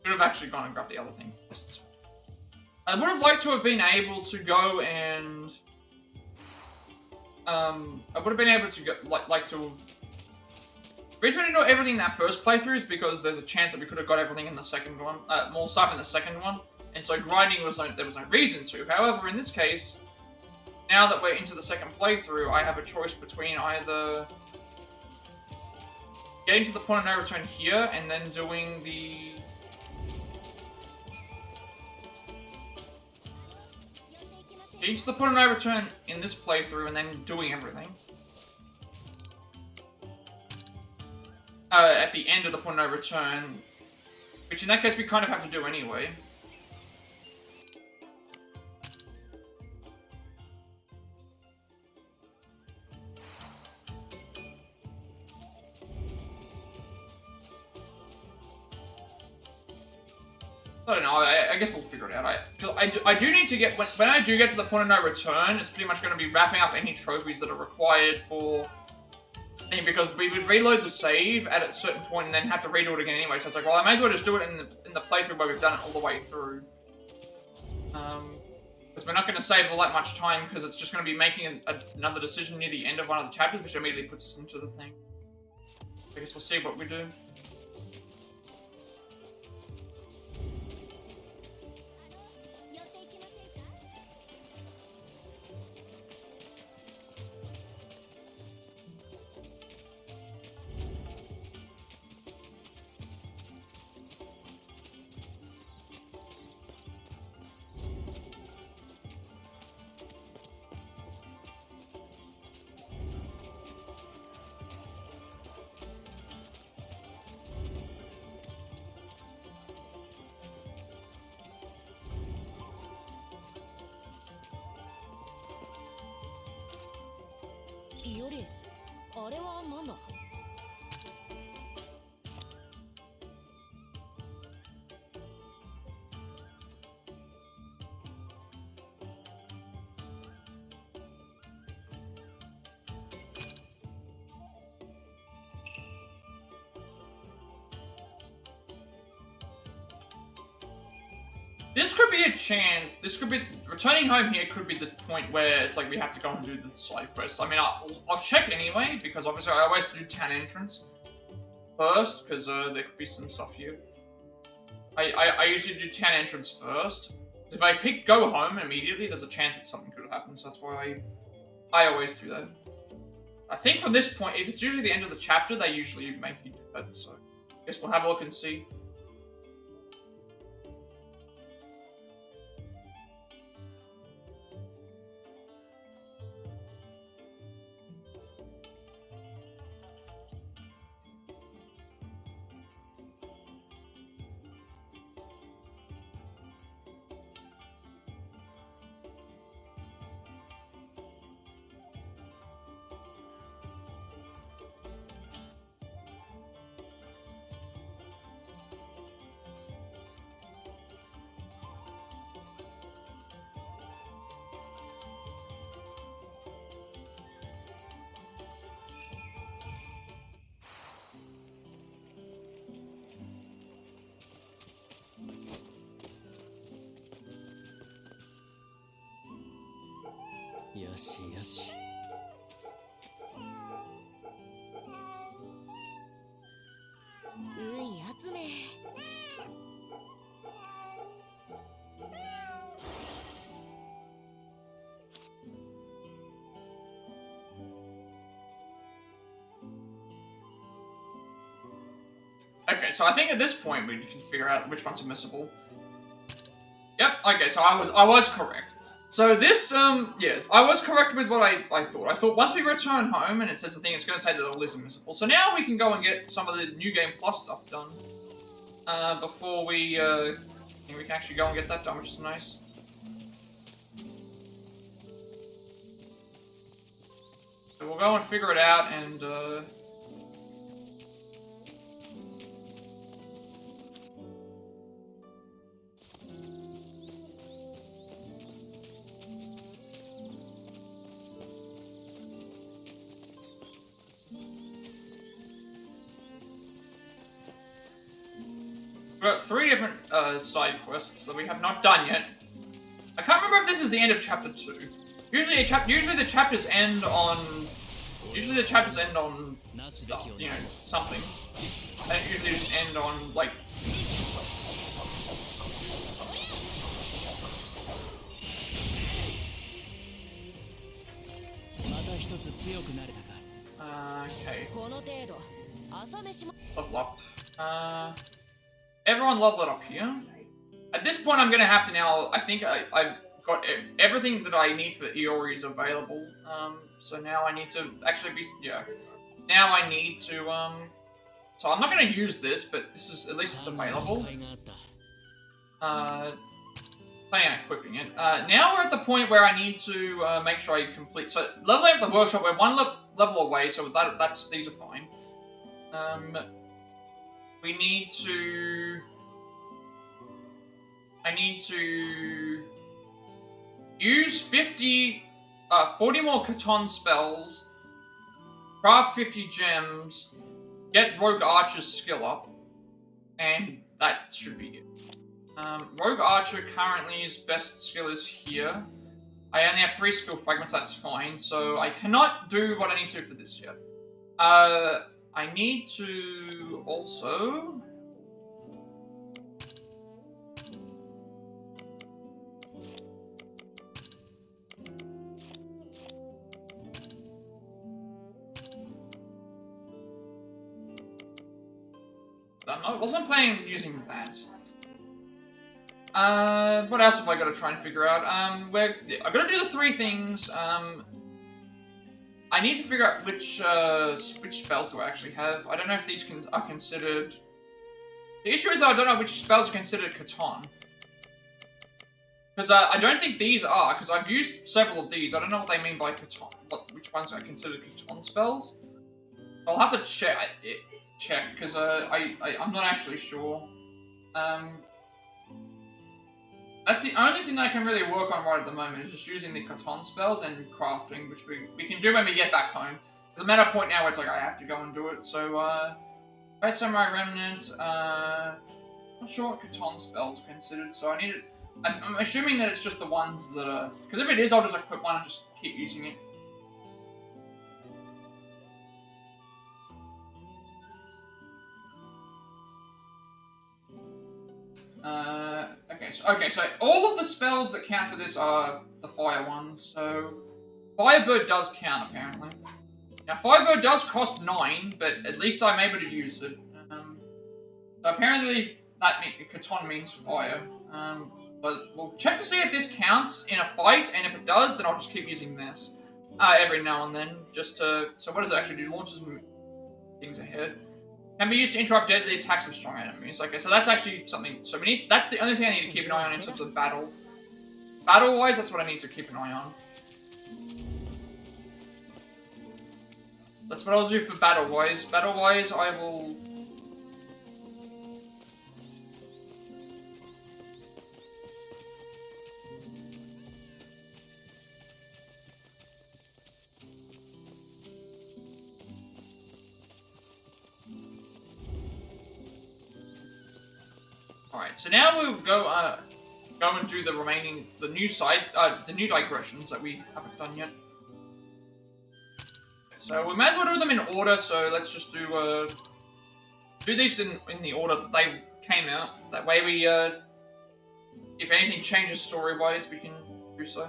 Should have actually gone and grabbed the other thing first. I would have liked to have been able to go and. I would have been able to go like to. The reason we didn't do everything in that first playthrough is because there's a chance that we could have got everything in the second one, more stuff in the second one, and so grinding was there was no reason to. However, in this case, now that we're into the second playthrough, I have a choice between either getting to the point of no return here and then doing the... Getting to the point of no return in this playthrough and then doing everything. At the end of the point of no return, which in that case we kind of have to do anyway. I don't know, I guess we'll figure it out. I do need to get, when I do get to the point of no return, it's pretty much going to be wrapping up any trophies that are required for... Because we would reload the save at a certain point and then have to redo it again anyway. So it's like, well, I may as well just do it in the playthrough where we've done it all the way through. Because we're not going to save all that much time because it's just going to be making another decision near the end of one of the chapters, which immediately puts us into the thing. I guess we'll see what we do. This could be a chance. This could be returning home here. Could be the point where it's like we have to go and do the side quest. I mean, I'll check anyway because obviously I always do town entrance first because there could be some stuff here. I usually do town entrance first. If I pick go home immediately, there's a chance that something could happen. So that's why I always do that. I think from this point, if it's usually the end of the chapter, they usually make you do that. So I guess we'll have a look and see. よしよし。うんやつめ。Okay, so I think at this point we can figure out which ones are missable. Yep, okay, so I was correct. So this, yes, I was correct with what I thought. I thought once we return home and it says the thing, it's going to say that all is missable. So now we can go and get some of the New Game Plus stuff done. Before we can actually go and get that done, which is nice. So we'll go and figure it out and, we've got 3 different side quests that we have not done yet. I can't remember if this is the end of chapter 2. Usually the chapters end on stuff, you know, something. They don't usually just end on like okay. この程度朝飯も Level up. Everyone level it up here. At this point, I'm gonna have to now. I think I've got everything that I need for Iori is available. So now I need to actually be Now I need to So I'm not gonna use this, but this is at least it's available. Planning on equipping it. Now we're at the point where I need to make sure I complete. So leveling up the workshop, we're one level away, so these are fine. We need to. I need to use 40 more Catan spells, craft 50 gems, get Rogue Archer's skill up, and that should be it. Rogue Archer currently his best skill is here. I only have 3 skill fragments, that's fine, so I cannot do what I need to for this yet. I need to also... I wasn't planning on using that. What else have I got to try and figure out? I've got to do the 3 things. I need to figure out which spells do I actually have. I don't know if these are considered... The issue is I don't know which spells are considered Catan. Because I don't think these are, because I've used several of these. I don't know what they mean by Catan. Which ones are considered Catan spells? I'll have to check, because I'm not actually sure. That's the only thing that I can really work on right at the moment, is just using the Catan spells and crafting, which we can do when we get back home. There's a matter of point now where it's like I have to go and do it, so, Red Samurai Remnant, not sure what Catan spells are considered, so I need it. I'm assuming that it's just the ones that are, because if it is, I'll just equip one and just keep using it. Okay, so all of the spells that count for this are the fire ones, so Firebird does count, apparently. Now, Firebird does cost 9, but at least I'm able to use it. So apparently, Catan means fire. But we'll check to see if this counts in a fight, and if it does, then I'll just keep using this every now and then, just to... So what does it actually do? Launches things ahead. Can be used to interrupt deadly attacks of strong enemies. Okay, so that's actually something... So that's the only thing I need to keep an eye on in terms of battle. Battle-wise, that's what I need to keep an eye on. That's what I'll do for battle-wise. Battle-wise, I will... Alright, so now we'll go, go and do the new side, the new digressions that we haven't done yet. So we might as well do them in order. So let's just do these in the order that they came out. That way we, if anything changes story-wise, we can do so.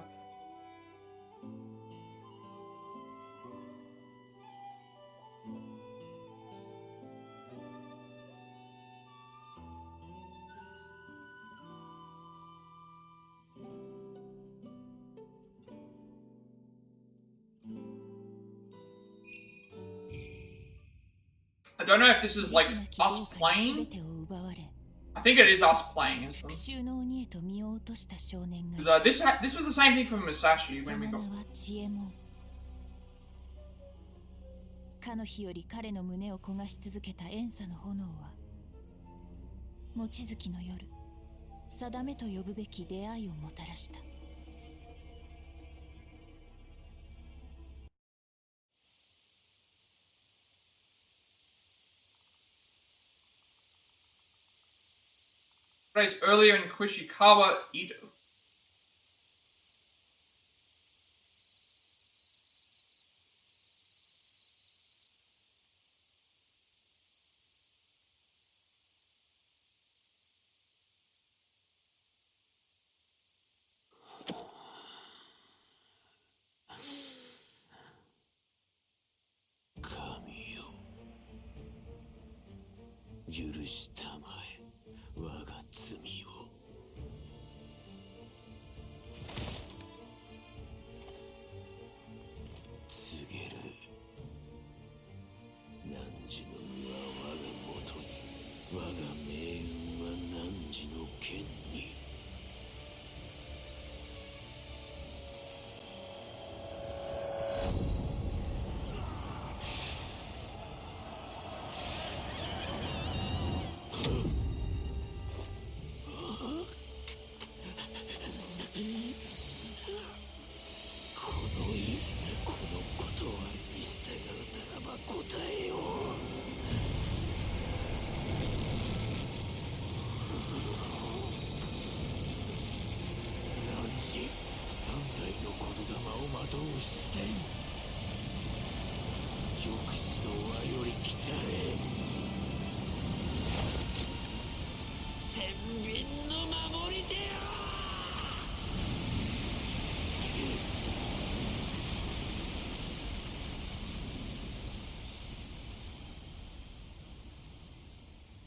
I don't know if this is like us playing. I think it is us playing as them. Because this was the same thing for Musashi when we got. かの日より彼の胸を焦がし続けた怨嗟の炎は、望月の夜、定めと呼ぶべき出会いをもたらした。Raised earlier in Kushikawa, Edo.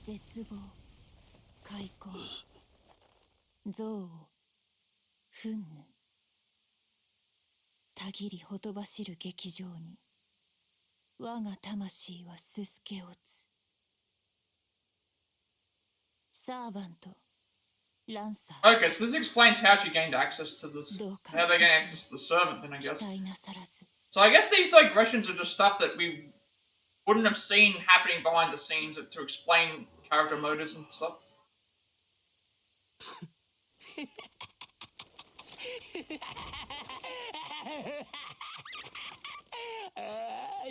絶望、開口、憎悪、憤怒、たぎりほとばしる劇場に、我が魂はすすけ落つ。サーバント、ランサー。 Okay, so this explains how she gained access to this. How they gained access to the servant, then I guess. So I guess these digressions are just stuff that we wouldn't have seen happening behind the scenes to explain character motives and stuff.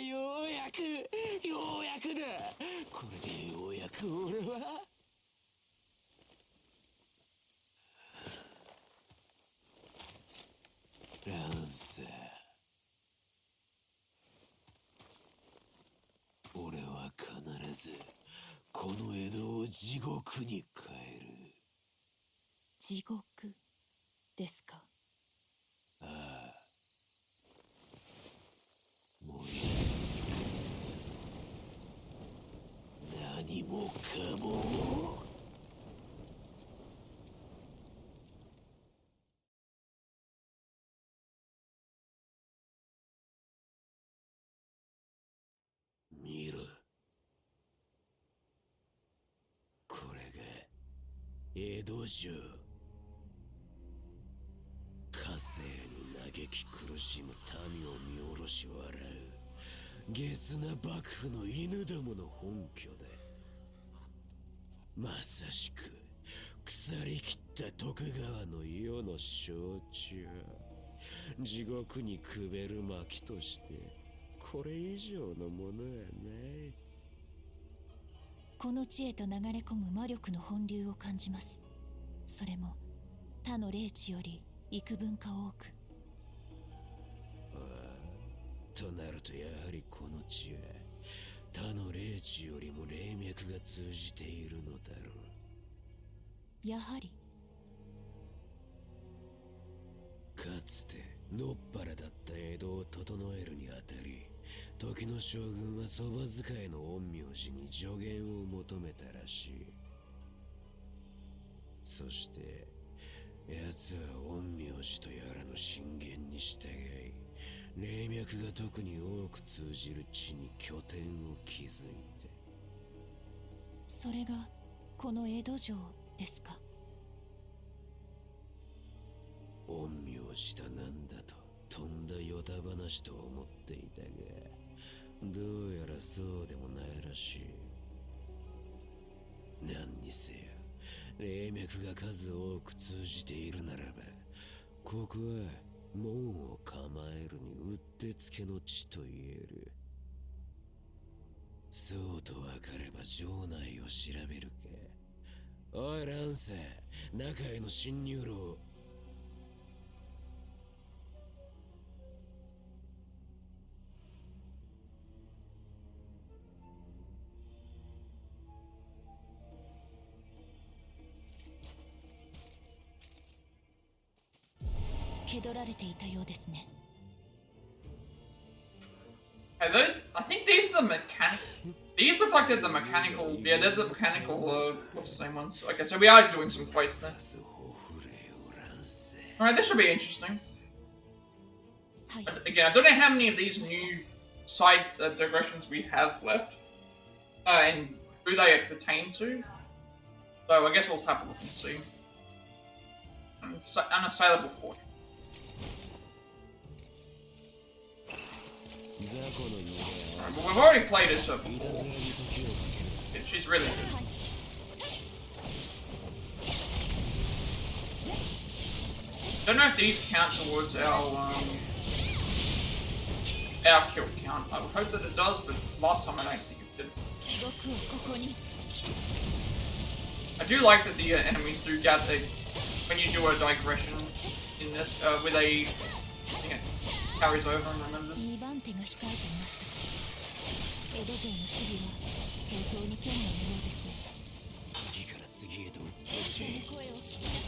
ようやくだ。これでようやく俺はランサー、俺は必ずこの江戸を地獄に変える。地獄ですか。ああ、燃やし尽くすぞ、何もかも。見ろ、これが江戸城。火星に嘆き苦しむ民を見下ろし笑うゲスな幕府の犬どもの本拠だ。まさしく腐りきった徳川の世の象徴。地獄にくべる薪としてこれ以上のものはない。この地へと流れ込む魔力の本流を感じます。それも他の霊地より幾分か多く。となるとやはりこの地は他の霊地よりも霊脈が通じているのだろう。やはりかつてのっぱらだった江戸を整えるにあたり、時の将軍はそば使いの陰陽師に助言を求めたらしい。そして奴は陰陽師とやらの進言に従い、霊脈が特に多く通じる地に拠点を築いて。それがこの江戸城ですか。陰陽師だなんだととんだヨタ話と思っていたが、どうやらそうでもないらしい。何にせよ霊脈が数多く通じているならば、ここは門を構えるにうってつけの地と言える。そうと分かれば城内を調べるか。おい乱世、中への侵入路を。気取られていたようですね。Hey, I think these are the These look like they're the mechanical. Yeah, they're the mechanical. What's the same ones? Okay, so we are doing some fights there. Alright, this should be interesting. Again, I don't know how many of these new side digressions we have left, and who they pertain to. So I guess we'll have a look and see. Unassailable fortress. Alright, well, we've already played this before. Yeah, she's really good. Don't know if these count towards our kill count. I would hope that it does, but last time I don't think it did. I do like that the enemies do get when you do a digression in this with a thing, it carries over and remembers. 江戸城の守備は相当に堅固なようですね。次から次へと撃ってい声を聞き出す。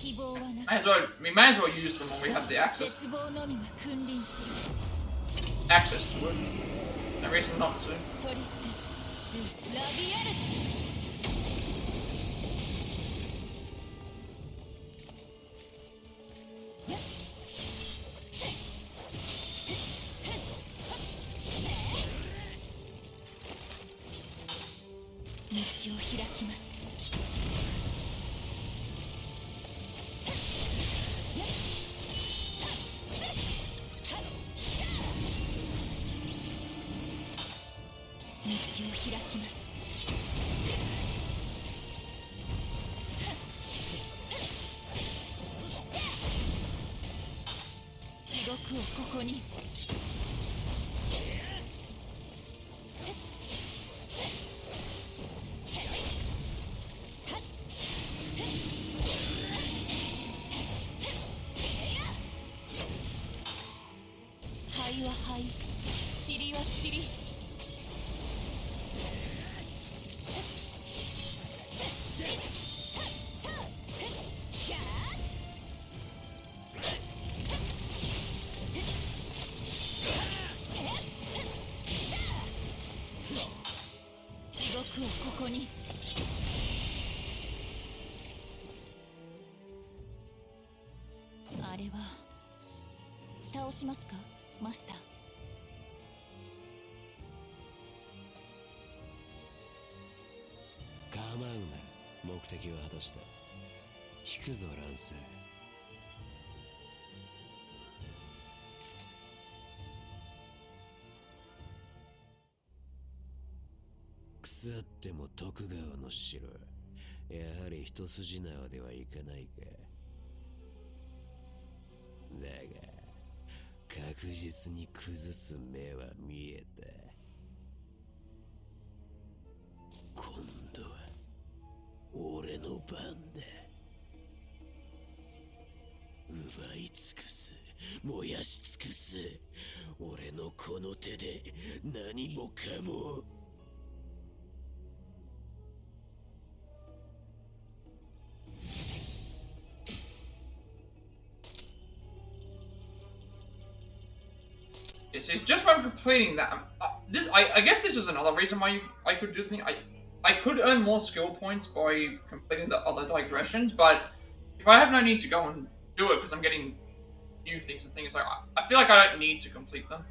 希望はなく、we may as well use them when we have the access. 絶望のみが君臨する。Access to it. No reason not to. トリステス・ラビアルジ。道を開きます。道を開きます。地獄をここに。灰は灰、塵は塵。地獄をここに。あれは倒しますか、マスター。構うな、目的は果たした。引くぞ乱世。腐っても徳川の城、やはり一筋縄ではいかないか。だが確実に崩す目は見えた。今度は俺の番だ。奪い尽くす、燃やし尽くす。俺のこの手で何もかも。Yes, it's just from completing that. I guess this is another reason why I could do the thing. I could earn more skill points by completing the other digressions, but if I have no need to go and do it because I'm getting new things and things, like I feel like I don't need to complete them.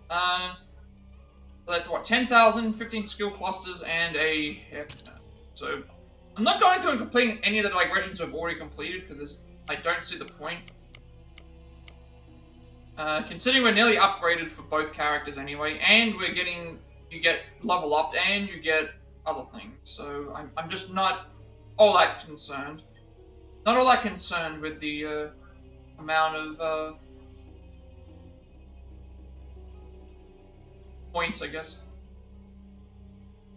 So that's what, 10,000, 15 skill clusters, and a so I'm not going through and completing any of the digressions I've already completed because I don't see the point. Considering we're nearly upgraded for both characters anyway, and you get level up and you get other things, so I'm just not all that concerned. Not all that concerned with the amount of points, I guess.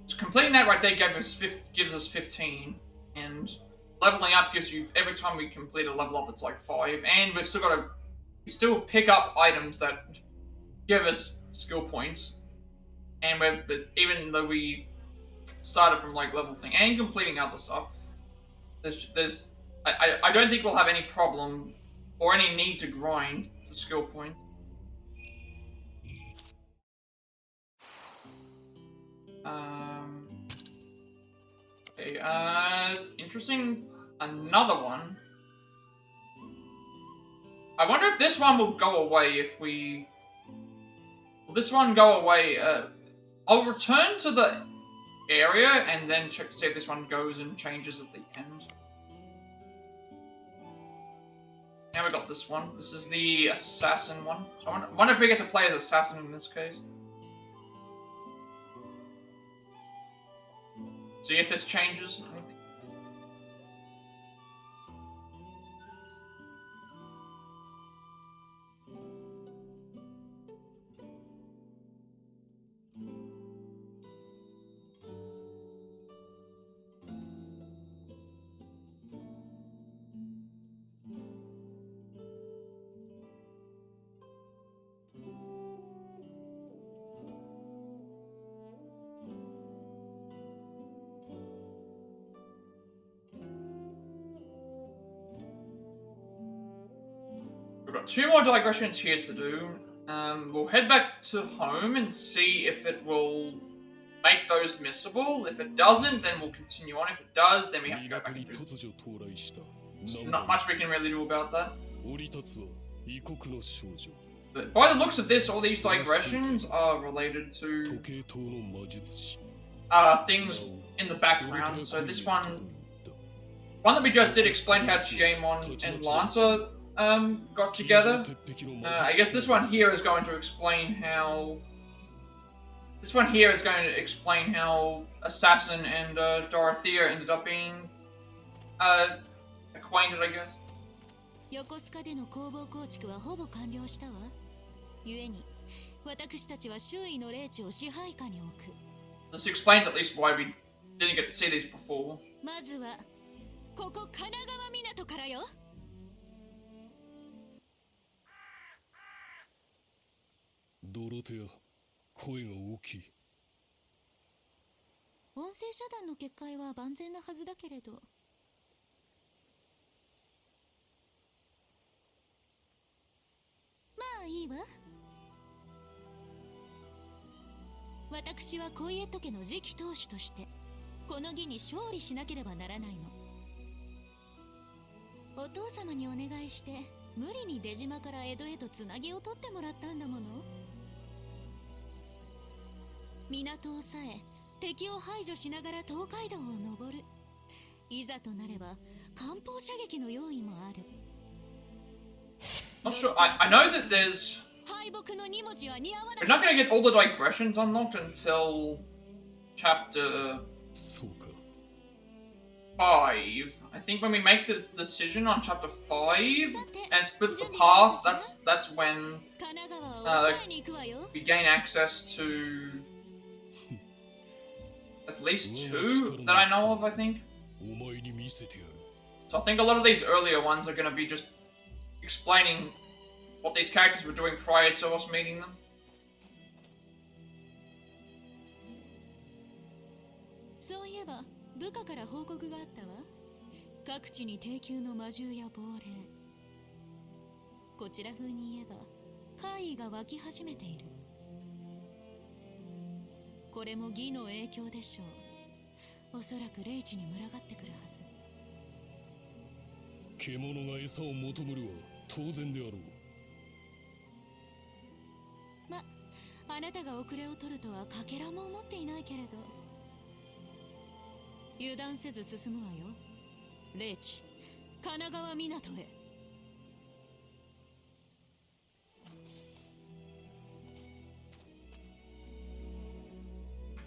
So completing that right there gives us 15, and leveling up gives you, every time we complete a level up, it's like 5, and we've still got to still pick up items that give us skill points, and even though we started from like level thing and completing other stuff, I don't think we'll have any problem or any need to grind for skill points. Okay, interesting. Another one. I wonder if this one will go away if we... Will this one go away? I'll return to the area and then check to see if this one goes and changes at the end. Now we got this one. This is the assassin one. So I wonder if we get to play as assassin in this case. See if this changes anything. We've got 2 more digressions here to do. We'll head back to home and see if it will make those missable. If it doesn't, then we'll continue on. If it does, then we have to go back and do it. Not much we can really do about that. But by the looks of this, all these digressions are related to things in the background. So this one that we just did explained how Chiemon and Lancer got together. I guess this one here is going to explain how... This one here is going to explain how Assassin and Dorothea ended up being acquainted, I guess. 横須賀での工房構築はほぼ完了したわ。故に、私たちは周囲の霊地を支配下に置く。This explains at least why we didn't get to see these before. まずは、ここ神奈川港からよ。ドロテア、声が大きい。音声遮断の結界は万全なはずだけれど。まあいいわ。私はコイエット家の次期当主としてこの儀に勝利しなければならないの。お父様にお願いして無理に出島から江戸へとつなぎを取ってもらったんだもの。港を抑え敵を排除しながら東海道を登る。いざとなれば艦砲射撃の用意もある。Not sure. I know that there's... We're not going to get all the digressions unlocked until chapter 5. I think when we make the decision on chapter 5 and it splits the path, that's when we gain access to at least 2 that I know of, I think. So I think a lot of these earlier ones are going to be just explaining what these characters were doing prior to us meeting them. そういえば部下から報告があったわ。各地に低級の魔獣や亡霊。こちら風に言えば怪異が湧き始めている。これも義の影響でしょう。おそらく霊地に群がってくるはず。獣が餌を求むるは当然であろう。ま、あなたが遅れを取るとはかけらも思っていないけれど。油断せず進むわよ。霊地、神奈川港へ。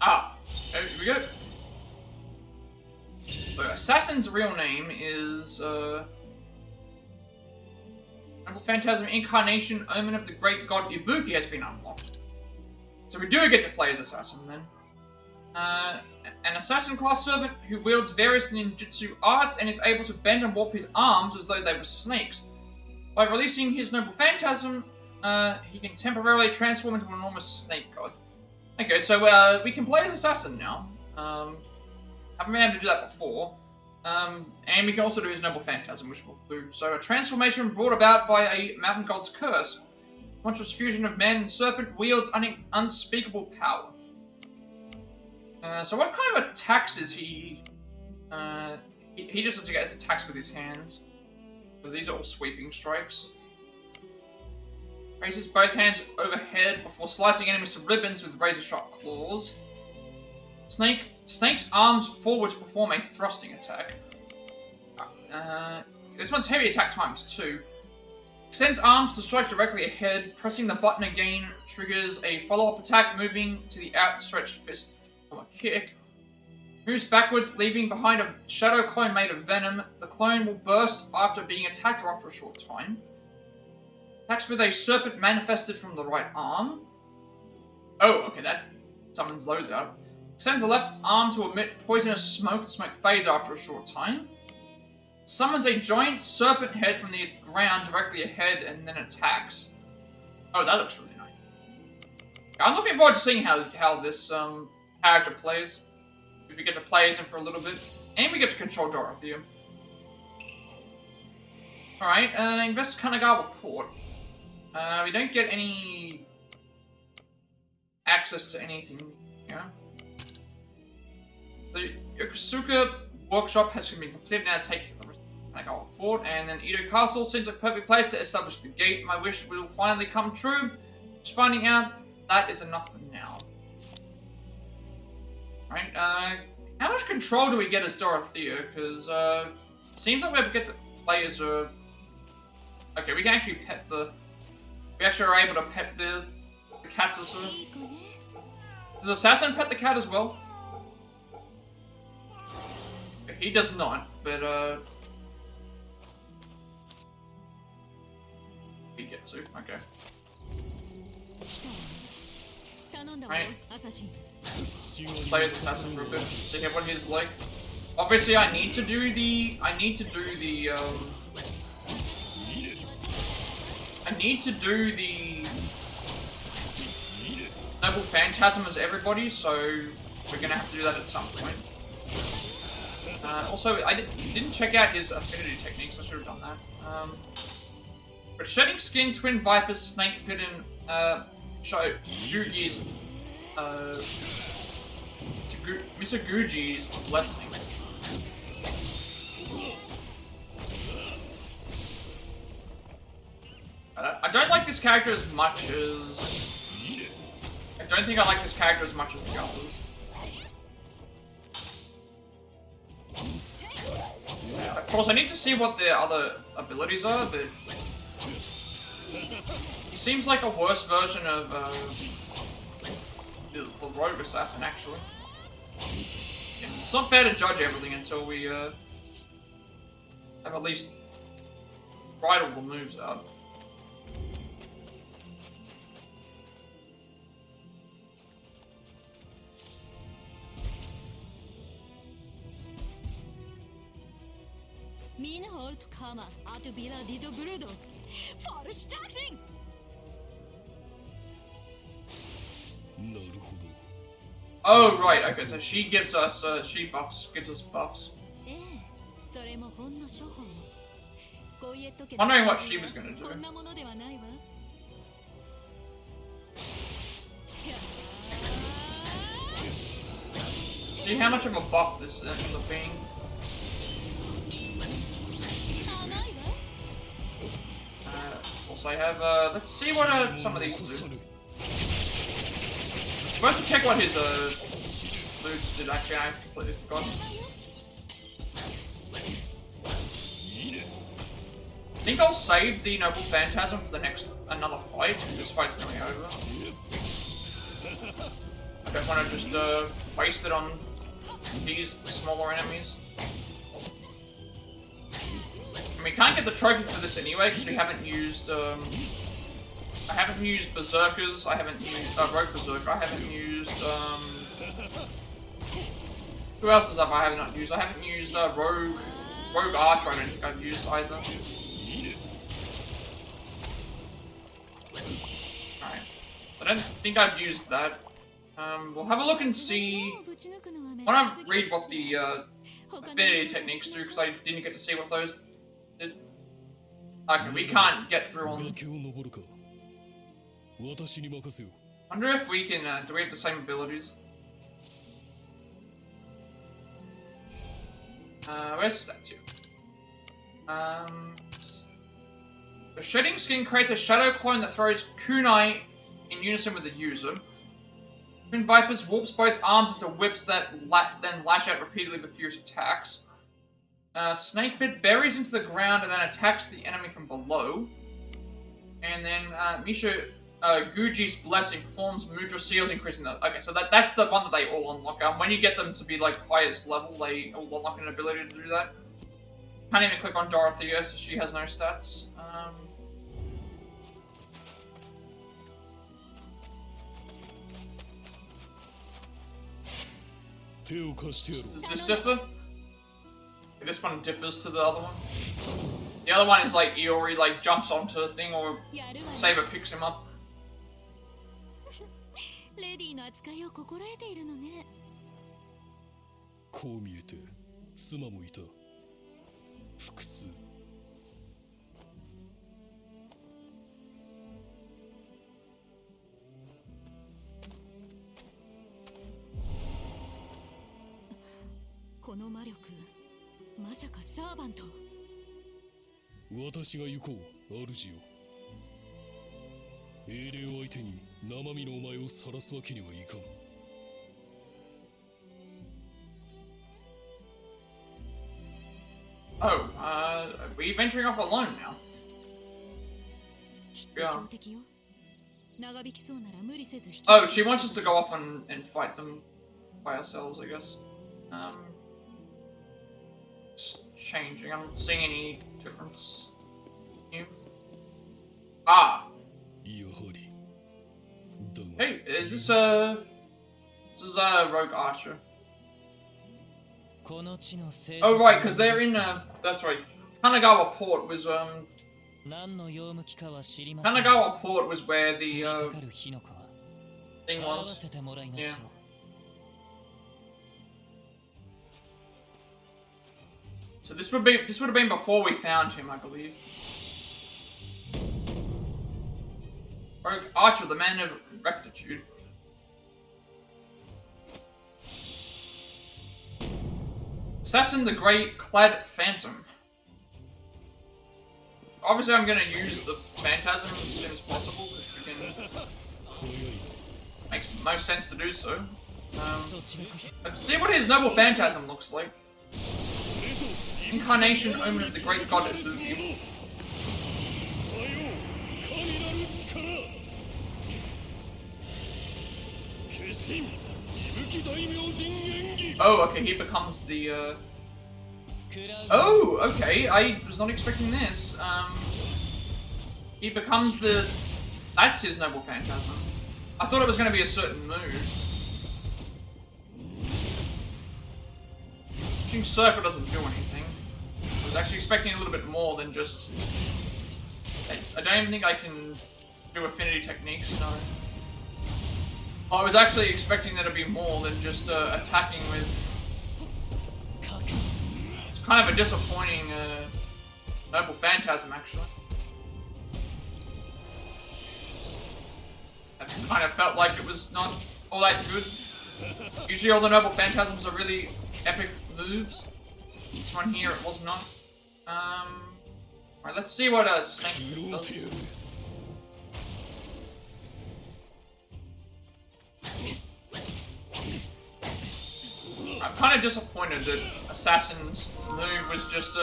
Ah, there we go. The assassin's real name is, Noble Phantasm Incarnation, Omen of the Great God Ibuki has been unlocked. So we do get to play as Assassin then. An Assassin class servant who wields various ninjutsu arts and is able to bend and warp his arms as though they were snakes. By releasing his Noble Phantasm, he can temporarily transform into an enormous snake god. Okay, so we can play as Assassin now. Haven't been able to do that before. And we can also do his Noble Phantasm, which we'll do. So a transformation brought about by a mountain god's curse. Monstrous fusion of man and serpent wields unspeakable power. So what kind of attacks is he? He just gets attacks with his hands. So these are all sweeping strikes. Raises both hands overhead before slicing enemies to ribbons with razor-sharp claws. Snake's arms forward to perform a thrusting attack. This one's heavy attack times 2. Extends arms to strike directly ahead. Pressing the button again triggers a follow-up attack, moving to the outstretched fist from a kick. Moves backwards, leaving behind a shadow clone made of venom. The clone will burst after being attacked or after a short time. Attacks with a serpent manifested from the right arm. Oh, okay, that summons those out. Extends the left arm to emit poisonous smoke. The smoke fades after a short time. Summons a giant serpent head from the ground directly ahead and then attacks. Oh, that looks really nice. I'm looking forward to seeing how this character plays. If we get to play as him for a little bit. And we get to control Dorothea. Alright, invest Kanagawa Port. We don't get any access to anything here. The Yokosuka workshop has been completed. Now take the Kanagawa Fort, and then Edo Castle seems a perfect place to establish the gate. My wish will finally come true. Just finding out that is enough for now. Right, how much control do we get as Dorothea? Because it seems like we get to play as a. Okay, we can actually pet the. We actually are able to pet the cats as well. Does Assassin pet the cat as well? He does not, but he gets to. Okay. Right. Play as Assassin for a bit. See what he's like. Obviously, I need to do the Noble Phantasm as everybody, so we're gonna have to do that at some point. Also, I didn't check out his affinity techniques. I should have done that. But Shedding Skin, Twin Vipers, Snake Pit, and Juji's Misoguji's Blessing. I don't like this character as much as... I don't think I like this character as much as the others. Of course, I need to see what their other abilities are, but... He seems like a worse version of the Rogue Assassin, actually. It's not fair to judge everything until we have at least tried all the moves out. Mina halt kama at bila dido brudo. For staffing. Oh right, okay, so she gives us gives us buffs. Wondering what she was gonna do. See how much of a buff this ends up being. Also I have let's see what some of these do. I'm supposed to check what his loots did. Actually, I completely forgot. I think I'll save the Noble Phantasm for the another fight. This fight's nearly over. I don't want to just waste it on these smaller enemies. And we can't get the trophy for this anyway because we haven't used I haven't used Berserkers, I haven't used Rogue Berserker, I haven't used who else is up I have not used? I haven't used Rogue Archer, I don't think I've used either. Alright. I don't think I've used that. We'll have a look and see. I want to read what the affinity techniques do because I didn't get to see what those did. Okay, we can't get through on. Wonder if we can. Do we have the same abilities? Where's stats here? The shedding skin creates a shadow clone that throws kunai in unison with the user. Twin Vipers warps both arms into whips that then lash out repeatedly with fierce attacks. Snakebit buries into the ground and then attacks the enemy from below. And then Guji's Blessing performs Mudra Seals, increasing the... Okay, so that's the one that they all unlock. When you get them to be, like, highest level, they all unlock an ability to do that. Can't even click on Dorothea, so she has no stats. Does this differ? This one differs to the other one. The other one is like Iori like jumps onto the thing or Saber picks him up. Oh, are we venturing off alone now? Yeah. Oh, she wants us to go off and fight them by ourselves, I guess. It's changing. I'm not seeing any difference. You? Ah! Hey, is this Rogue Archer? Oh right, because they're in that's right. Kanagawa Port was Kanagawa Port was where the thing was. Yeah. So this would have been before we found him, I believe. Rogue Archer, the man of rectitude. Assassin the Great Clad Phantom. Obviously I'm gonna use the Phantasm as soon as possible, makes the most sense to do so. Let's see what his Noble Phantasm looks like. Incarnation Omen of the Great God of Evil. Oh, okay, he becomes the, Oh, okay, I was not expecting this. He becomes the... That's his Noble Phantasm. I thought it was going to be a certain move. Pushing Circle doesn't do anything. I was actually expecting a little bit more than just... I don't even think I can do affinity techniques, no. I was actually expecting there to be more than just attacking with... It's kind of a disappointing Noble Phantasm, actually. I kind of felt like it was not all that good. Usually all the Noble Phantasms are really epic moves. This one here, it was not. Alright, let's see what Snake does. I'm kind of disappointed that Assassin's move was just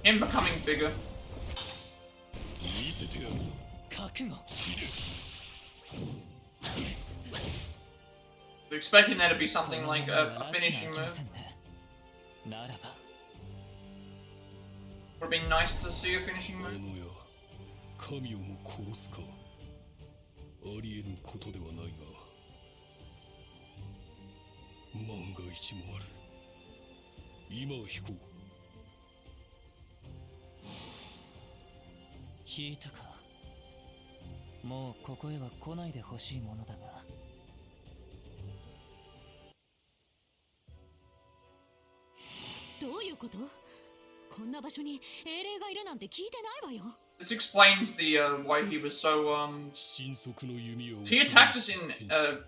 him becoming bigger. They're expecting there to be something like a finishing move. Would have been nice to see a finishing move. 神をも殺すかありえぬことではないが万が一もある今は引こう引いたかもうここへは来ないでほしいものだがどういうこと？こんな場所に英霊がいるなんて聞いてないわよ。This explains the why he was so he attacked us in the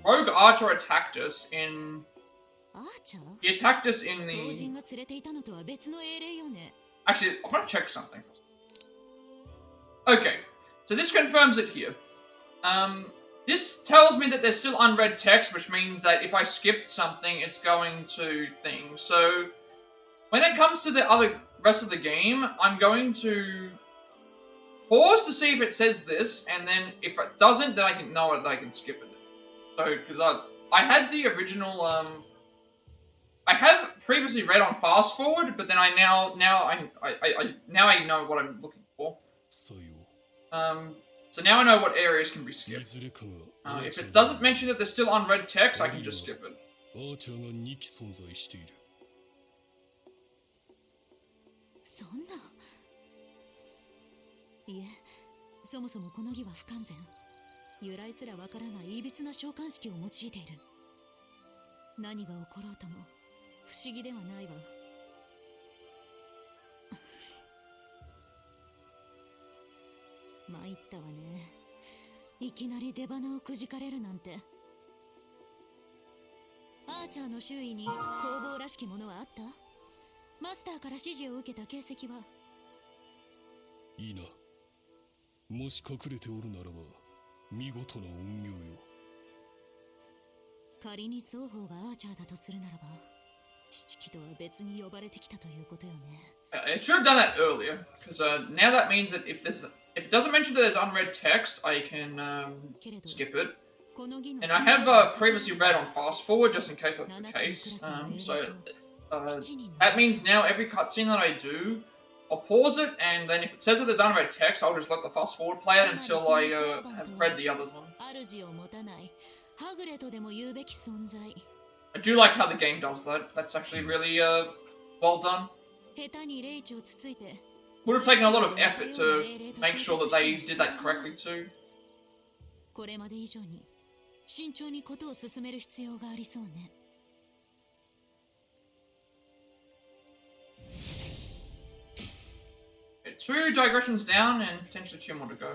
rogue archer attacked us in he attacked us in the actually I want to check something first. Okay, so this confirms it here. This tells me that there's still unread text, which means that if I skipped something, it's going to thing. So when it comes to the rest of the game, I'm going to pause to see if it says this, and then if it doesn't, then I can know it that I can skip it. So because I had the original I have previously read on fast forward, but then I now I know what I'm looking for. So now I know what areas can be skipped. If it doesn't mention that there's still unread text, I can just skip it. そんな。いえ、そもそもこの儀は不完全。由来すらわからない歪な召喚式を用いている。何が起ころうとも不思議ではないわ。参ったわね。いきなり出花をくじかれるなんて。アーチャーの周囲に攻防らしきものはあった？マスターから指示を受けた形跡は？いいな。もし隠れておるならば、見事な怨行よ。仮に双方がアーチャーだとするならば、七騎とは別に呼ばれてきたということよね。I should have done that earlier, because now that means that if it doesn't mention that there's unread text, I can skip it. And I have previously read on fast forward just in case that's the case. So that means now every cutscene that I do, I'll pause it, and then if it says that there's unread text, I'll just let the fast forward play it until I have read the other one. I do like how the game does that. That's actually really well done. Would have taken a lot of effort to make sure that they did that correctly too. これまで以上に慎重にことを進める必要がありそうね。Two digressions down and potentially two more to go.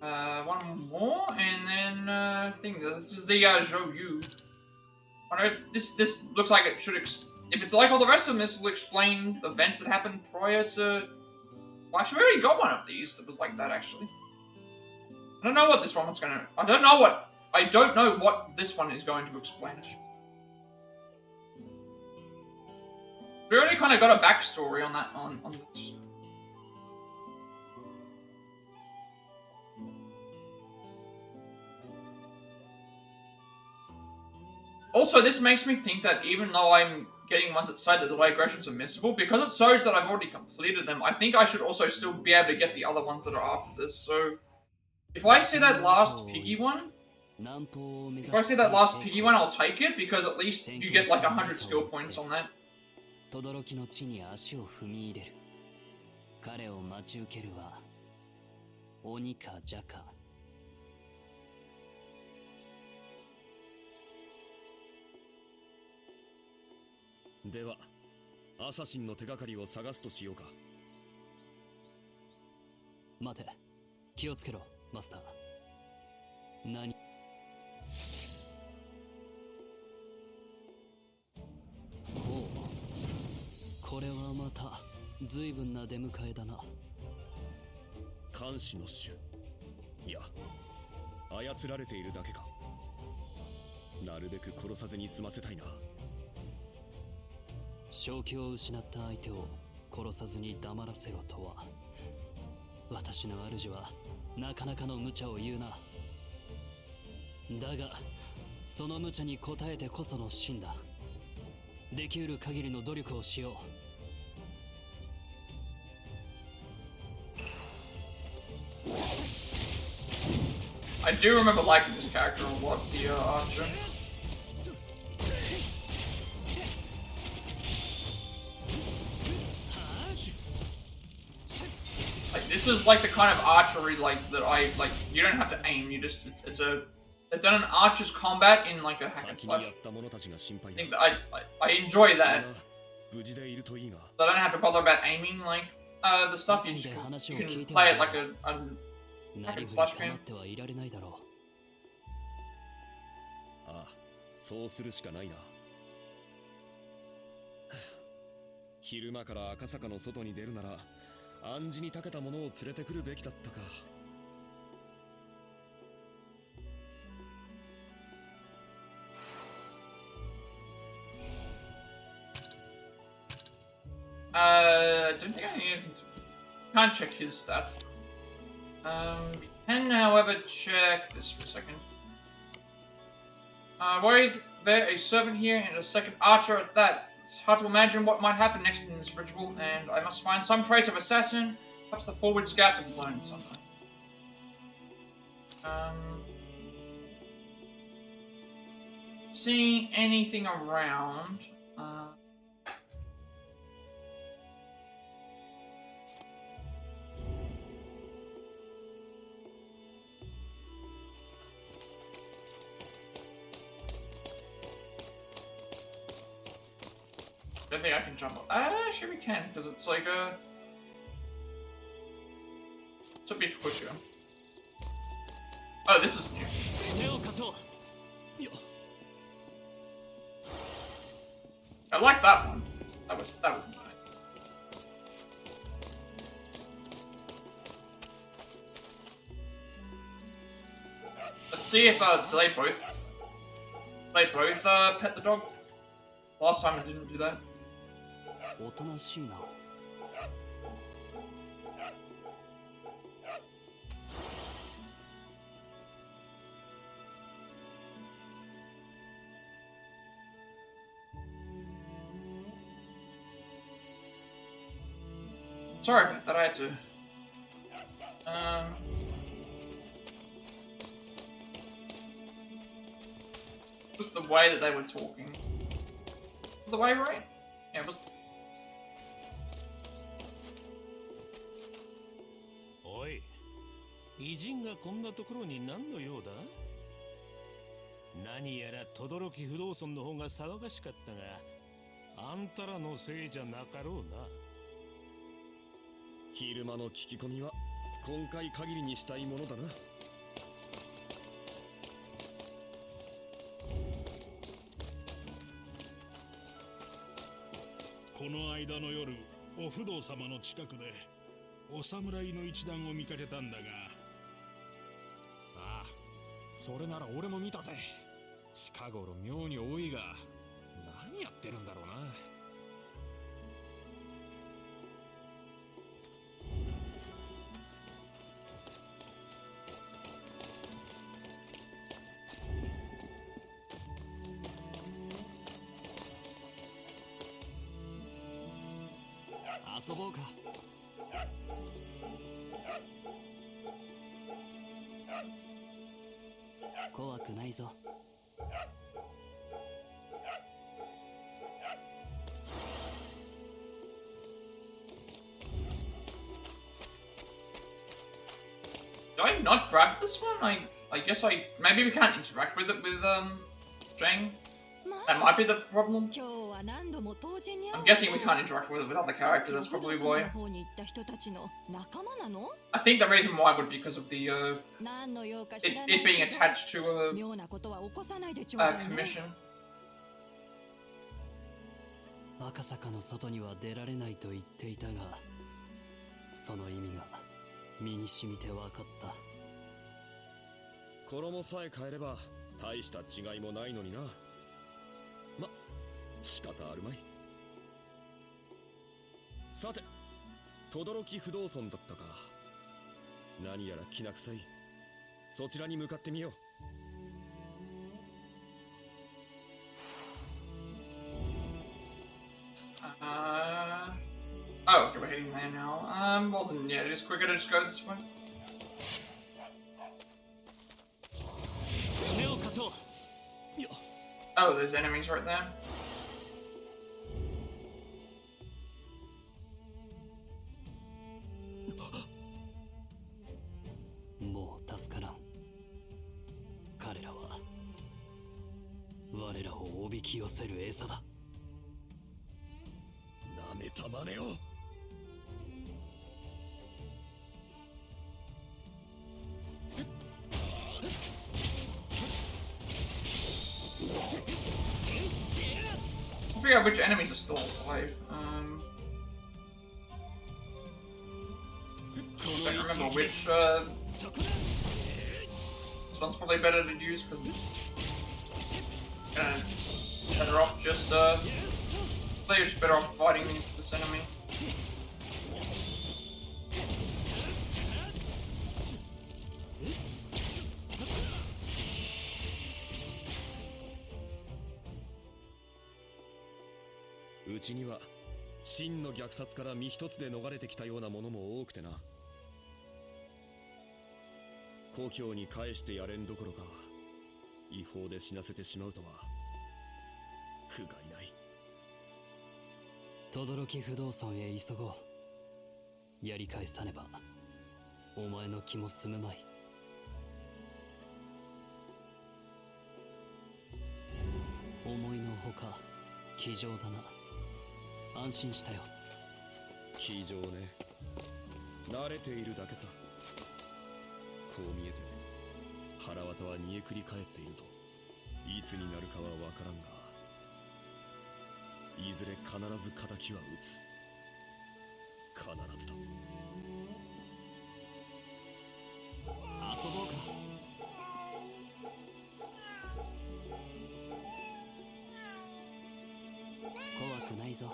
One more, and then I think this is the Zhou. I know this looks like it should. If it's like all the rest of them, this will explain events that happened prior to. Well, actually, we already got one of these that was like that. Actually, I don't know what this one's gonna. I don't know what this one is going to explain. We already kind of got a backstory on that on this. Also, this makes me think that even though I'm getting ones that say that the digressions are missable, because it shows that I've already completed them, I think I should also still be able to get the other ones that are after this. So, if I see that last piggy one, I'll take it, because at least you get like 100 skill points on that. 轟の地に足を踏み入れる。彼を待ち受けるは鬼か蛇か。では、アサシンの手がかりを探すとしようか。待て、気をつけろ、マスター。何？ほう、これはまた随分な出迎えだな。監視の種。いや、操られているだけか。なるべく殺さずに済ませたいな。正気を失った相手を殺さずに黙らせろとは、私の主はなかなかの無茶を言うな。だがその無茶に応えてこその真だ。できうる限りの努力をしよう。I do remember liking this character a lot, the archer. Like, this is like the kind of archery like that I like. You don't have to aim. You just they've done an archer's combat in like a hack and slash. I think that I enjoy that. I don't have to bother about aiming like the stuff. You can play it like a hack and slash game. ああ、そうするしかないな。昼間から赤坂の外に出るなら、暗示に長けたものを連れてくるべきだったか。I don't think I need anything to... Can't check his stats. We can, however, check this for a second. Why is there a servant here and a second archer at that? It's hard to imagine what might happen next in this ritual, and I must find some trace of assassin. Perhaps the forward scouts have learned something. Seeing anything around. I don't think I can jump up. Sure we can, because it's like a... It's a bit quicker. Oh, this is new. I like that one. That was nice. Let's see if do they both pet the dog? Last time I didn't do that. おとなしいな。Sorry about that, I had to... Just the way that they were talking. Was the way right? Yeah, it was... おい、偉人がこんなところに何の用だ？何やら轟不動尊の方が騒がしかったが、あんたらのせいじゃなかろうな。昼間の聞き込みは今回限りにしたいものだな。この間の夜、お不動様の近くでお侍の一団を見かけたんだが。ああ、それなら俺も見たぜ。近頃妙に多いが、何やってるんだろうな。遊ぼうか。怖くないぞ。Did I not grab this one? I guess maybe we can't interact with it with Jane. That might be the problem. I'm guessing we can't interact with it with other characters. That's probably why. I think the reason why would be because of the it being attached to a commission. 赤坂の外には出られないと言っていたが、その意味が身に染みて分かった。衣さえ変えれば大した違いもないのにな。ま、仕方あるまい。さて、轟不動尊だったか。何やらきな臭い。そちらに向かってみよう。Oh, okay, we're heading there now. Well then, yeah, it is quicker to just go this way. Oh, there's enemies right there. もう助からん。彼らは我らをおびき寄せる餌だ。なめたまねを。I forget which enemies are still alive. I don't remember which. This one's probably better to use because better off just they're just better off fighting this enemy.うちには真の虐殺から身一つで逃れてきたようなものも多くてな。故郷に返してやれんどころか、違法で死なせてしまうとは不甲斐ない。轟不動尊へ急ごう。やり返さねばお前の気も済むまい。思いのほか気丈だな。安心したよ。気丈ね。慣れているだけさ。こう見えて腹渡は煮えくり返っているぞ。いつになるかはわからんが、いずれ必ず敵は討つ。必ずだ。遊ぼうか。怖くないぞ。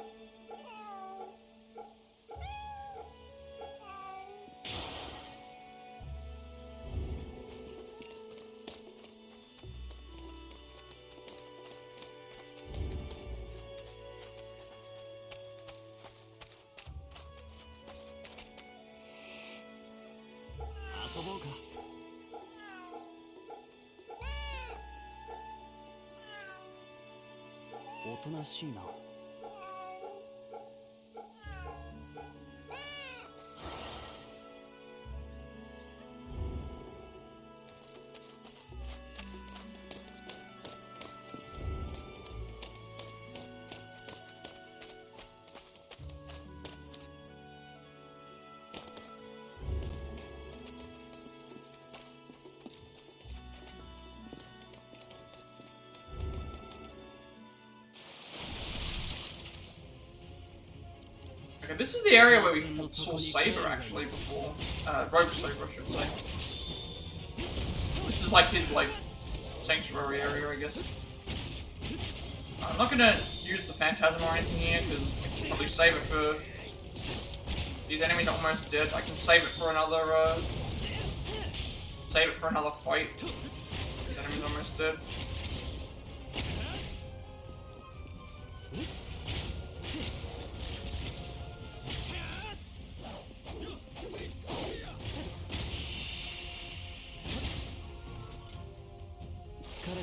遊ぼうか。おとなしいな。Okay, this is the area where we saw Saber actually before. Rogue Saber, I should say. This is like his like sanctuary area, I guess. I'm not gonna use the Phantasm or anything here because probably save it for these enemies are almost dead. I can save it for another fight. These enemies are almost dead.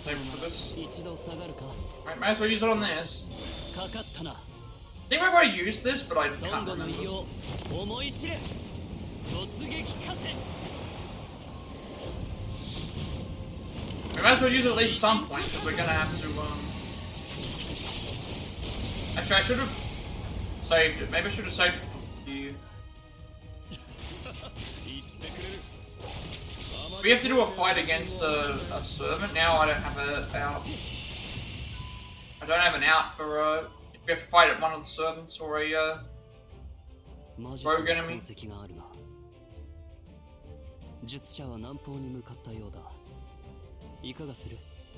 Save it for this. Right, might as well use it on this. I think we've already used this, but I can't remember. We might as well use it at least some point, because we're gonna have to, Actually, I should have saved it. Maybe I should have saved it for you. We have to do a fight against a servant now. I don't have a out. I don't have an out for if we have to fight at one of the servants or a rogue enemy.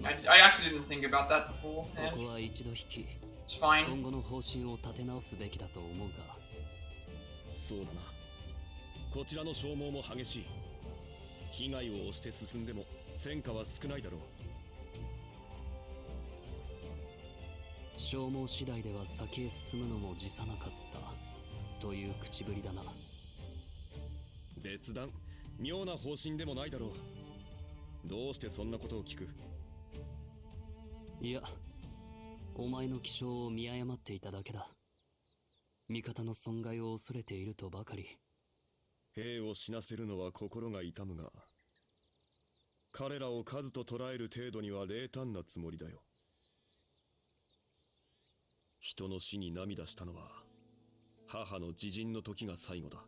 I actually didn't think about that before. It's fine. そうだな。こちらの消耗も激しい。被害を押して進んでも戦果は少ないだろう。消耗次第では先へ進むのも辞さなかったという口ぶりだな。別段妙な方針でもないだろう。どうしてそんなことを聞く？いや、お前の気性を見誤っていただけだ。味方の損害を恐れているとばかり。兵を死なせるのは心が痛むが、彼らを数と捉える程度には冷淡なつもりだよ。人の死に涙したのは母の自陣の時が最後だ。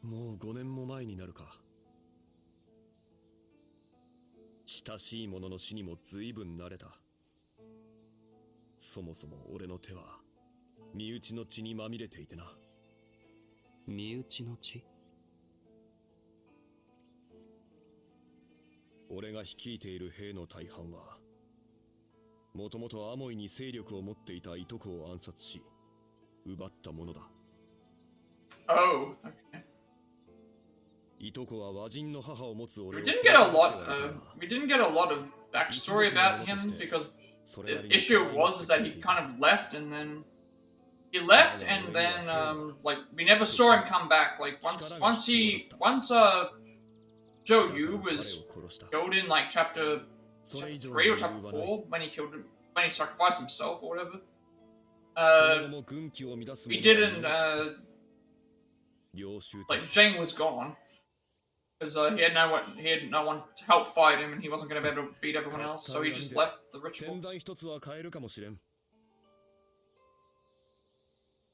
もう5年も前になるか。親しい者の死にも随分慣れた。そもそも俺の手は身内の血にまみれていてな。身内の血？俺が率いている兵の大半はもともとアモイに勢力を持っていたいとこを暗殺し奪ったものだ。Oh, okay. いとこは和人の母を持つ俺を We didn't get a lot of backstory about him because the issue was that he kind of left and then like we never saw him come back. Like once Zhou Yu was killed in like chapter 3 or chapter 4 when he sacrificed himself or whatever. We didn't like Zheng was gone because he had no one to help fight him and he wasn't going to be able to beat everyone else, so he just left the ritual.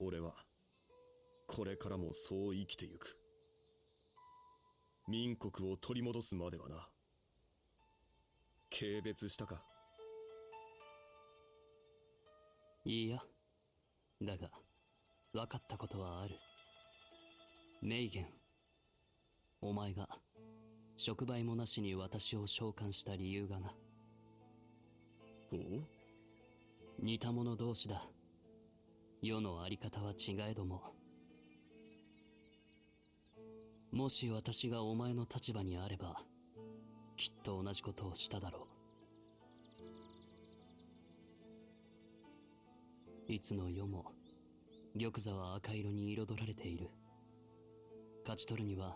俺はこれからもそう生きてゆく。民国を取り戻すまではな。軽蔑したか？いいや。だが分かったことはある。メイゲン、お前が触媒もなしに私を召喚した理由がな。ほう？似た者同士だ。世のあり方は違えども、もし私がお前の立場にあればきっと同じことをしただろう。いつの世も玉座は赤色に彩られている。勝ち取るには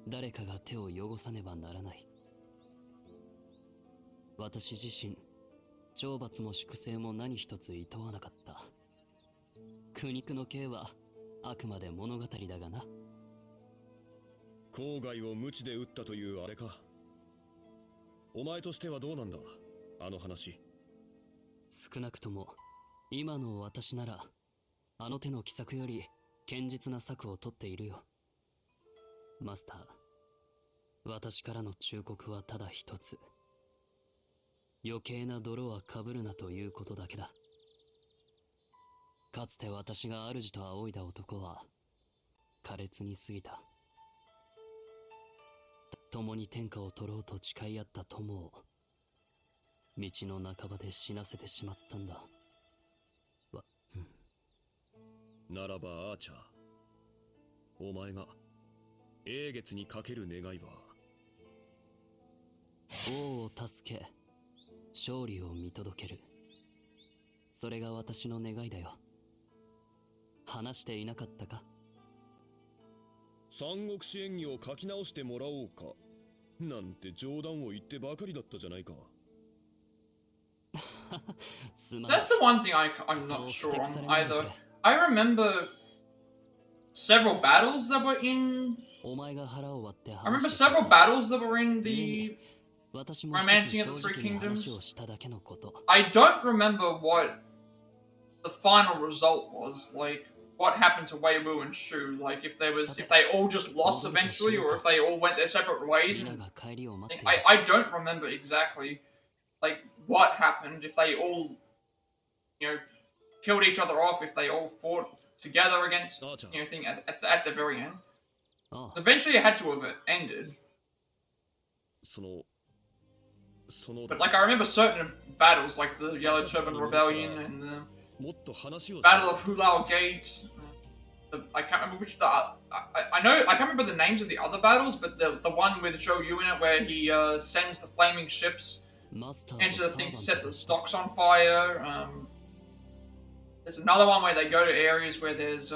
誰かが手を汚さねばならない。私自身懲罰も粛清も何一つ厭わなかった。苦肉の刑はあくまで物語だがな。郊外を無知で撃ったというあれか。お前としてはどうなんだ、あの話。少なくとも今の私ならあの手の奇策より堅実な策を取っているよ。マスター、私からの忠告はただ一つ。余計な泥はかぶるなということだけだ。かつて私が主と仰いだ男は苛烈に過ぎた。共に天下を取ろうと誓い合った友を道の半ばで死なせてしまったんだ。ならばアーチャー、お前が英月にかける願いは、王を助け勝利を見届ける。それが私の願いだよ。話していなかったか？三国志演義を書き直してもらおうかなんて冗談を言ってばかりだったじゃないか。That's the one thing I'm not sure on either. I remember several battles that were in. I remember several battles that were in the Romancing of the Three Kingdoms. I don't remember what the final result was. Like, what happened to Wei Wu and Shu? Like, if they all just lost eventually, or if they all went their separate ways. And I don't remember exactly, like, what happened. If they all, killed each other off, if they all fought together against, thing at the very end. Eventually, it had to have ended. But like, I remember certain battles, like the Yellow Turban Rebellion and the Battle of Hulao Gate. I can't remember which I can't remember the names of the other battles, but the one with Zhou Yu in it, where he sends the flaming ships into the thing to set the docks on fire. There's another one where they go to areas where there's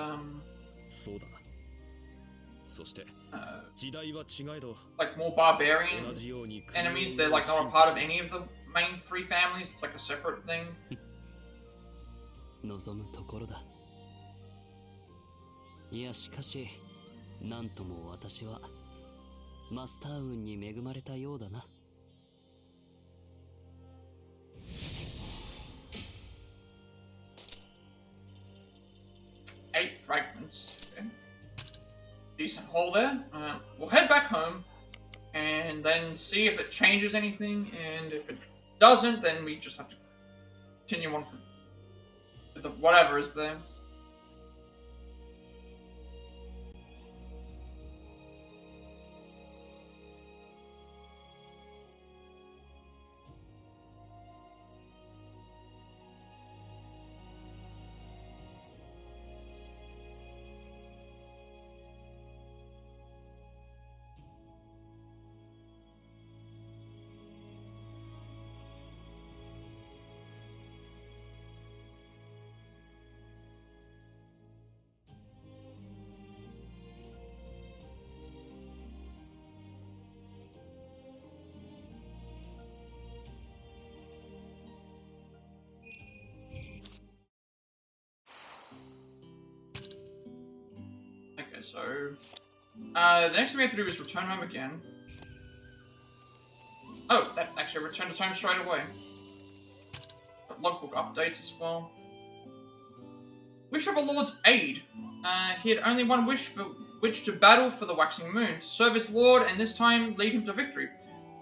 like more barbarian enemies. They're like not a part of any of the main three families. It's like a separate thing. 望むところだ。いやしかし、なんとも私はマスター運に恵まれたようだな。8 fragments. Okay. Decent haul there. We'll head back home and then see if it changes anything, and if it doesn't, then we just have to continue on with the whatever is there. Okay, so the next thing we have to do is return home again. Oh, that actually returned us home straight away. Got logbook updates as well. Wish of a lord's aid. He had only one wish for which to battle for the waxing moon, to serve his lord, and this time lead him to victory.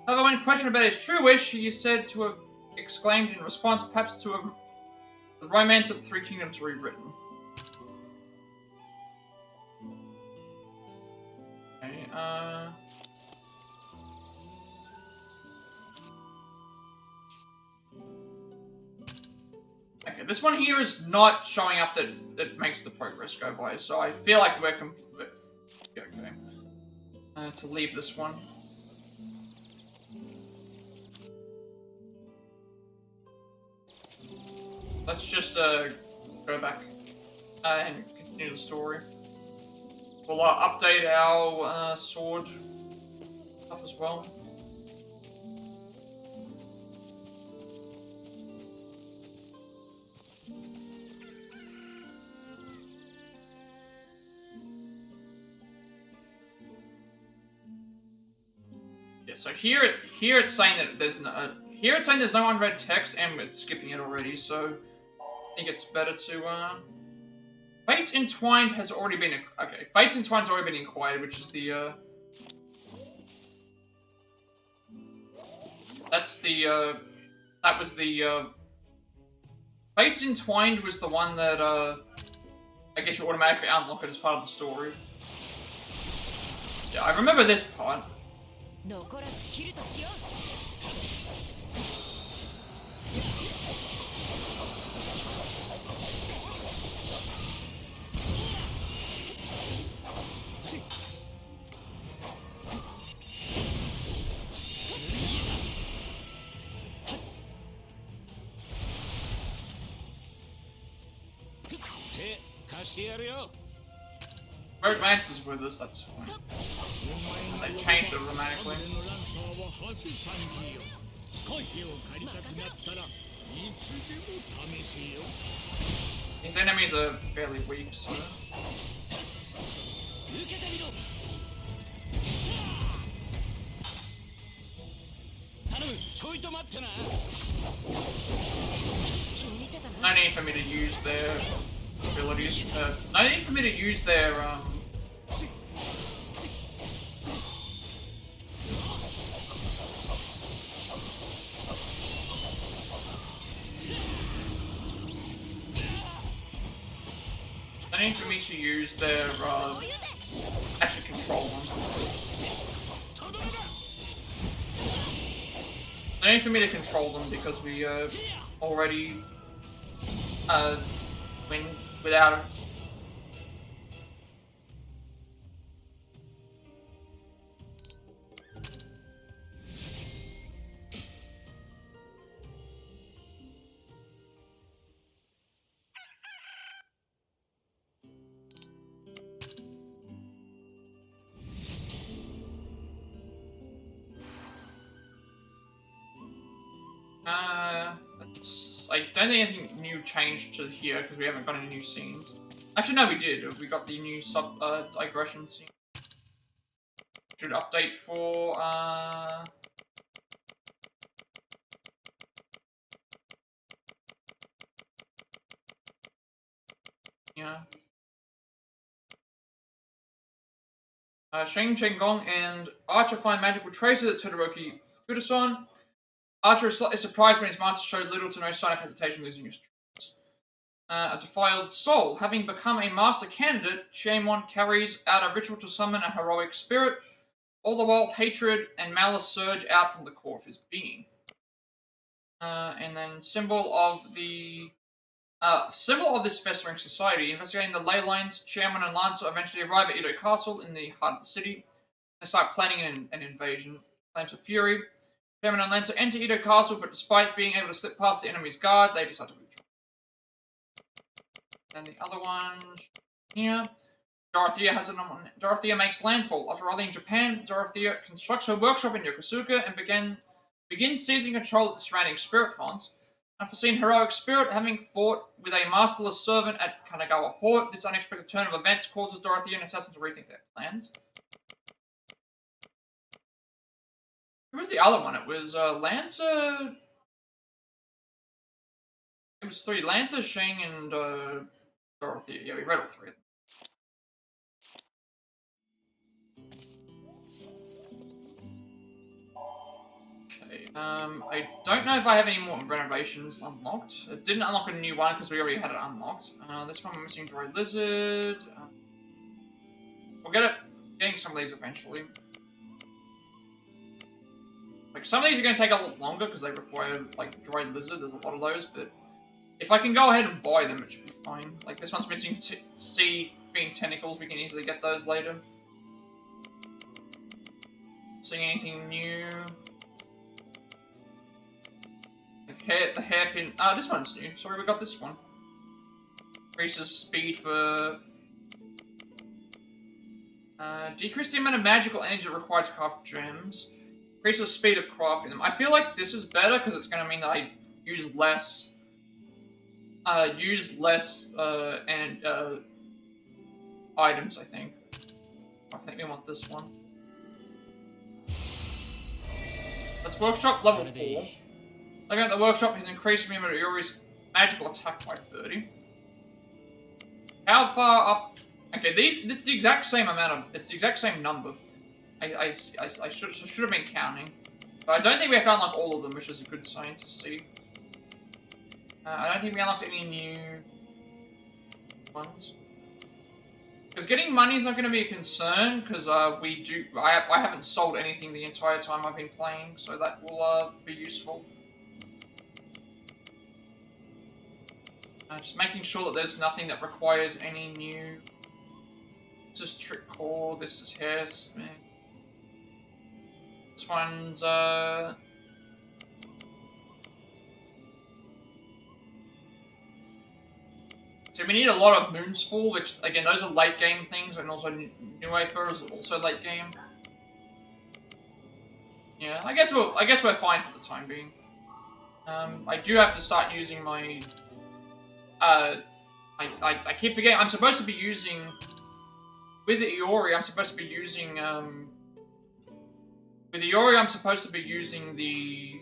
However, when questioned about his true wish, he is said to have exclaimed in response, perhaps to have the Romance of the Three Kingdoms rewritten. Okay, okay, this one here is not showing up that it makes the progress go by, so I feel like we're okay. To leave this one. Let's just go back and continue the story. We'll update our sword stuff as well. Yeah, so here it's saying that there's no unread text, and it's skipping it already. So I think it's better to Fates Entwined has already been okay. Fates Entwined's already been inquired, which is the that was the Fates Entwined was the one that, I guess you automatically unlock it as part of the story. Yeah, I remember this part. 残らず切るとしよう。手貸してやるよ。 Rogue Lancer's with us, that's fine. They changed it automatically. These enemies are fairly weak, so... No need for me to use their abilities. No need for me to use their, No need for me to use their, actually control them. No need for me to control them because we, already, win without it. I don't think anything new changed to here because we haven't got any new scenes. Actually, no, we did. We got the new digression scene. Should update for yeah. Sheng Chenggong and Archer find magical traces at Todoroki Fudasan. Archer is slightly surprised when his master showed little to no sign of hesitation losing his trust. A defiled soul. Having become a master candidate, Shaemon carries out a ritual to summon a heroic spirit. All the while, hatred and malice surge out from the core of his being. And then symbol of this festering society. Investigating the ley lines, Shaemon and Lancer eventually arrive at Edo Castle in the heart of the city. They start planning an invasion. Flames of fury. Shaemon and Lancer enter Edo Castle, but despite being able to slip past the enemy's guard, they decide to withdraw. And the other one here. Dorothea makes landfall. After arriving in Japan, Dorothea constructs her workshop in Yokosuka and begins seizing control of the surrounding spirit fonts. Unforeseen heroic spirit, having fought with a masterless servant at Kanagawa port, this unexpected turn of events causes Dorothea and Assassin to rethink their plans. Who was the other one? It was Lancer. It was three: Lancer, Sheng, and Dorothea. Yeah, we read all three of them. Okay. I don't know if I have any more renovations unlocked. It didn't unlock a new one because we already had it unlocked. This one we're missing Droid Lizard. We'll getting some of these eventually. Like, some of these are going to take a lot longer because they require, like, Droid Lizard. There's a lot of those, but if I can go ahead and buy them, it should be fine. Like, this one's missing Sea Fiend Tentacles. We can easily get those later. Seeing anything new? The hairpin. This one's new. Sorry, we got this one. Increases speed for... decrease the amount of magical energy required to craft gems. Increase the speed of crafting them. I feel like this is better because it's going to mean that I use less. Items. I think we want this one. Let's workshop level 4. Looking at the workshop, has increased Yuri's magical attack by 30. How far up? Okay, it's the exact same amount of. It's the exact same number. I should have been counting. But I don't think we have to unlock all of them, which is a good sign to see. I don't think we unlocked any new ones. Because getting money is not going to be a concern, because I haven't sold anything the entire time I've been playing, so that will be useful. Just making sure that there's nothing that requires any new. This is Trick Core, this is Hairsmith. This one's so we need a lot of Moonspool, which again those are late game things, and also New Wafer is also late game. Yeah, I guess we're fine for the time being. I do have to start using my I keep forgetting I'm supposed to be using with the Iori, I'm supposed to be using with the Iori I'm supposed to be using the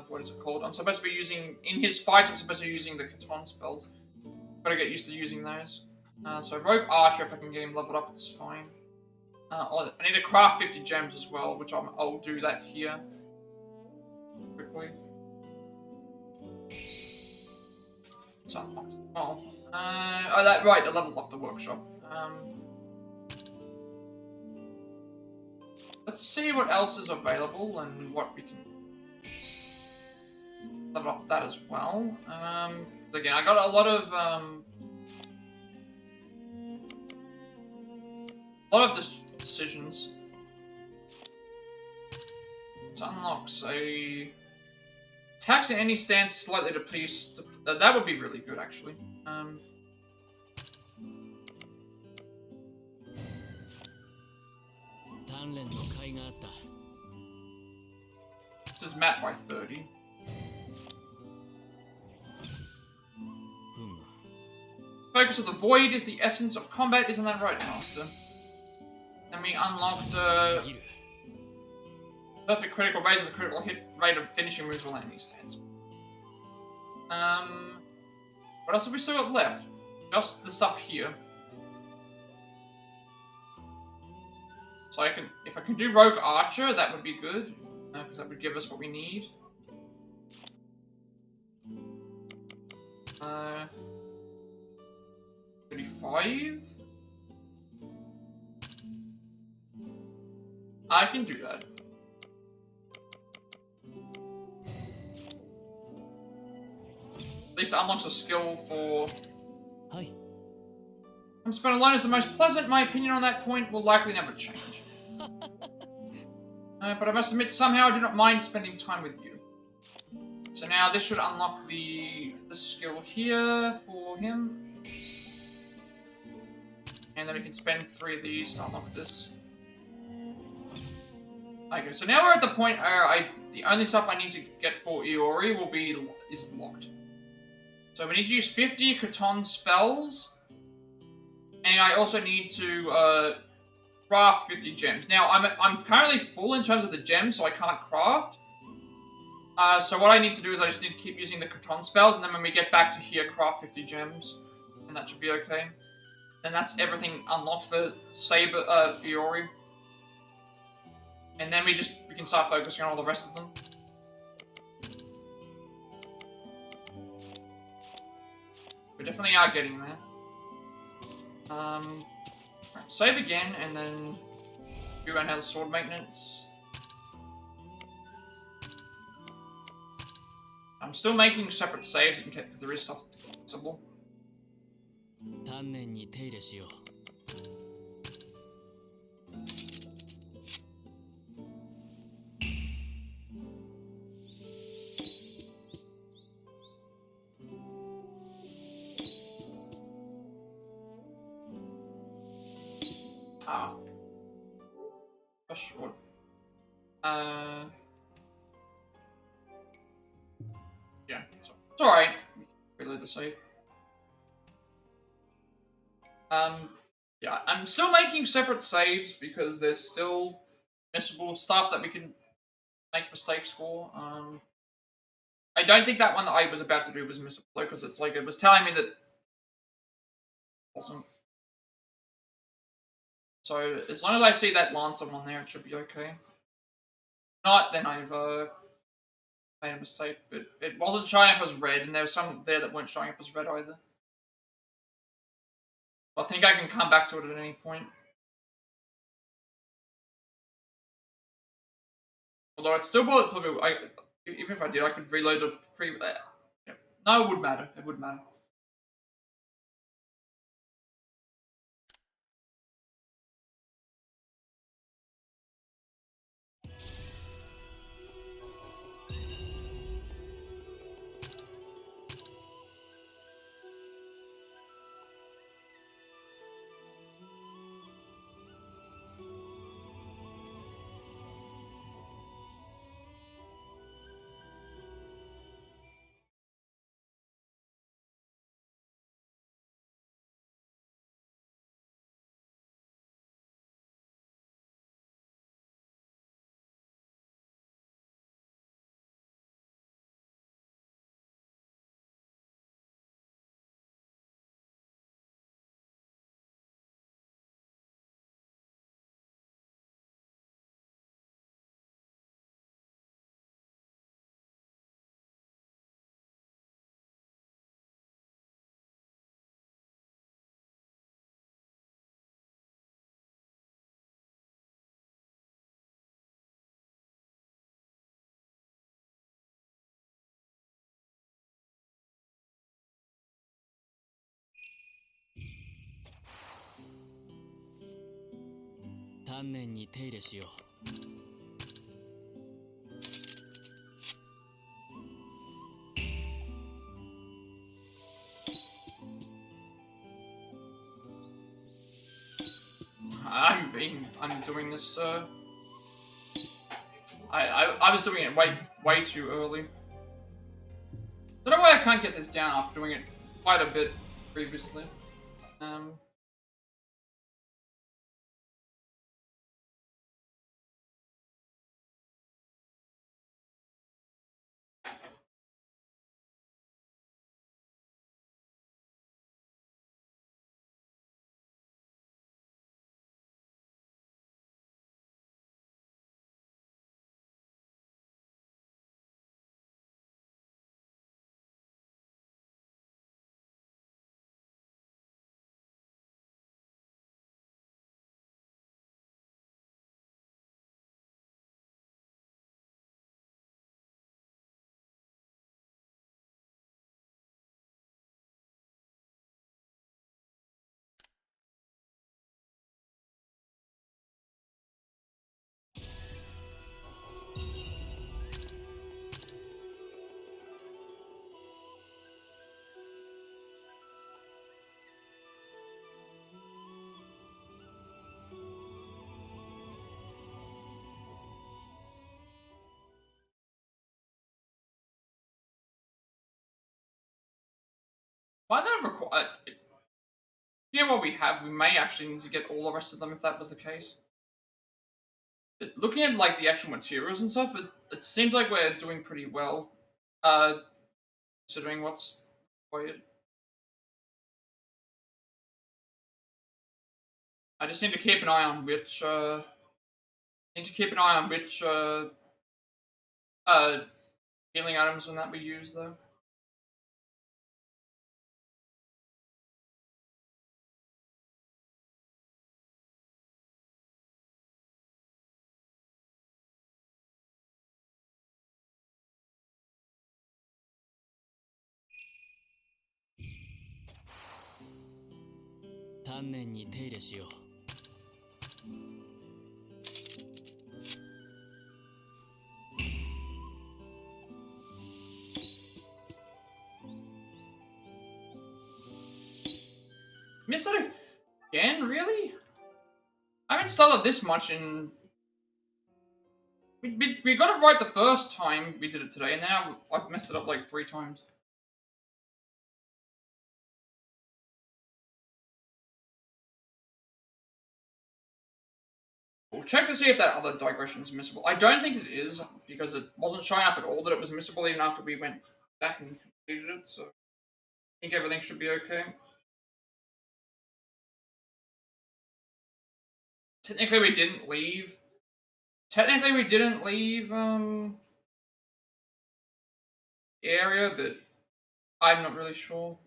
what is it called? I'm supposed to be using in his fights I'm supposed to be using the Katon spells. Gotta get used to using those. So Rogue Archer, if I can get him leveled up, it's fine. I need to craft 50 gems as well, which I'll do that here quickly. It's unlocked. Oh, right, I leveled up the workshop. Let's see what else is available and what we can level up that as well. Again, I got a lot of decisions. It unlocks a attacks at any stance slightly to please. That would be really good, actually. This is mapped by 30. Focus of the void is the essence of combat, isn't that right, Master? Then we unlocked perfect critical raises the critical hit rate of finishing moves while enemy stands. What else have we still got left? Just the stuff here. So if I can do Rogue Archer, that would be good, because that would give us what we need. 35? I can do that. At least it unlocks a skill for... Hi. I'm spent alone is the most pleasant. My opinion on that point will likely never change. But I must admit, somehow I do not mind spending time with you. So now this should unlock the skill here for him. And then we can spend 3 of these to unlock this. Okay, so now we're at the point where the only stuff I need to get for Iori is locked. So we need to use 50 Katon spells. And I also need to craft 50 gems. Now, I'm currently full in terms of the gems, so I can't craft. So what I need to do is I just need to keep using the Katon spells, and then when we get back to here, craft 50 gems. And that should be okay. And that's everything unlocked for Saber, Iori. And then we can start focusing on all the rest of them. We definitely are getting there. Right, save again, and then do another sword maintenance. I'm still making separate saves because there is stuff possible. Short. Yeah, it's alright. Reload the save. Yeah, I'm still making separate saves because there's still missable stuff that we can make mistakes for. I don't think that one that I was about to do was missable because it's like it was telling me that it wasn't. So as long as I see that Lancer one there, it should be okay. If not, then I've made a mistake, but it wasn't showing up as red, and there was some there that weren't showing up as red either. I think I can come back to it at any point. Although it's still probably even if I did, I could reload the yeah. No, it would matter. It would matter. I'm doing this. I was doing it way too early. I don't know why I can't get this down after doing it quite a bit previously. Why not require? You know what we have? We may actually need to get all the rest of them if that was the case. But looking at like the actual materials and stuff, it seems like we're doing pretty well, considering what's required. I just need to keep an eye on which healing items and that we use though. Missed it again? Really? I haven't started this much in. We got it right the first time we did it today, and now I've messed it up like 3 times. We'll check to see if that other digression is missable. I don't think it is, because it wasn't showing up at all that it was missable even after we went back and completed it, so I think everything should be okay. Technically we didn't leave. area, but I'm not really sure.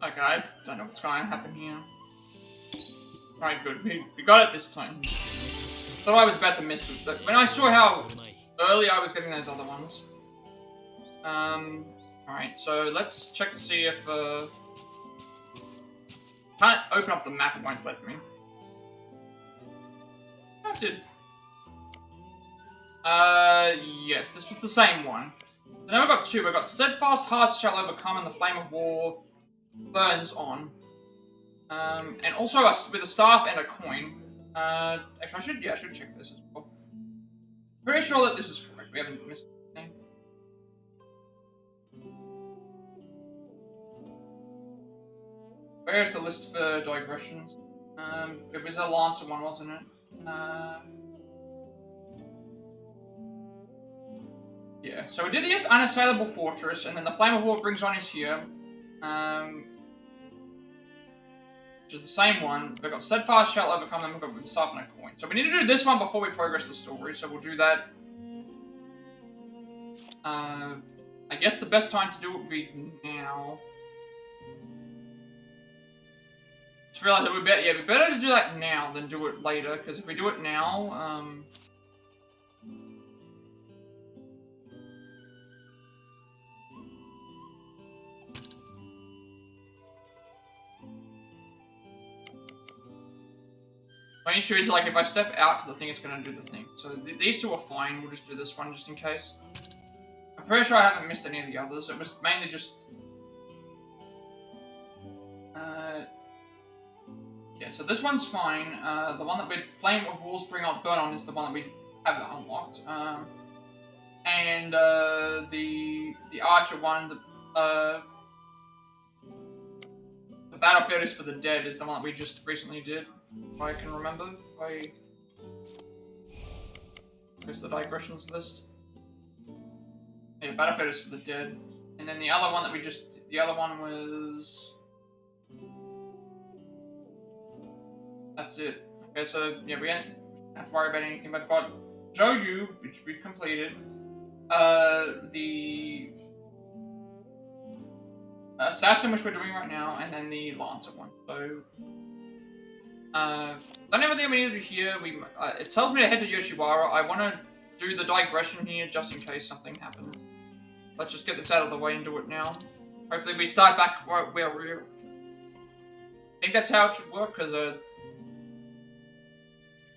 Okay, I don't know what's going to happen here. Alright, good. We got it this time. Thought I was about to miss it. When I saw how early I was getting those other ones. Alright, so let's check to see if, can't open up the map, it won't let me. Oh, it did. Yes, this was the same one. So now we've got two. We've got Steadfast Hearts Shall Overcome and the Flame of War burns on. And also with a staff and a coin. Actually, I should check this as well. Pretty sure that this is correct. We haven't missed anything. Where's the list for digressions? It was a Lancer one, wasn't it? Yeah, so we did this Unassailable Fortress, and then the Flame of War brings on is here. Which is the same one. We've got Steadfast Shall Overcome, then we've got with stuff and a coin. So we need to do this one before we progress the story, so we'll do that. I guess the best time to do it would be now. Just realized that we better to do that now than do it later, because if we do it now, my issue is, like, if I step out to the thing, it's going to do the thing. So these two are fine. We'll just do this one just in case. I'm pretty sure I haven't missed any of the others. It was mainly just... yeah, so this one's fine. The one that we Flame of Wars Burn on is the one that we have unlocked. And the Archer one, the Battlefield is for the Dead is the one that we just recently did. If I can remember. Where's the digressions list? Yeah, Battlefield is for the Dead. And then the other one that the other one was... That's it. Okay, so yeah, we don't have to worry about anything, but I've got Joju, which we've completed. The Assassin, which we're doing right now, and then the Lancer one. So, don't even think we need to do here. It tells me to head to Yoshiwara. I want to do the digression here just in case something happens. Let's just get this out of the way and do it now. Hopefully we start back where we're... I think that's how it should work, because I'll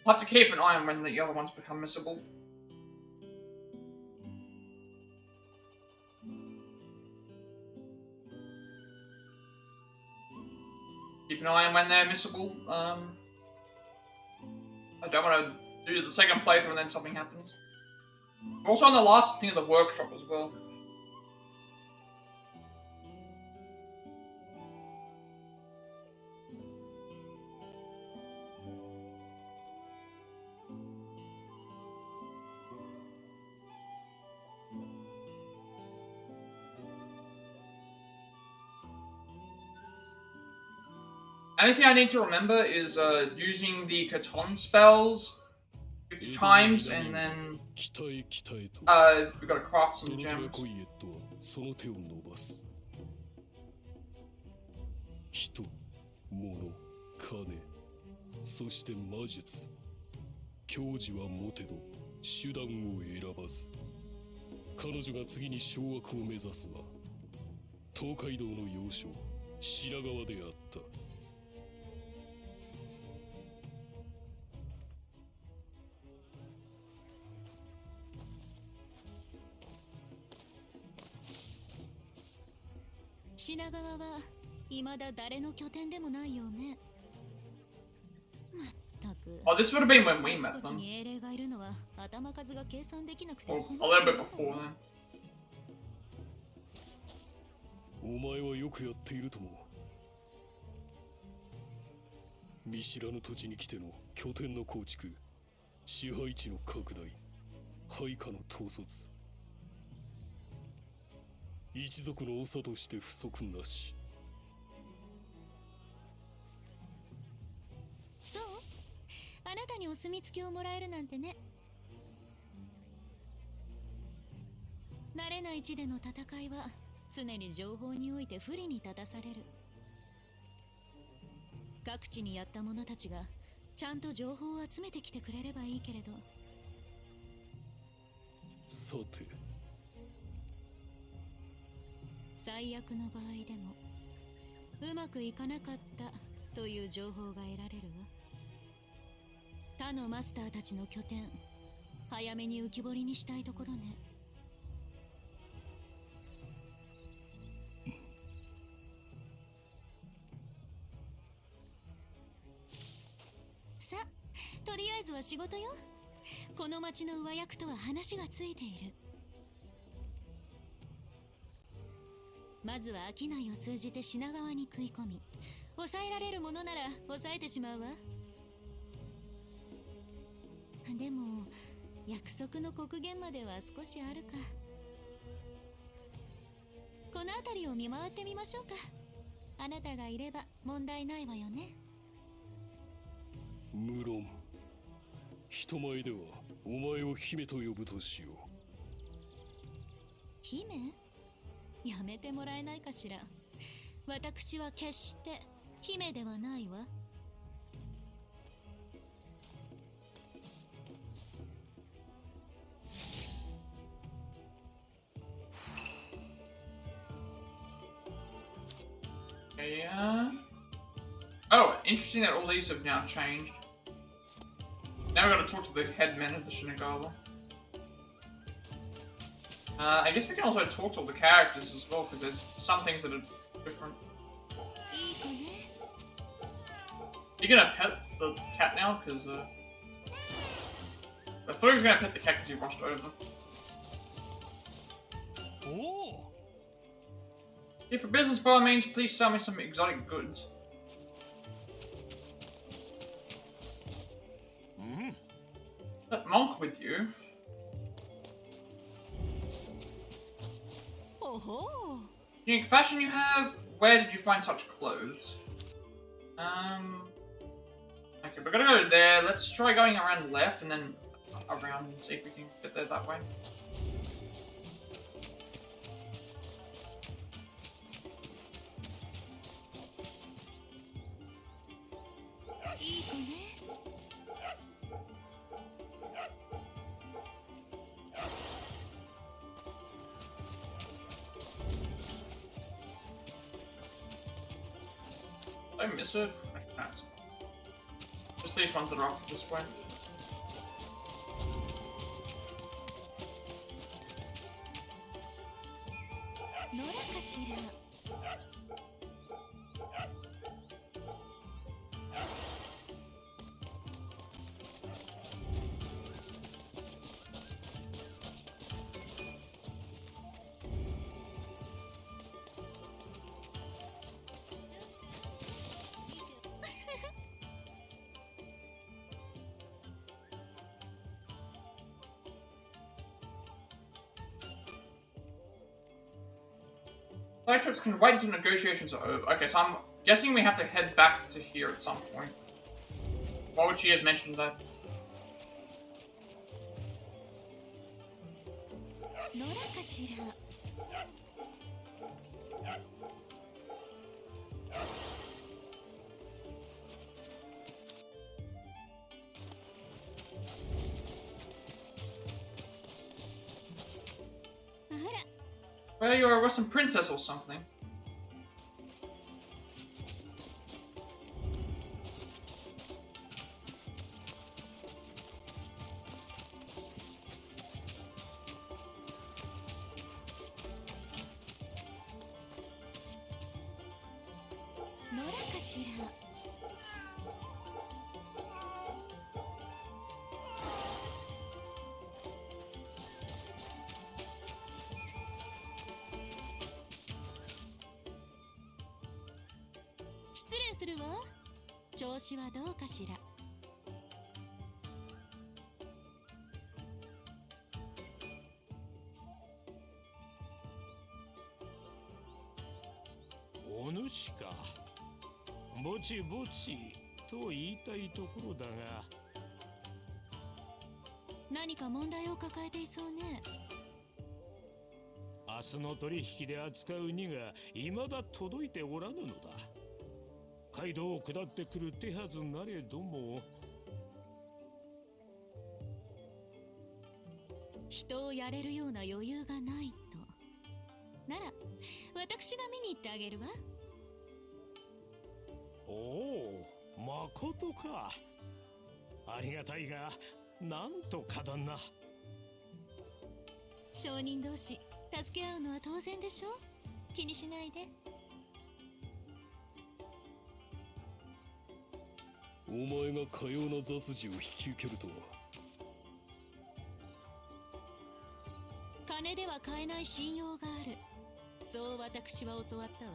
have to keep an eye on when the other ones become missable. Keep an eye on when they're missable. I don't want to do the second playthrough and then something happens. I'm also on the last thing of the workshop as well. Only thing I need to remember is using the Katon spells 50 times, and then 北へ北へと we gotta craft ド some ロトヤ gems. コイエットはその手を伸ばす。人、物、金、そして魔術。矜持は持てど手段を選ばず。彼女が次に掌握を目指すは東海道の要衝白川であった。品川は未だ誰の拠点でもないよね。まったく。 Oh, this would have been when we あち met こち them. に英霊がいるのは頭数が計算できなくて Or 困 a る little bit before then. お前はよくやっているとも。見知らぬ土地に来ての拠点の構築、支配地の拡大、配下の統率。一族の長として不足なし。そう、あなたにお墨付きをもらえるなんてね。慣れない地での戦いは常に情報において不利に立たされる。各地にやった者たちがちゃんと情報を集めてきてくれればいいけれど。さて、最悪の場合でもうまくいかなかったという情報が得られるわ。他のマスターたちの拠点、早めに浮き彫りにしたいところね。さあ、とりあえずは仕事よ。この町の上役とは話がついている。まずは商いを通じて品川に食い込み、抑えられるものなら抑えてしまうわ。でも約束の刻限までは少しあるか。この辺りを見回ってみましょうか。あなたがいれば問題ないわよね。無論人前ではお前を姫と呼ぶとしよう。姫？やめてもらえないかしら。私は決して姫ではないわ。Yeah. Oh, interesting that all these have now changed. Now we gotta talk to the headmen of the Shinagawa. I guess we can also talk to all the characters as well, because there's some things that are different. You're gonna pet the cat now? Because, I thought he was gonna pet the cat because he rushed over. Oh! If for business by all means, please sell me some exotic goods. That monk with you? Oh, Unique fashion you have? Where did you find such clothes? Okay, we're gonna go there. Let's try going around left and then around and see if we can get there that way. Did I miss it? No, it's just these ones that are up this way. Side trips can wait until negotiations are over. Okay, so guessing we have to head back to here at some point. Why would she have mentioned that? 野良かしら。 Well, you're a Russian princess or something.お主か。ぼちぼちと言いたいところだが。何か問題を抱えていそうね。明日の取引で扱う荷が未だ届いておらぬのだ。街道を下ってくる手はずなれども。人をやれるような余裕がないと。なら、私が見に行ってあげるわ。おお、まことか。ありがたいが、なんとかだな。商人同士、助け合うのは当然でしょ。気にしないで。お前がかような雑事を引き受けるとは。金では買えない信用がある。そう私は教わったわ。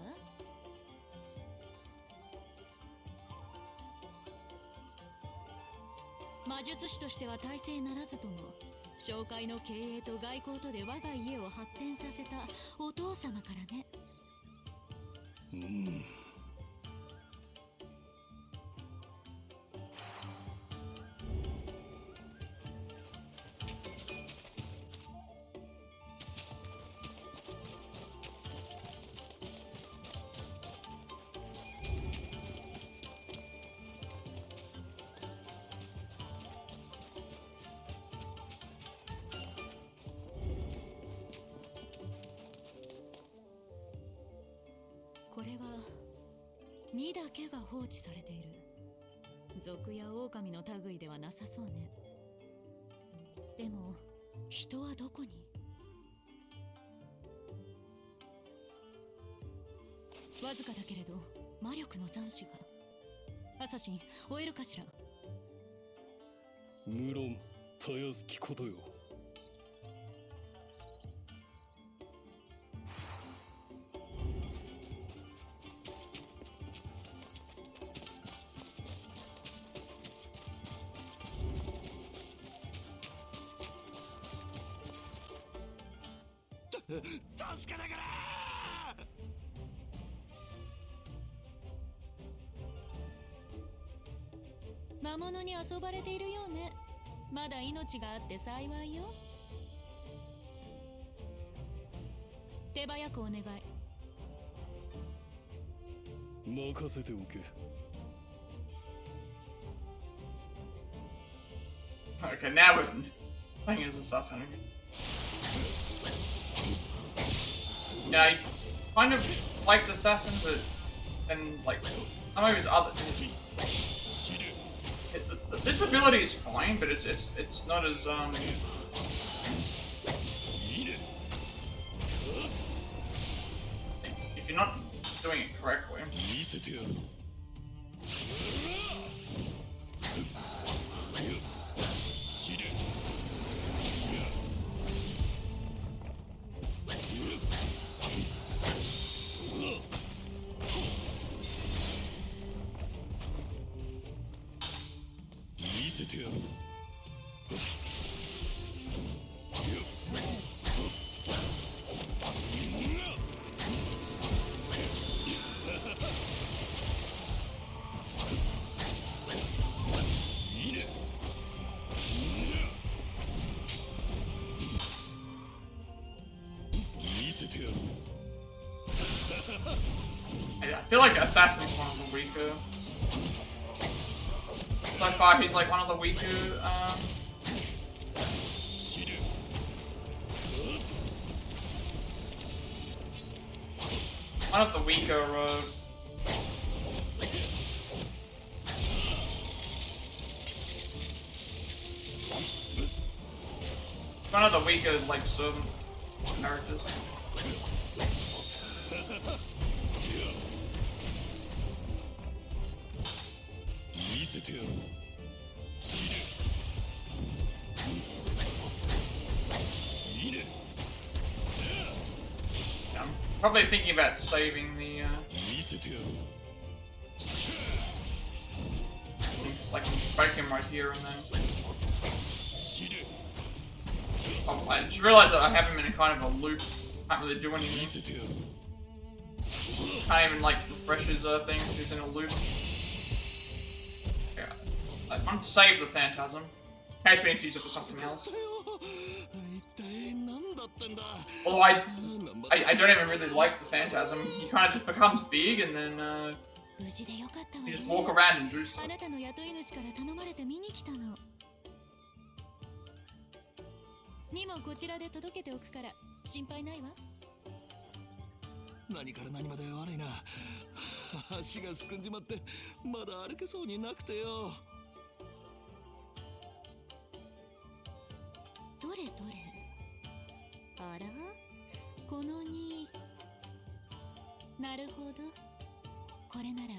魔術師としては大成ならずとも、商会の経営と外交とで我が家を発展させたお父様からね。これは2だけが放置されている。賊や狼の類ではなさそうね。でも人はどこに？わずかだけれど魔力の残滓が。アサシン追えるかしら？無論たやすきことよ。助けながら。魔物に遊ばれているようね。まだ命があって幸いよ。手早くお願い。任せておけ。Okay, now we're playing as assassin again. Yeah, I kind of liked Assassin, but then, like, some of his other... This ability is fine, but it's not as, if you're not doing it correctly... 見 feel like Assassin's one of the weaker. So far, he's like one of the weaker. One of the weaker. One of the weaker, like, servant characters. Yeah, I'm probably thinking about saving the, like, break him right here and then. Oh, I just realized that I have him in a kind of a loop. Can't really do anything. Can't even like refresh his thing because he's in a loop. Yeah. I want to save the Phantasm. In case we need to use it for something else. Although I don't even really like the Phantasm. He kind of just becomes big and then you just walk around and do stuff. にもこちらで届けておくから心配ないわ。何から何まで悪いな。足がすくんじまってまだ歩けそうになくてよ。どれどれ。あら、この2。なるほど。これなら。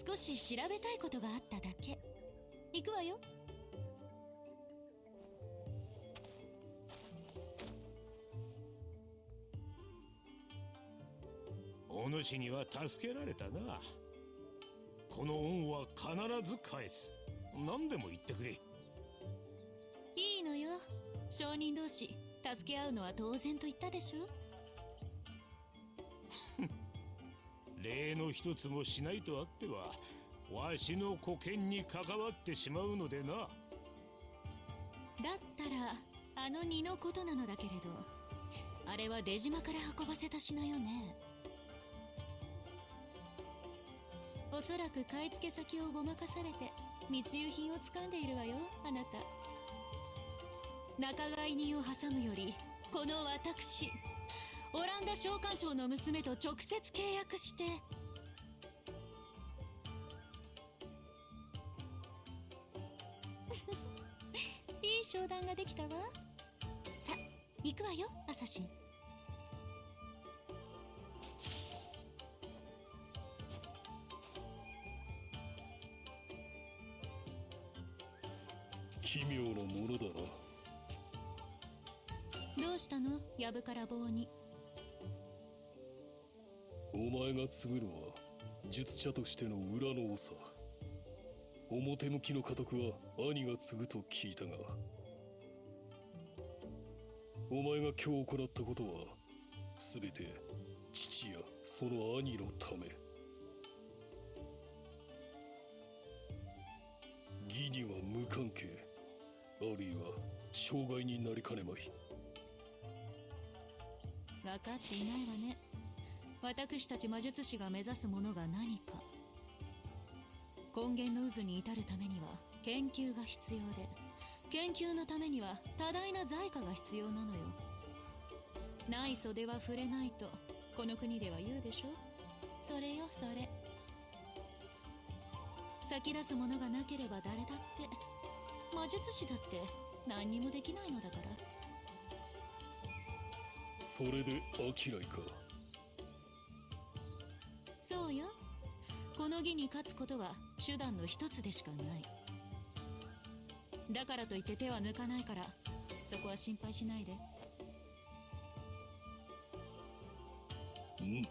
少し調べたいことがあっただけ。行くわよ。お主には助けられたな。この恩は必ず返す。何でも言ってくれ。いいのよ。証人同士助け合うのは当然と言ったでしょ。礼の一つもしないとあってはわしの保険に関わってしまうのでな。だったらあの2のことなのだけれど、あれは出島から運ばせた品よね。おそらく買い付け先をごまかされて密輸品を掴んでいるわよ、あなた。仲買人を挟むよりこの私オランダ商館長の娘と直接契約して。いい商談ができたわ。さ、行くわよ、アサシン。奇妙なものだな。どうしたの、やぶから棒に。お前が継ぐのは術者としての裏の長。表向きの家督は兄が継ぐと聞いたが、お前が今日行ったことは全て父やその兄のため。義には無関係、あるいは障害になりかねまい。分かっていないわね。私たち魔術師が目指すものが何か。根源の渦に至るためには研究が必要で、研究のためには多大な財貨が必要なのよ。ない袖は触れないとこの国では言うでしょ。それよそれ。先立つものがなければ誰だって、魔術師だって何にもできないのだから。それで商いか。そうよ。この義に勝つことは手段の一つでしかない。だからといって手は抜かないから、そこは心配しないで。うん。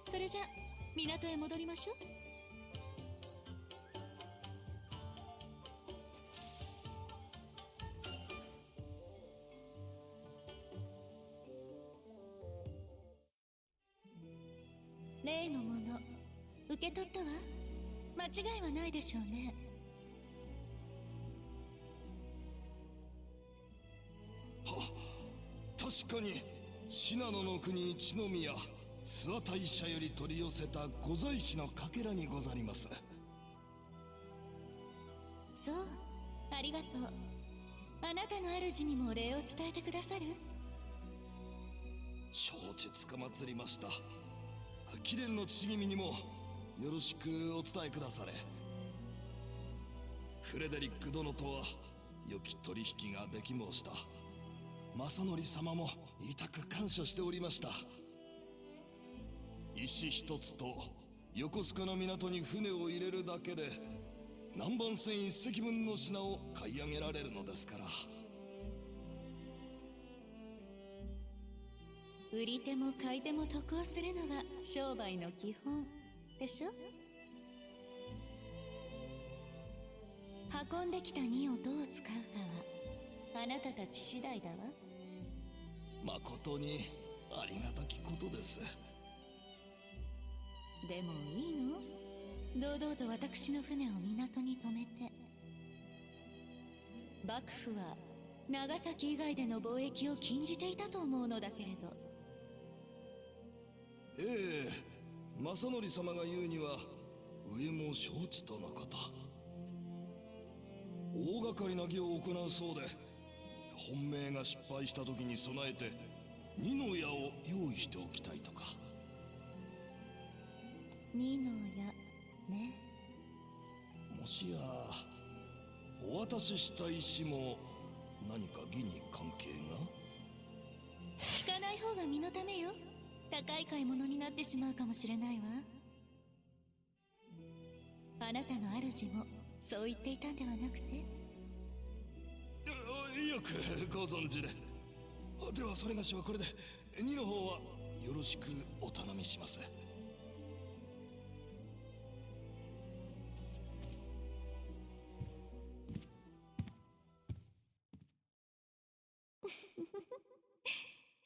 それじゃ港へ戻りましょう。例のもの受け取ったわ。間違いはないでしょうね。かに信濃の国一宮諏訪大社より取り寄せた御在使のかけらにござります。そう、ありがとう。あなたの主にも礼を伝えてくださる？承知つかまつりました。貴殿の父君にもよろしくお伝えくだされ。フレデリック殿とは良き取引ができ申した。正則様も痛く感謝しておりました。石一つと横須賀の港に船を入れるだけで南蛮船一隻分の品を買い上げられるのですから。売り手も買い手も得をするのが商売の基本でしょ。運んできた荷をどう使うかはあなたたち次第だわ。誠にありがたきことです。でもいいの？堂々と私の船を港に止めて。幕府は長崎以外での貿易を禁じていたと思うのだけれど。ええ、正則様が言うには上も承知とのこと。大掛かりな儀を行うそうで、本命が失敗した時に備えて二の矢を用意しておきたいとか。二の矢ね。もしやお渡しした石も何か義に関係が？聞かない方が身のためよ。高い買い物になってしまうかもしれないわ。あなたの主もそう言っていたんではなくて？よくご存知で。ではそれがしはこれで2の方はよろしくお頼みします。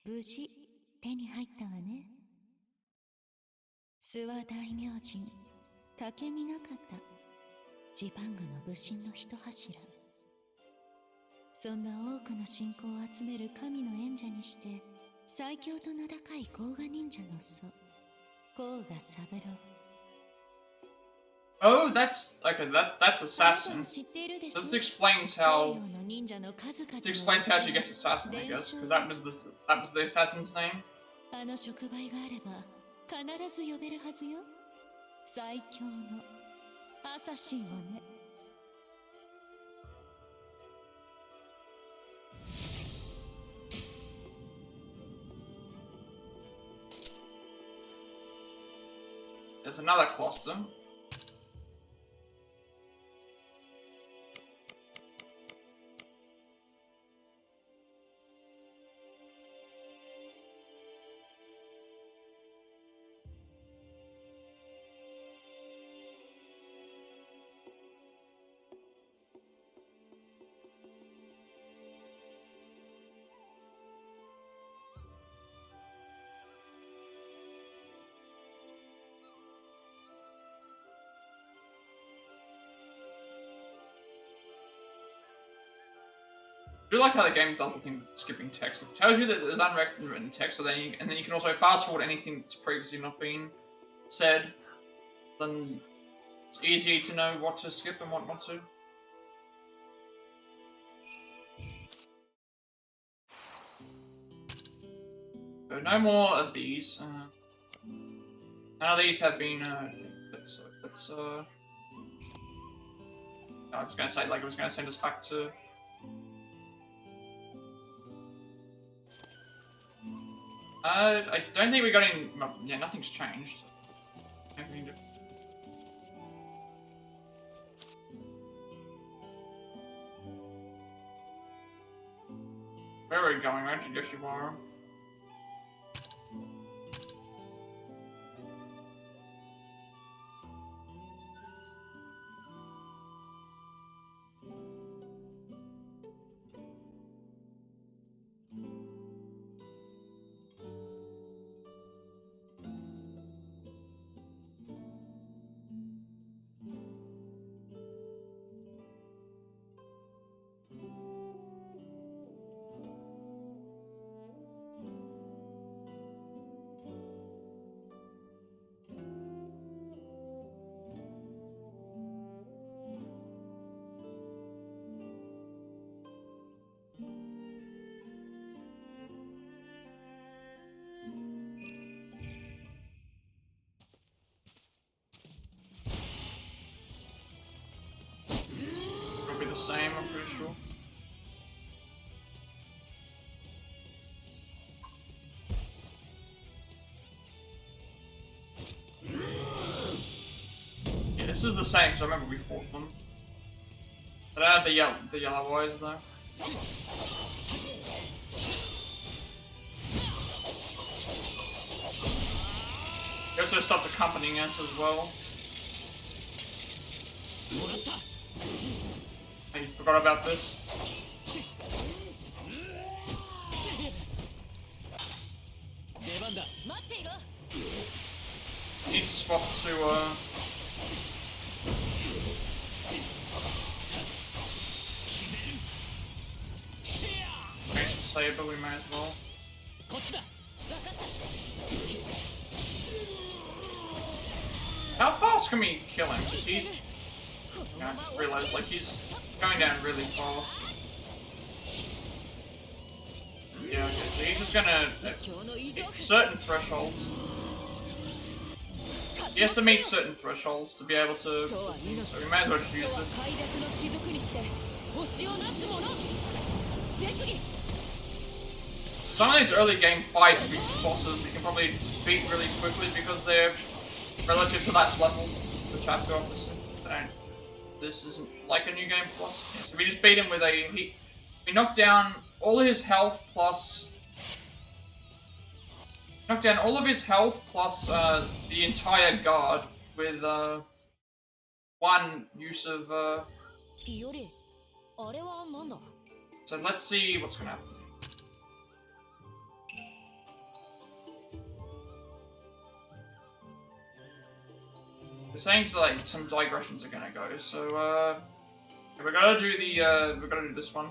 無事手に入ったわね。諏訪大明神竹見方ジパングの武神の一柱。そんな多くの信仰を集める神の演者にして最強と名高い甲賀忍者の祖甲賀三郎。Oh, that's okay. That's assassin. This explains how she gets assassin, I guess, because that was the assassin's name. あの触媒があれば必ず呼べるはずよ。最強のアサシンをね。There's another cluster. I do like how the game does the thing with skipping text. It tells you that there's unwritten text, so then you can also fast forward anything that's previously not been said. Then it's easy to know what to skip and what not to. So no more of these. None of these have been. I was gonna say, like, I was gonna send us back to. I don't think we got any. Well, yeah, nothing's changed. Maybe we need to... Where are we going? Around to Yoshiwara. same, I'm pretty sure. Yeah, this is the same because I remember we fought them. I don't have the yellow eyes though. He also stopped accompanying us as well. I forgot about this. Need to swap to Saber, we may as well. How fast can we kill him? Because he's... I just realized, like, he's going down really fast. Yeah, okay, so he's just gonna hit certain thresholds. He has to meet certain thresholds to be able to... So we may as well just use this. Some of these early game fights with bosses we can probably beat really quickly because they're relative to that level of the chapter, obviously. This isn't like a new game plus. Yeah, so we just beat him with a... We knocked down all his health plus... Knocked down all of his health plus the entire guard with one use of... So let's see what's gonna happen. They're saying like some digressions are gonna go, so we're gonna do this one.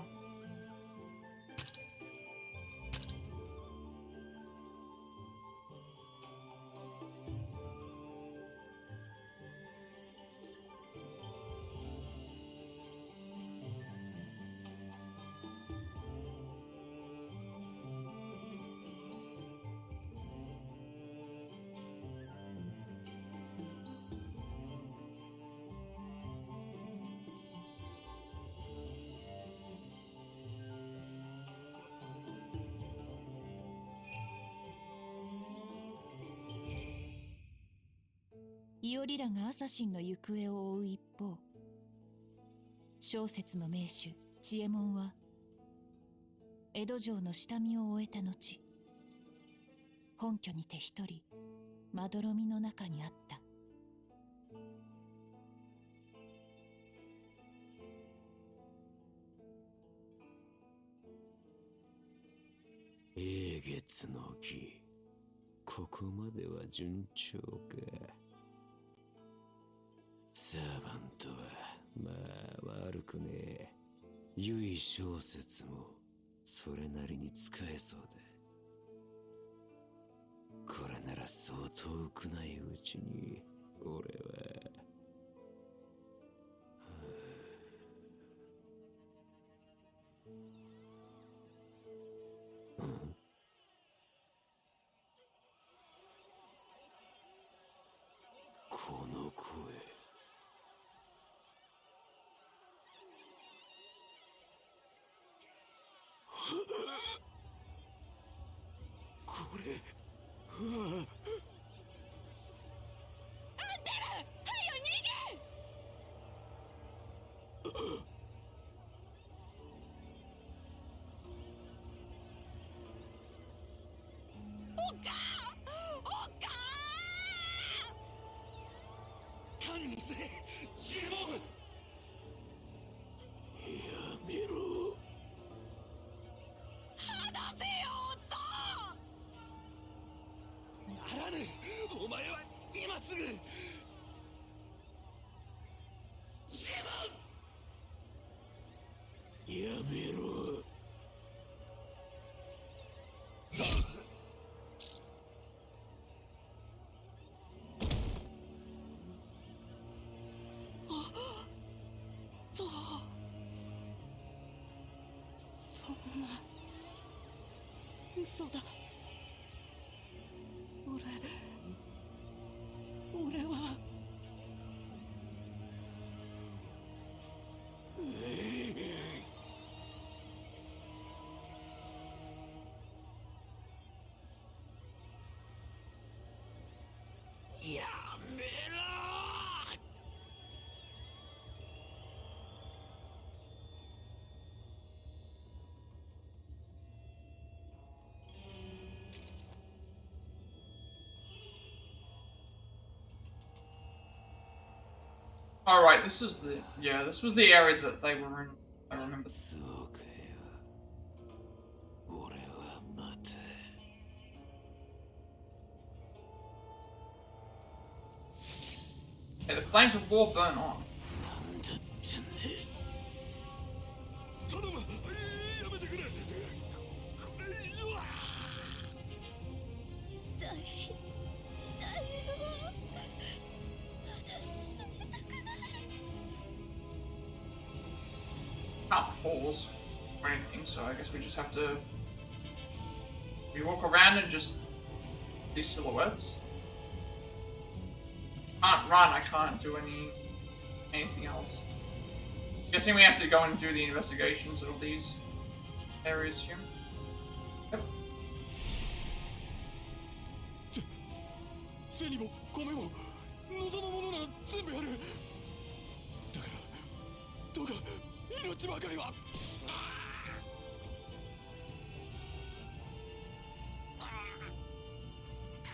イオリらがアサシンの行方を追う一方、小説の名手チエモンは江戸城の下見を終えた後、本拠にて一人まどろみの中にあった。英月の儀、ここまでは順調か。サーバントはまあ悪くねえ。唯小説もそれなりに使えそうだ。これならそう遠くないうちに俺は、この声。これ、うわ。お前は今すぐやめろ。そんな嘘だ。俺は All right, this is the this was the area that they were in. I remember. そうかよ。俺はまた。Okay, the flames of war burn on. なんだってんで。頼む、やめてくれ。これ以上は。痛い痛いよ。私死にたくない。Can't pause or anything, so I guess we just have to. We walk around and just these silhouettes. Can't run. I can't do anything else. Guessing we have to go and do the investigations of these areas here. Yep. 背にも米も望むものなら全部やる。だからどうか命ばかりは。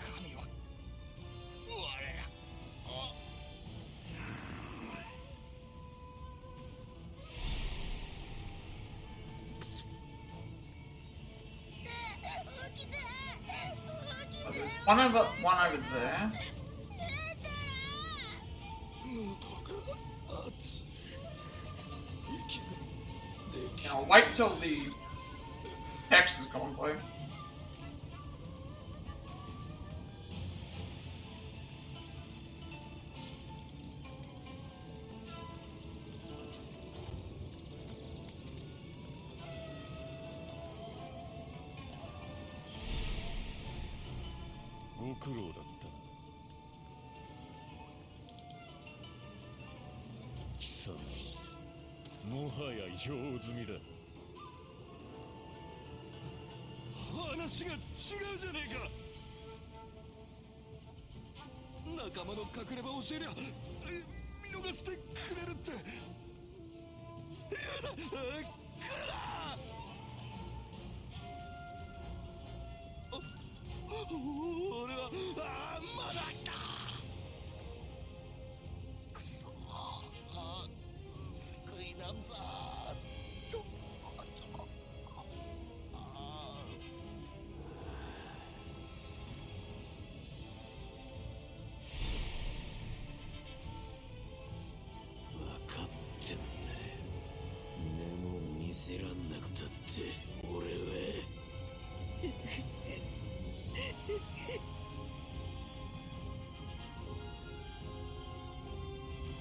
神は我ら。So there's one over there. 喉が熱い。息ができ And I'll wait till the text is gone by.ご苦労だったな。貴様、もはや用済みだ。話が違うじゃねえか。仲間の隠れ場を教えりゃ見逃してくれるって。やだ、来るな。俺はまだいた。くそ、救いなんざどこにも。分かってんだよ。目も見せらんなくたって俺は。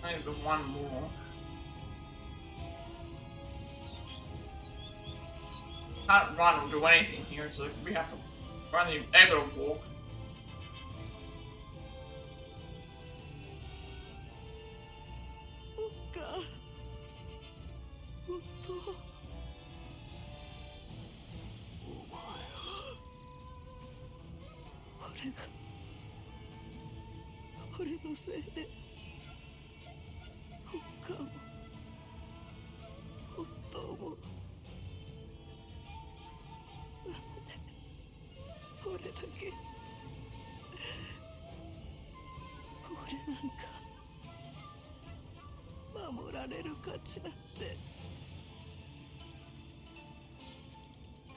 I need the one more. Can't run or do anything here, so we have to. We're only able to walk. 俺のせいでおっかも夫も俺だけ俺なんか守られる価値なんて。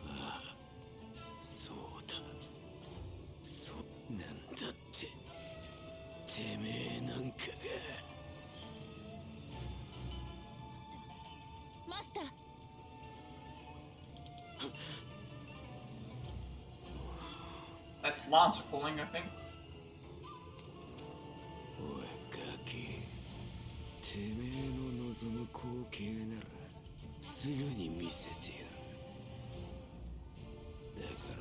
ああ、そうだ、そうなんだって。てめえなんかが。マスター。That's Lancer calling, I think. おいガキ、てめえの望む光景ならすぐに見せてやる。だから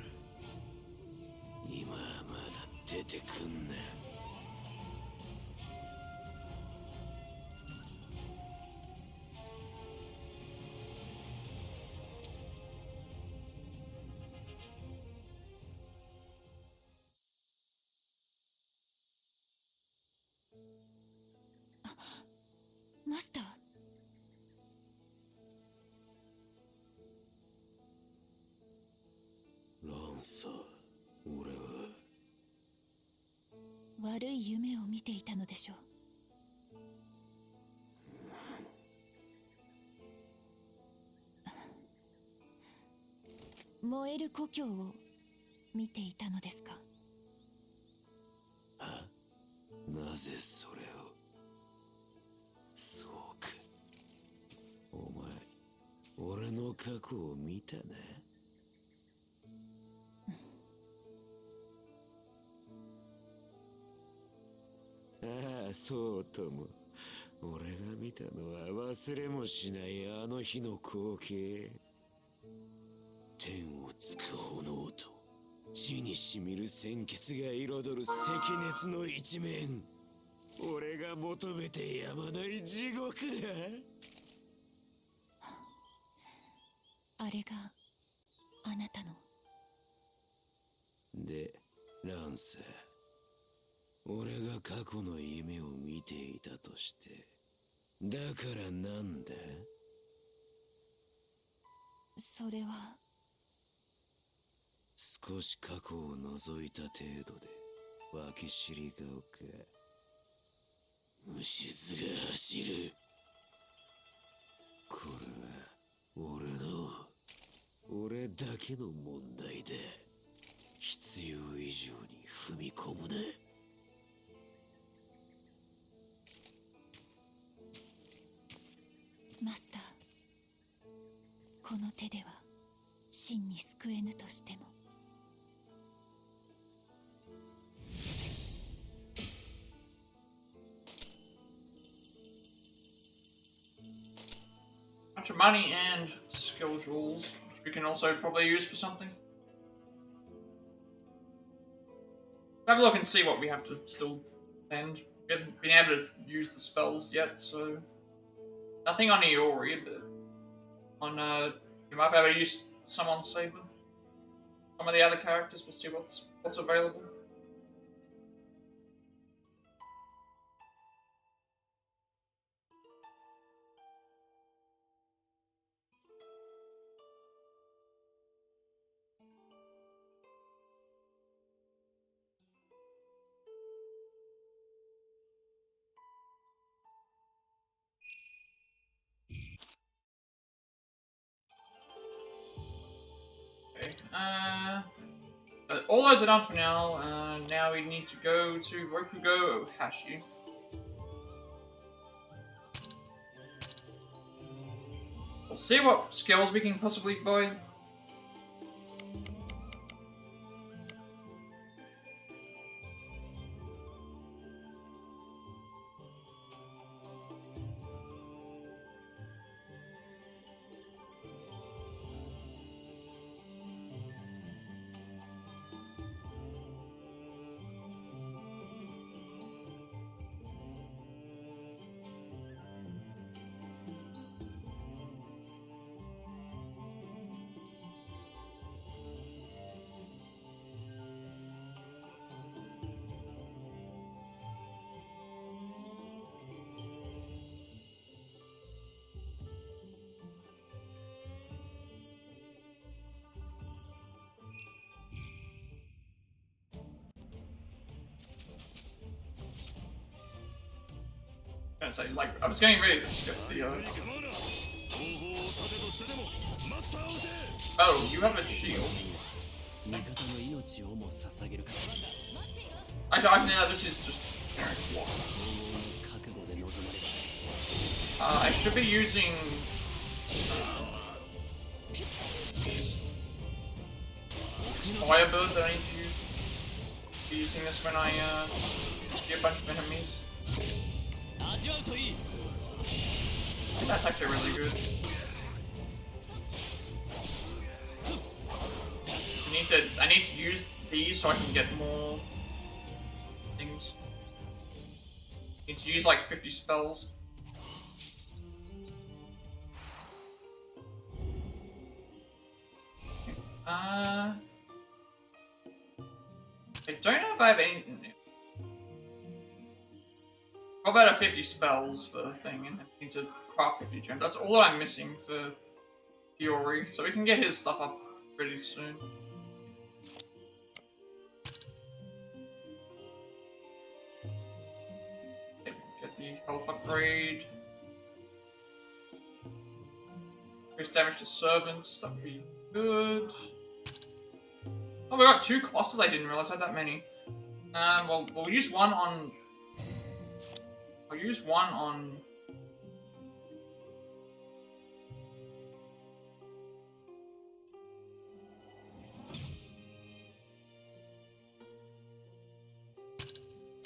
今はまだ出てくんな。マスター。ランサー、俺は悪い夢を見ていたのでしょう。燃える故郷を見ていたのですか？なぜそれを。そうか。お前、俺の過去を見たな。ああ、そうとも。俺が見たのは忘れもしないあの日の光景。天をつく炎と地にしみる鮮血が彩る赤熱の一面。俺が求めてやまない地獄だ。あれがあなたの。で、ランサー。俺が過去の夢を見ていたとして、だからなんだ？それは少し過去を覗いた程度で脇尻顔か。虫唾が走る。これは俺だけの問題だ。必要以上に踏み込むな。マスター、この手では真に救えぬとしても。Bunch of money and skills rules, which we can also probably use for something. Have a look and see what we have to still spend. We haven't been able to use the spells yet, so nothing on Iori, but on you might be able to use some on Saber. Some of the other characters, we'll see what's available. Okay, all those are done for now. Now we need to go to Rokugo Ohashi. We'll see what skills we can possibly buy. I was gonna say, like, I was getting ready to skip the, Oh, you have a shield. Actually, I this is just generic block. I should be using Firebird that I need to use. Be using this when I get a bunch of enemies. That's actually really good. I need to use these so I can get more things. Need to use like 50 spells. I don't know if I have anything new. How about a 50 spells for the thing, and I need to craft 50 gems. That's all I'm missing for Fiori, so we can get his stuff up pretty soon. Okay, get the health upgrade. Increase damage to servants, that would be good. Oh, we got 2 clusters. I didn't realize I had that many. Well, we'll use one on. I'll use one on.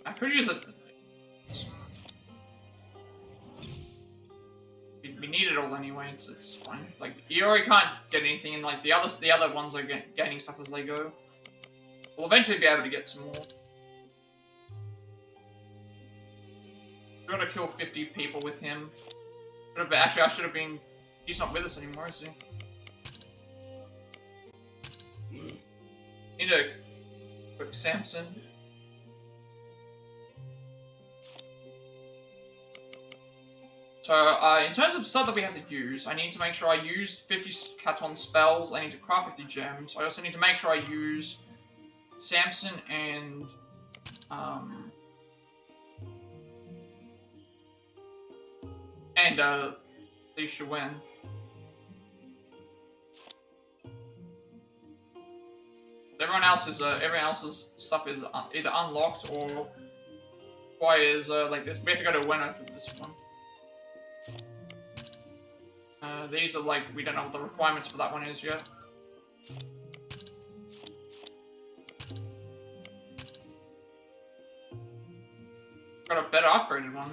I could use it. We need it all anyway. It's fine. Like you already can't get anything, and like the other ones are gaining stuff as they go. We'll eventually be able to get some more. Gotta kill 50 people with him. Actually, I should have been. He's not with us anymore, is he? Need to equip Samson. So, in terms of stuff that we have to use, I need to make sure I use 50 Katon spells. I need to craft 50 gems. I also need to make sure I use Samson and Li Shuwen. Everyone else's stuff is either unlocked or requires like this. We have to go to Weno for this one. These are like we don't know what the requirements for that one is yet. Got a better upgraded one.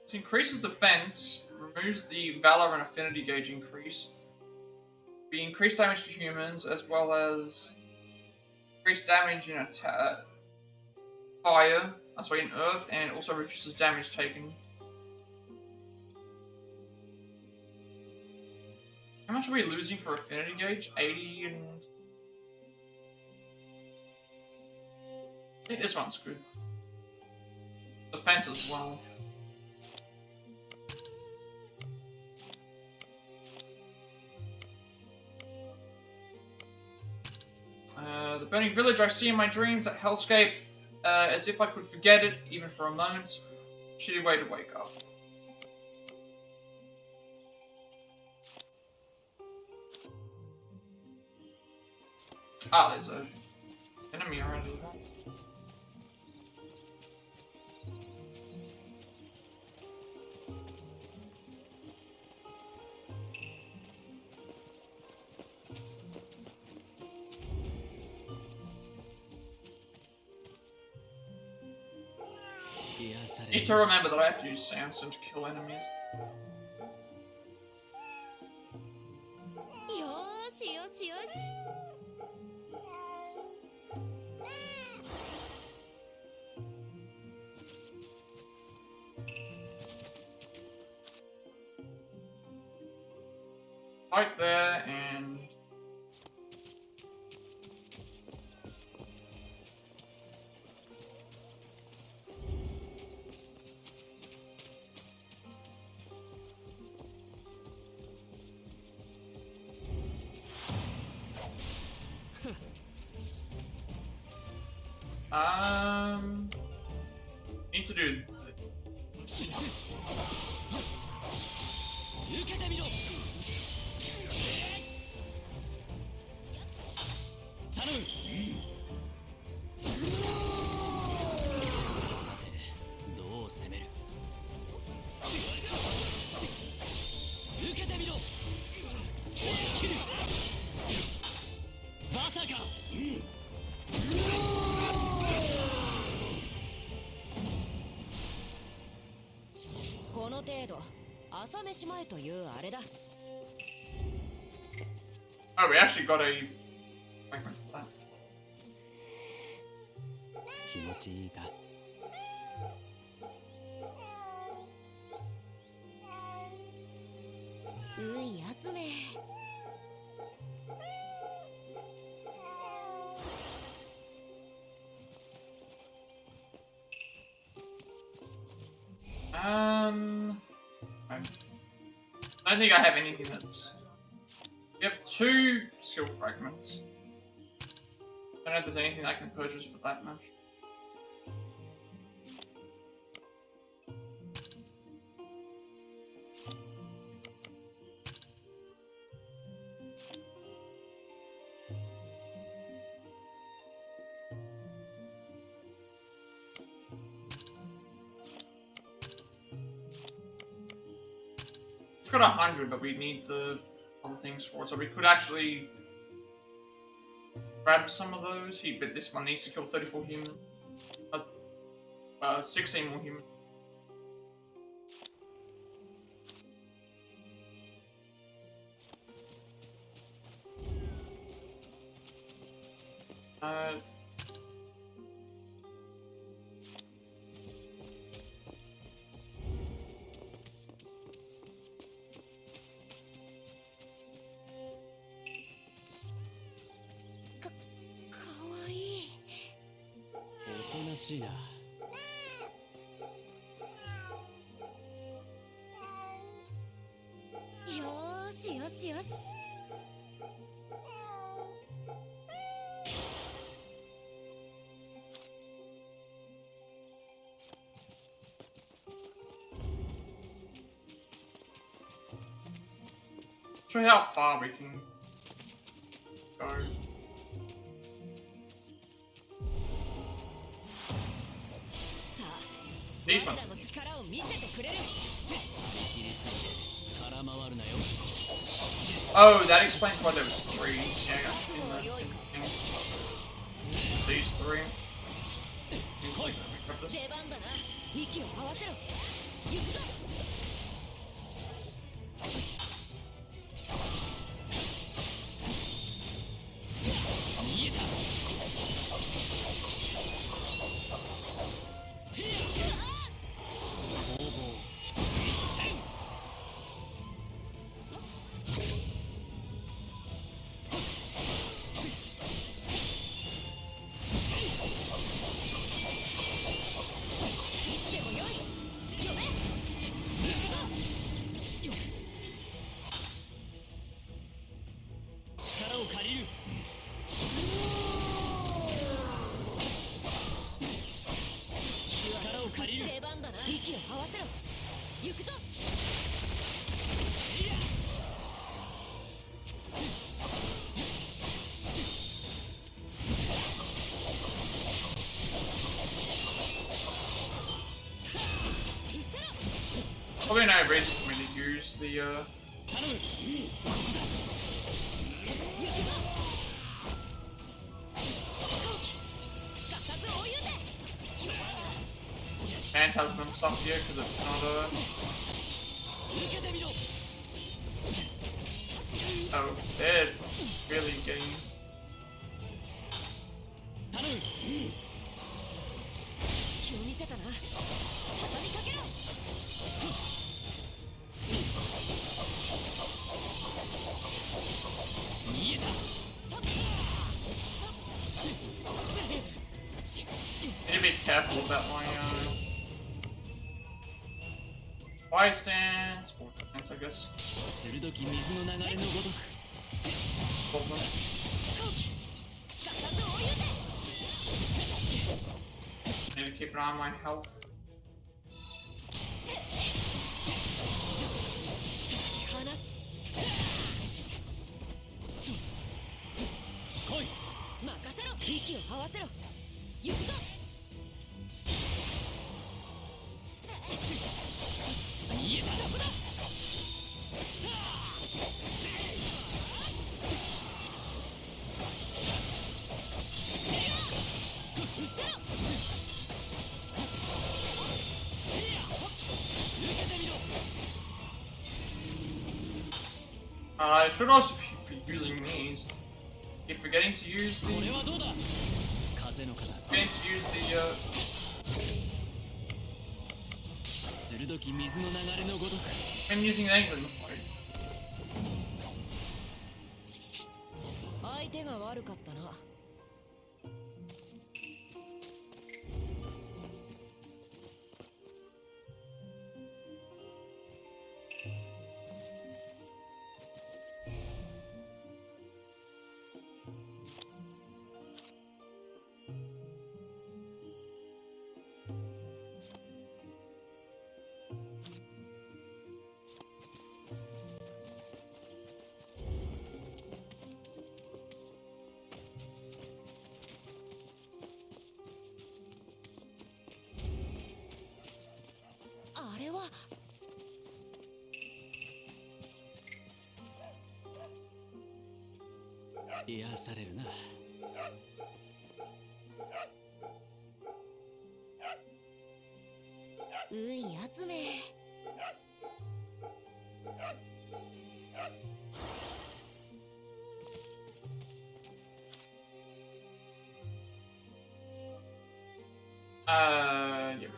This increases defense, removes the valor and affinity gauge increase. Be increased damage to humans as well as increased damage in fire, in earth, and also reduces damage taken. How much are we losing for affinity gauge? 80 and... I think this one's good. Defense as well. The burning village I see in my dreams at Hellscape, as if I could forget it, even for a moment. Shitty way to wake up. Ah, there's a enemy already. Need to remember that I have to use Samson to kill enemies. Right there, and... Need to do... Oh, we actually got a... fragment for that. I don't think I have anything that's... We have 2 skill fragments. I don't know if there's anything I can purchase for that much. got 100, but we need the other things for it. So we could actually grab some of those. But this one needs to kill 34 humans. 16 more humans.おとなしいな。よーしよしよし。Show you how far we can go. さあ、 These 我 ones. らの力を見せてくれる。切りすぎて空回るなよ。 Oh, that explains why there was 3. Yeah, in the thing. These 3. Grab this. 出番だな。息を合わせろ。行くぞ。見えた。 力を借りる。力を借りる。出番だな。息を合わせろ。行くぞ。 Probably no reason for me to use the, 頼む。 Phantasm stuff here, because it's not, 受けてみろ。 oh, they're really getting... 頼む。気を見せたな。畳みかけろ。 見えた。 Need to be careful about my, fire stance, or defense, I guess. 鋭き水の流れのごとく。 Hold them. すかさず追い打て。 Need to keep an eye on my health. 放つ。 来い。 任せろ。息を合わせろ。行くぞ。 見えた。 そこだ。 I should also be using these. Keep forgetting to use これ the... はどうだ。風の方。 Forgetting to use the, 鋭き水の流れのごとく。 I'm using these in the fight. 相手が悪かったな。 I 癒されるな。うい集め。Yeah.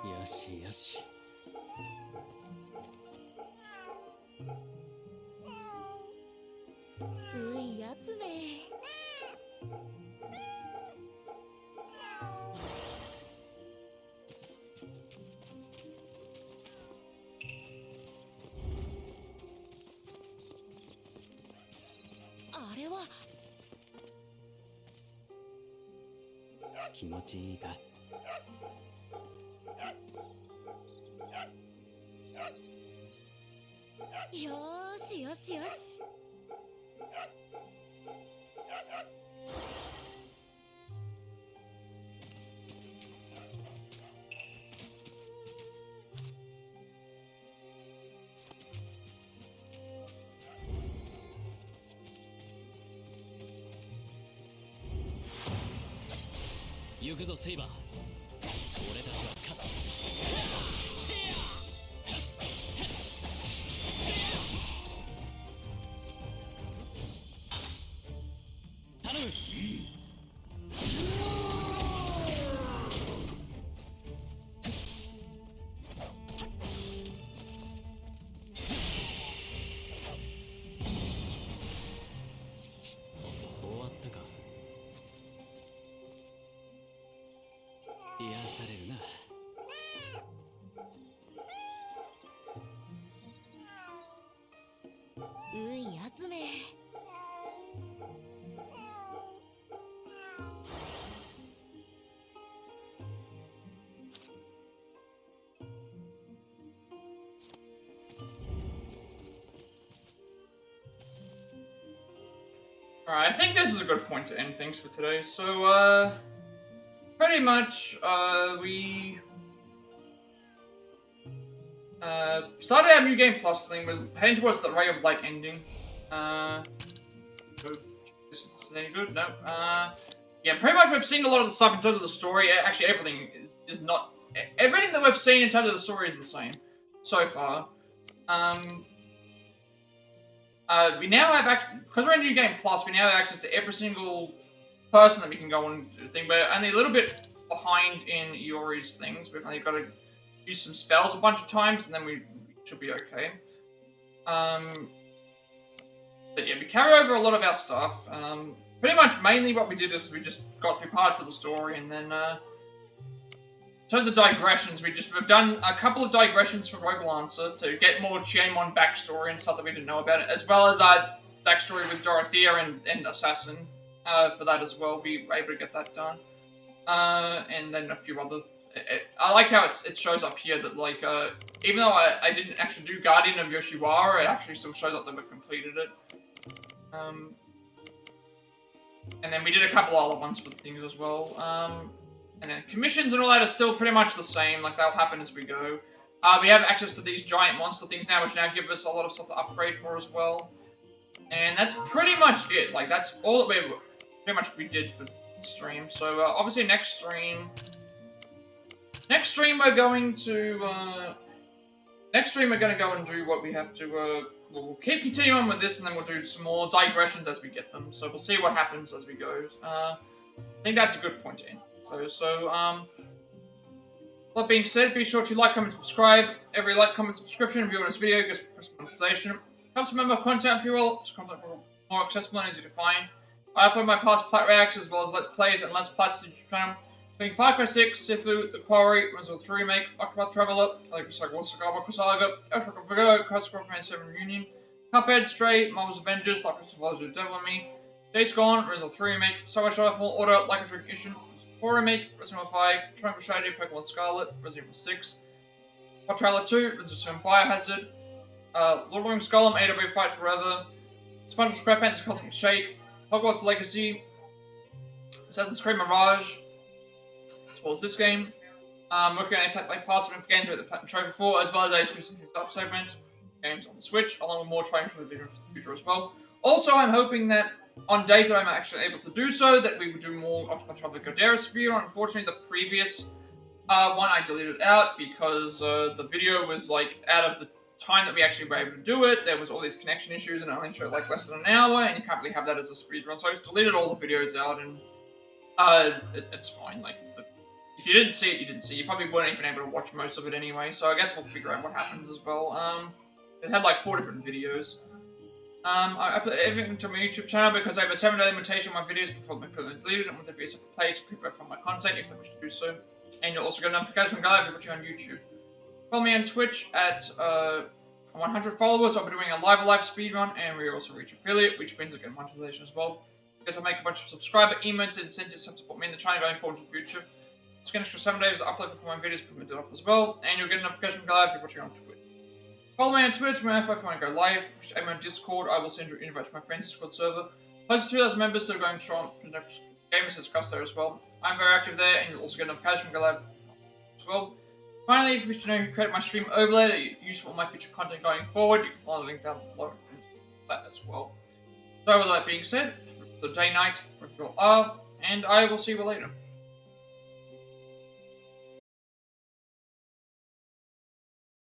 よしよし。うい集め。あれは気持ちいいか。よーしよしよし。行くぞセイバー。俺たちは勝つ。頼む。終わったか。癒されるな。うい集め。Alright, I think this is a good point to end things for today. So, pretty much, we started our New Game Plus thing. We're heading towards the Ray of Light ending. Is this any good? No. Yeah, pretty much we've seen a lot of the stuff in terms of the story. Actually, everything is not... Everything that we've seen in terms of the story is the same so far. We now have access, because we're in New Game Plus, we now have access to every single person that we can go on to thing. We're only a little bit behind in Yori's things. We've only got to use some spells a bunch of times, and then we should be okay. But yeah, we carry over a lot of our stuff. Pretty much mainly what we did is we just got through parts of the story, and then in terms of digressions, we've done a couple of digressions for Rogue Lancer to get more Chiemon backstory and stuff that we didn't know about it, as well as our backstory with Dorothea and Assassin for that as well. We were able to get that done. And then a few other... I like how it shows up here that, like, even though I didn't actually do Guardian of Yoshiwara, it actually still shows up that we've completed it. And then we did a couple other ones for the things as well. And then commissions and all that are still pretty much the same, like they'll happen as we go. We have access to these giant monster things now, which now give us a lot of stuff to upgrade for as well. And that's pretty much it. Like, that's all that we did for the stream. So, obviously next stream we're going to go and do what we have to, we'll keep continuing on with this, and then we'll do some more digressions as we get them. So we'll see what happens as we go. I think that's a good point to end. That being said, be sure to like, comment, subscribe. Every like, comment, subscription if you want this video gives monetization. Helps remember content for you all. It's content more accessible and easy to find. I upload my past Plat reacts as well as Let's Plays and Let's Plats to YouTube channel. Being Far Cry 6, Sifu, The Quarry, Resident Evil 3 Remake, Octopath Traveler, Like Saga, Saga, Earthquake Virgo, Cosgrove Man 7 Reunion, Cuphead, Stray, Marvel's Avengers, Dark Souls, Devil in Me, Days Gone, Resident Evil 3 Remake, Star Rifle, Order, Like a Trick Issue, 4 Remake, Resident Evil 5, Triangle Strategy, Pokemon Scarlet, Resident Evil 6, Hot Trailer 2, Resident Evil Biohazard, Lord of the Rings Golem, AW Fight Forever, SpongeBob SquarePants Cosmic Shake, Hogwarts Legacy, Assassin's Creed Mirage, as well as this game. Working on a past of games with the Plat Trophy 4, as well as a specific sub-segment, games on the Switch, along with more training for the future as well. Also, I'm hoping that on days that I'm actually able to do so, that we would do more Octopath Traveler Godera Spear. Unfortunately, the previous one I deleted out because the video was like out of the time that we actually were able to do it. There was all these connection issues and it only showed like less than an hour, and you can't really have that as a speedrun. So I just deleted all the videos out, and it's fine. Like, if you didn't see it, you didn't see it. You probably weren't even able to watch most of it anyway, so I guess we'll figure out what happens as well. It had like 4 different videos. I put everything to my YouTube channel because I have a 7-day limitation on my videos before my content is deleted, and want there to be a separate place for people from my content if they wish to do so. And you'll also get a notification from Guy if you're on YouTube. Follow me on Twitch at 100 followers. I'll be doing a live speedrun, and we also reach affiliate, which means I get monetization as well. Because I make a bunch of subscriber emotes and incentives to support me in the channel going forward in the future. It's an extra 7 days to upload before my videos are permitted off as well, and you'll get a notification from Guy if you're watching on Twitch. Follow me on Twitch, my if you want to go live. I'm on Discord. I will send you an invite to my friend's Discord server. Close to 2,000 members still going strong. Gamers to discuss there as well. I'm very active there, and you'll also get a notification from Go live as well. Finally, if you wish to know who created my stream overlay that you use for all my future content going forward, you can follow the link down below and that as well. So with that being said, the day, night, wherever you all are, and I will see you later.